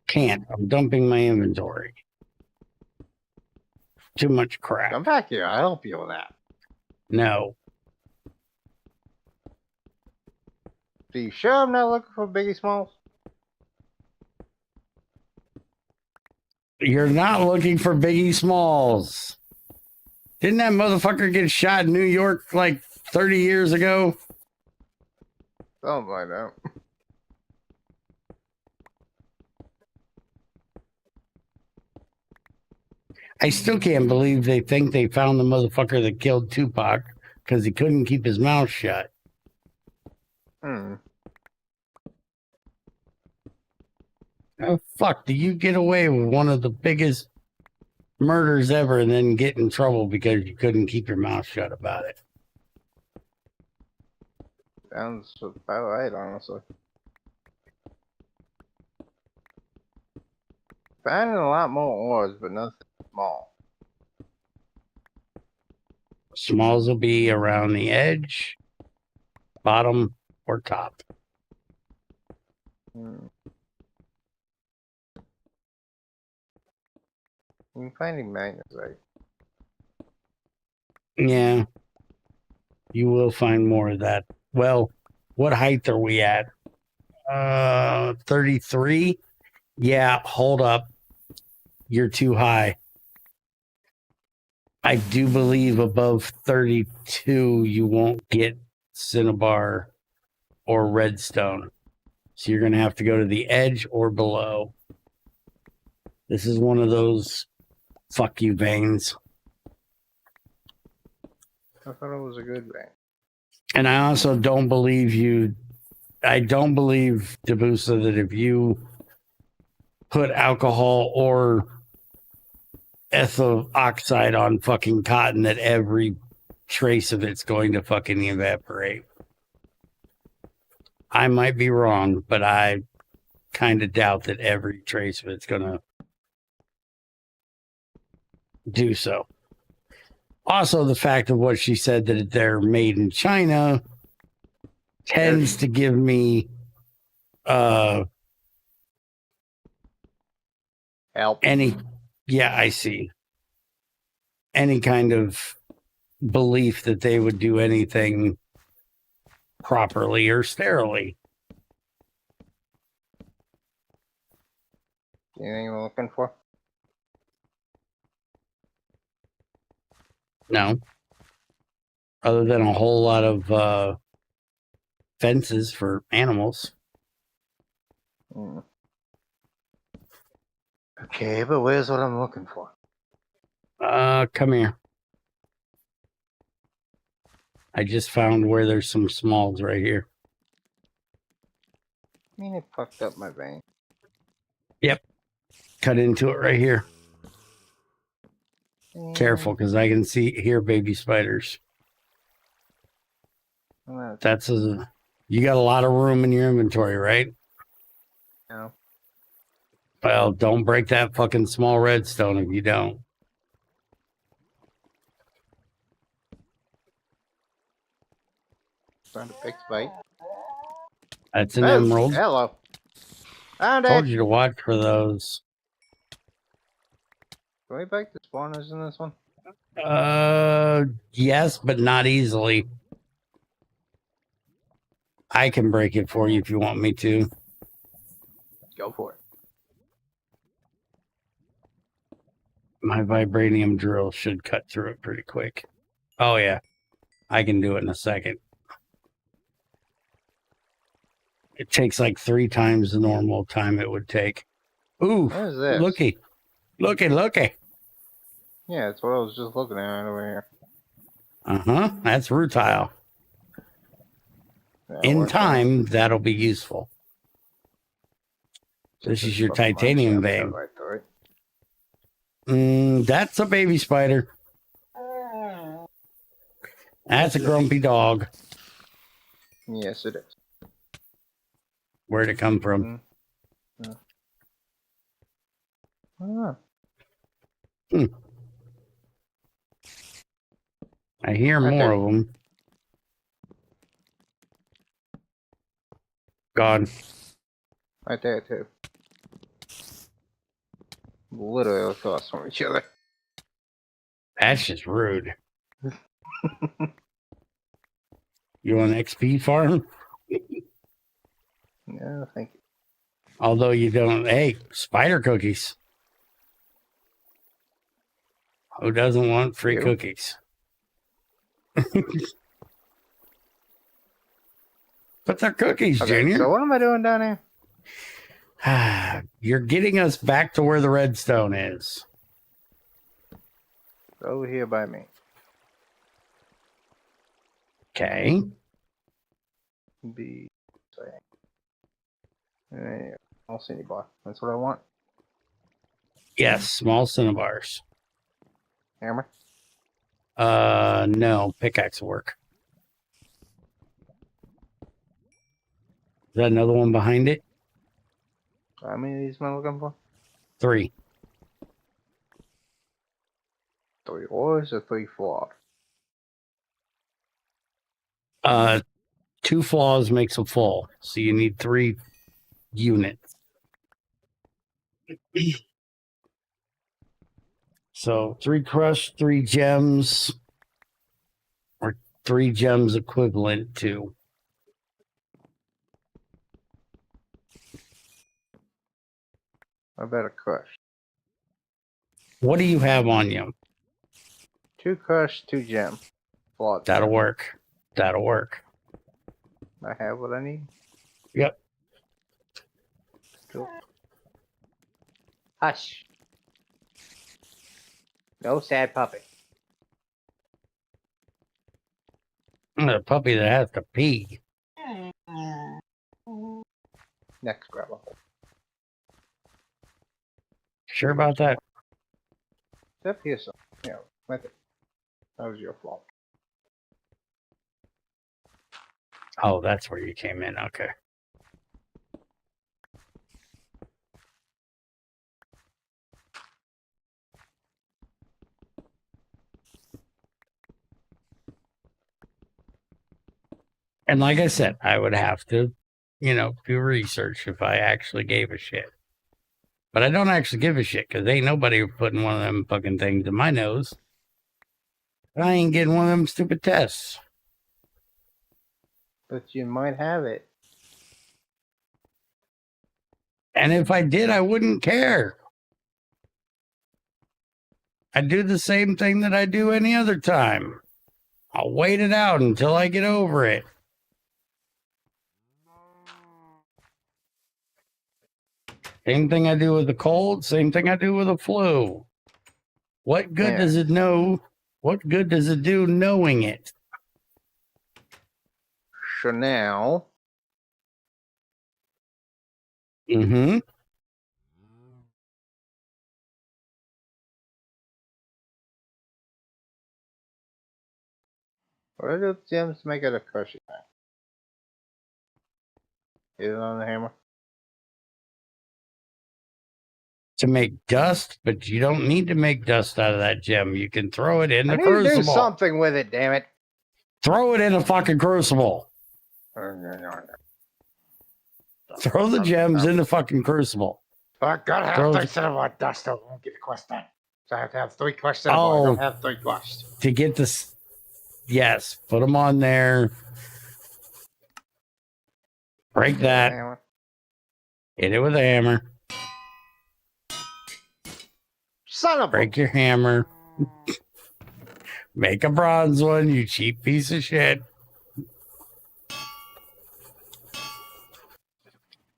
Can't. I'm dumping my inventory. Too much crap. Come back here. I'll help you with that. No. So you sure I'm not looking for Biggie Smalls? You're not looking for Biggie Smalls. Didn't that motherfucker get shot in New York like 30 years ago? Something like that. I still can't believe they think they found the motherfucker that killed Tupac because he couldn't keep his mouth shut. How fuck do you get away with one of the biggest murders ever and then get in trouble because you couldn't keep your mouth shut about it? Sounds about right, honestly. Finding a lot more ores, but nothing small. Smalls will be around the edge, bottom, or top. I'm finding magnetite. Yeah. You will find more of that. Well, what height are we at? 33? Yeah, hold up. You're too high. I do believe above 32 you won't get cinnabar or redstone. So you're going to have to go to the edge or below. This is one of those fuck you veins. I thought it was a good vein. And I also don't believe you. I don't believe, Debusa, that if you put alcohol or ethyl oxide on fucking cotton, that every trace of it's going to fucking evaporate. I might be wrong, but I kind of doubt that every trace of it's going to do so. Also, the fact of what she said that they're made in China tends to give me help. I see. Any kind of belief that they would do anything properly or sterilely. Anything you're looking for? No. Other than a whole lot of fences for animals. Okay, but where's what I'm looking for? Come here. I just found where there's some smalls right here. I mean, it fucked up my vein. Yep. Cut into it right here. Careful, because I can hear baby spiders. That's you got a lot of room in your inventory, right? No. Well, don't break that fucking small redstone if you don't. Found a big spike. That's an emerald. Hello. Found it. Told you to watch for those. Can we break the spawners in this one? Yes, but not easily. I can break it for you if you want me to. Go for it. My vibranium drill should cut through it pretty quick. Oh, yeah. I can do it in a second. It takes like 3 times the normal time it would take. Ooh, What is this? looky. Looky. Yeah, that's what I was just looking at over here. Uh-huh. That's rutile. Yeah, In works time, that'll be useful. This is your titanium vein. That's a baby spider. That's a grumpy dog. Yes, it is. Where'd it come from? I hear Right more there. of them. God. Right there, too. Literally across from each other. That's just rude. You want an XP farm? No, thank you. Although you don't. Hey, spider cookies. Who doesn't want free cookies? But they're cookies, Okay, Junior. so what am I doing down here? You're getting us back to where the redstone is. Over here by me. Okay. Be I'll see any bar. That's what I want. Yes, small cinnabars. Hammer. No, pickaxe will work. Is that another one behind it? How many of these am I looking for? 3. 3 ores or 3 flaws? 2 flaws makes a full, so you need 3 units. So 3 crushed, 3 gems, or 3 gems equivalent to. I better crush. What do you have on you? 2 crush, 2 gem. Flawed. That'll work. That'll work. I have what I need. Yep. Cool. Hush. No sad puppy. I'm a puppy that has to pee. Next grab a hole. Sure about that? Step here, son. Yeah, right there. That was your fault. Oh, that's where you came in. Okay. And like I said, I would have to, do research if I actually gave a shit. But I don't actually give a shit because ain't nobody putting one of them fucking things in my nose. I ain't getting one of them stupid tests. But you might have it. And if I did, I wouldn't care. I'd do the same thing that I do any other time. I'll wait it out until I get over it. Same thing I do with the cold, same thing I do with the flu. What good does it know? What good does it do knowing it? So now. Mm-hmm. What are those gems to make it a crushing thing? Is it on the hammer? To make dust, but you don't need to make dust out of that gem. You can throw it in the I need crucible. to do something with it, damn it. Throw it in a fucking crucible. Throw the gems in the fucking crucible. I gotta have 3 cinnabar dust. I won't get a quest then. So I have to have 3 crushed cinnabar. I don't have 3 crushed. To get this, yes, put them on there. Break that. Hammer. Hit it with a hammer. Son of a... Break your hammer. Make a bronze one, you cheap piece of shit.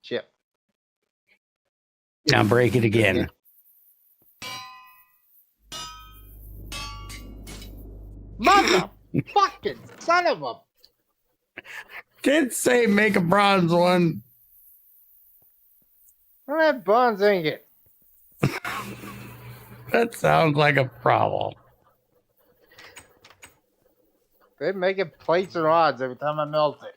Chip. Now break it again. Motherfucking son of a... Didn't say make a bronze one. I don't have bronze ingot. That sounds like a problem. They're making plates and rods every time I melt it.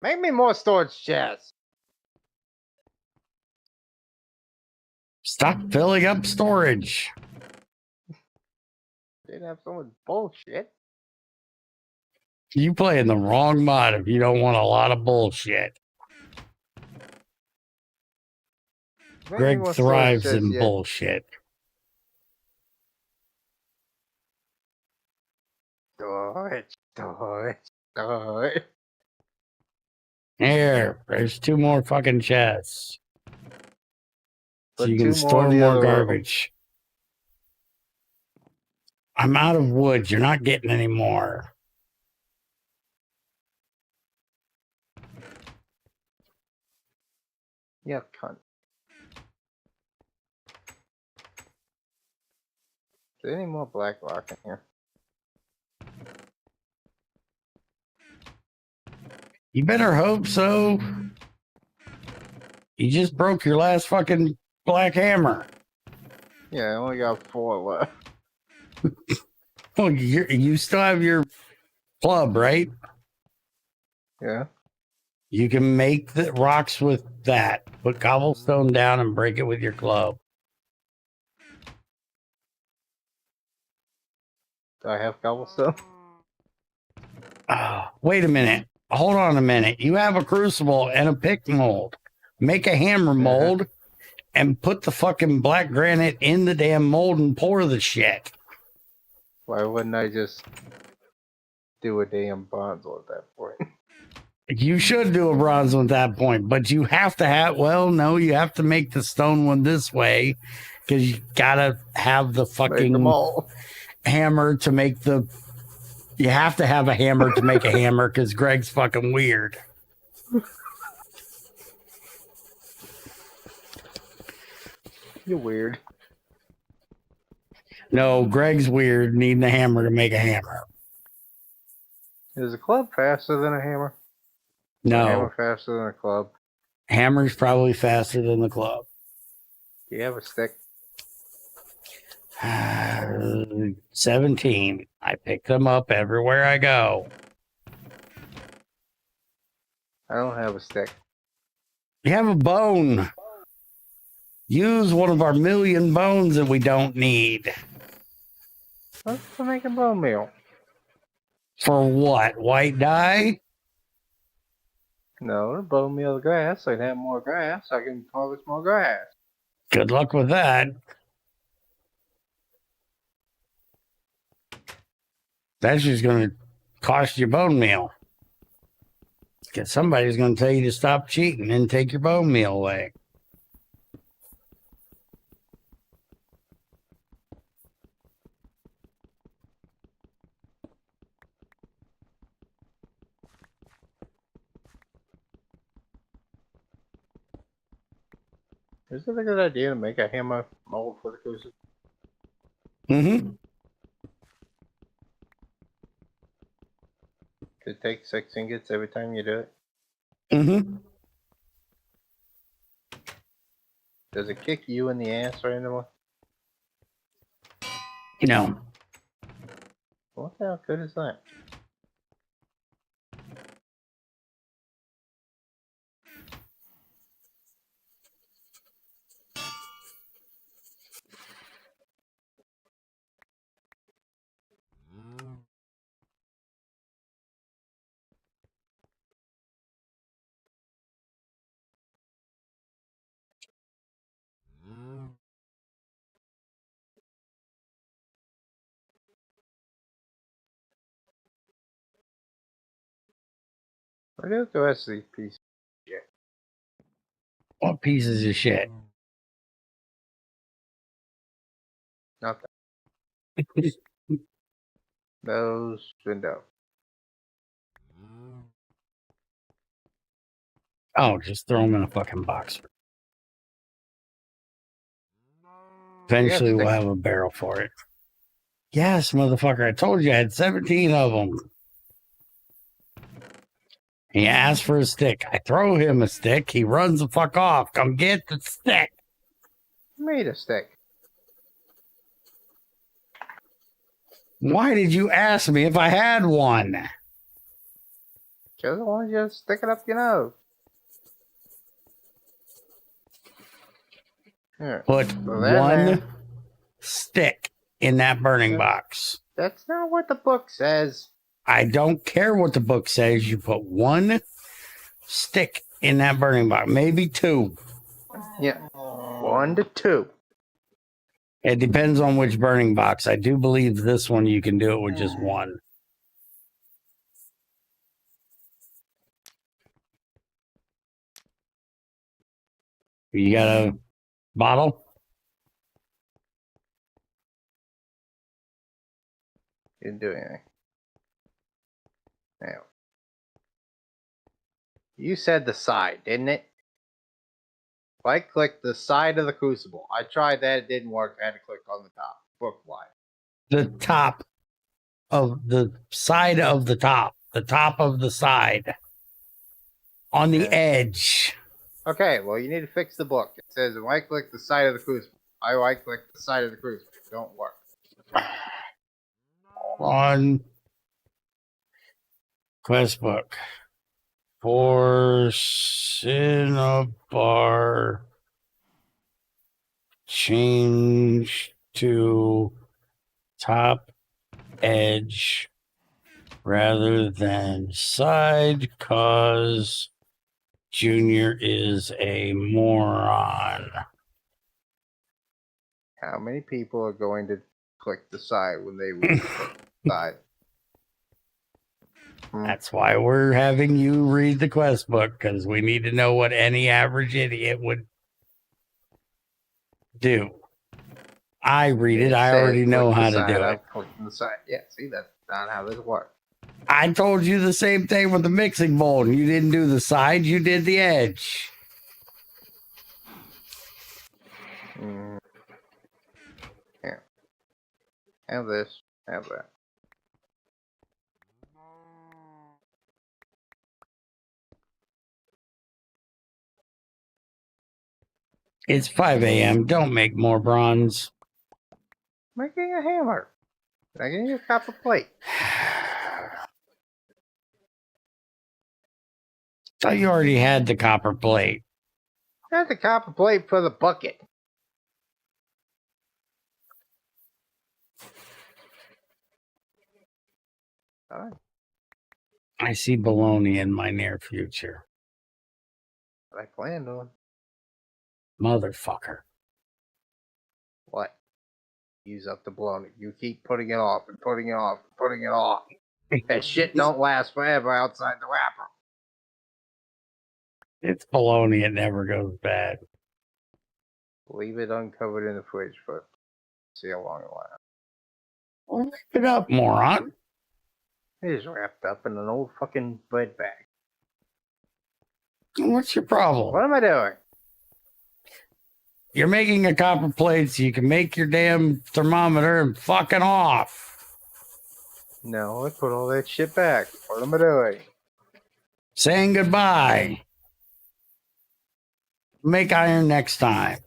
Make me more storage chests. Stop filling up storage. Didn't have so much bullshit. You playing the wrong mod if you don't want a lot of bullshit. Greg thrives in bullshit. Storage. Here, there's 2 more fucking chests. So you can Two store in the more other room. garbage. I'm out of wood. You're not getting any more. Yeah, cunt. Is there any more black rock in here? You better hope so. You just broke your last fucking black hammer. Yeah, I only got 4 left. Well, you still have your club, right? Yeah. You can make the rocks with that. Put cobblestone down and break it with your club. Do I have cobblestone? Wait a minute. Hold on a minute. You have a crucible and a pick mold. Make a hammer mold and put the fucking black granite in the damn mold and pour the shit. Why wouldn't I just do a damn bronze at that point? You should do a bronze one at that point, but you have to have, well, no, you have to make the stone one this way because you gotta have the fucking hammer to make the, you have to have a hammer to make a hammer because Greg's fucking weird. You're weird. No, Greg's weird, needing a hammer to make a hammer. Is a club faster than a hammer? No. A hammer faster than a club? Hammer's probably faster than the club. Do you have a stick? 17. I pick them up everywhere I go. I don't have a stick. You have a bone. Use one of our million bones that we don't need. Let's make a bone meal. For what? White dye? No, to bone meal the grass. I'd have more grass. I can harvest more grass. Good luck with that. That's just going to cost you bone meal. Because somebody's going to tell you to stop cheating and take your bone meal away. Is it a good idea to make a hammer mold for the crucible? Mm-hmm. It takes 6 ingots every time you do it. Mm-hmm. Does it kick you in the ass randomly? No. What the hell good is that? Where do the rest of these pieces of shit? What pieces of shit? Nothing. Those windows. Oh, just throw them in a fucking box. Eventually, we'll have a barrel for it. Yes, motherfucker. I told you I had 17 of them. He asks for a stick. I throw him a stick. He runs the fuck off. Come get the stick. Made a stick. Why did you ask me if I had one? Just want you to stick it up your nose. Here. Put one stick in that burning box. That's not what the book says. I don't care what the book says. You put one stick in that burning box. Maybe two. Yeah. 1 to 2. It depends on which burning box. I do believe this one you can do it with just one. You got a bottle? Didn't do anything. Now. You said the side, didn't it? Right click the side of the crucible. I tried that, it didn't work. I had to click on the top. Book wide. The top of the side of the top. The top of the side. On the edge. Okay, well, you need to fix the book. It says right click the side of the crucible. I right click the side of the crucible. It don't work. On quest book. For Cinnabar, change to top edge rather than side, cause Junior is a moron. How many people are going to click the side when they would click the side? That's why we're having you read the quest book, because we need to know what any average idiot would do. I read it. I already know how to do it. I'm clicking the side. Yeah, see, that's not how this works. I told you the same thing with the mixing bowl. You didn't do the side, you did the edge. Yeah. Have this. Have that. It's 5 a.m. Don't make more bronze. Making a hammer. I give you a copper plate. Thought you already had the copper plate. That's the copper plate for the bucket. All right. I see baloney in my near future. What I planned on. Motherfucker. What? Use up the bologna. You keep putting it off and putting it off and putting it off. That shit don't last forever outside the wrapper. It's baloney. It never goes bad. Leave it uncovered in the fridge for see how long it lasts. Well, wrap it up, moron. It is wrapped up in an old fucking bread bag. What's your problem? What am I doing? You're making a copper plate so you can make your damn thermometer and fucking off. No, I put all that shit back. What am I doing? Saying goodbye. Make iron next time.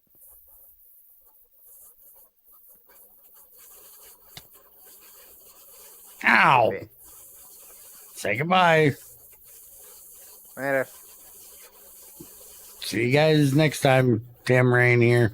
Ow. Okay. Say goodbye. Later. See you guys next time. Tim Rain here.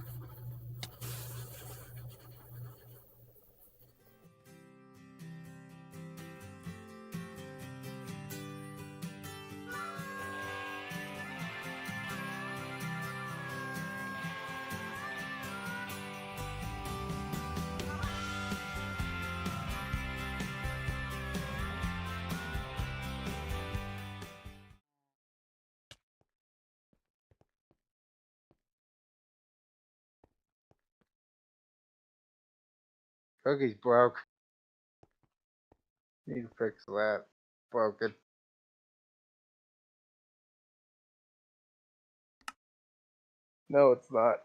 Cookie's broke. Need to fix that. Broken. No, it's not.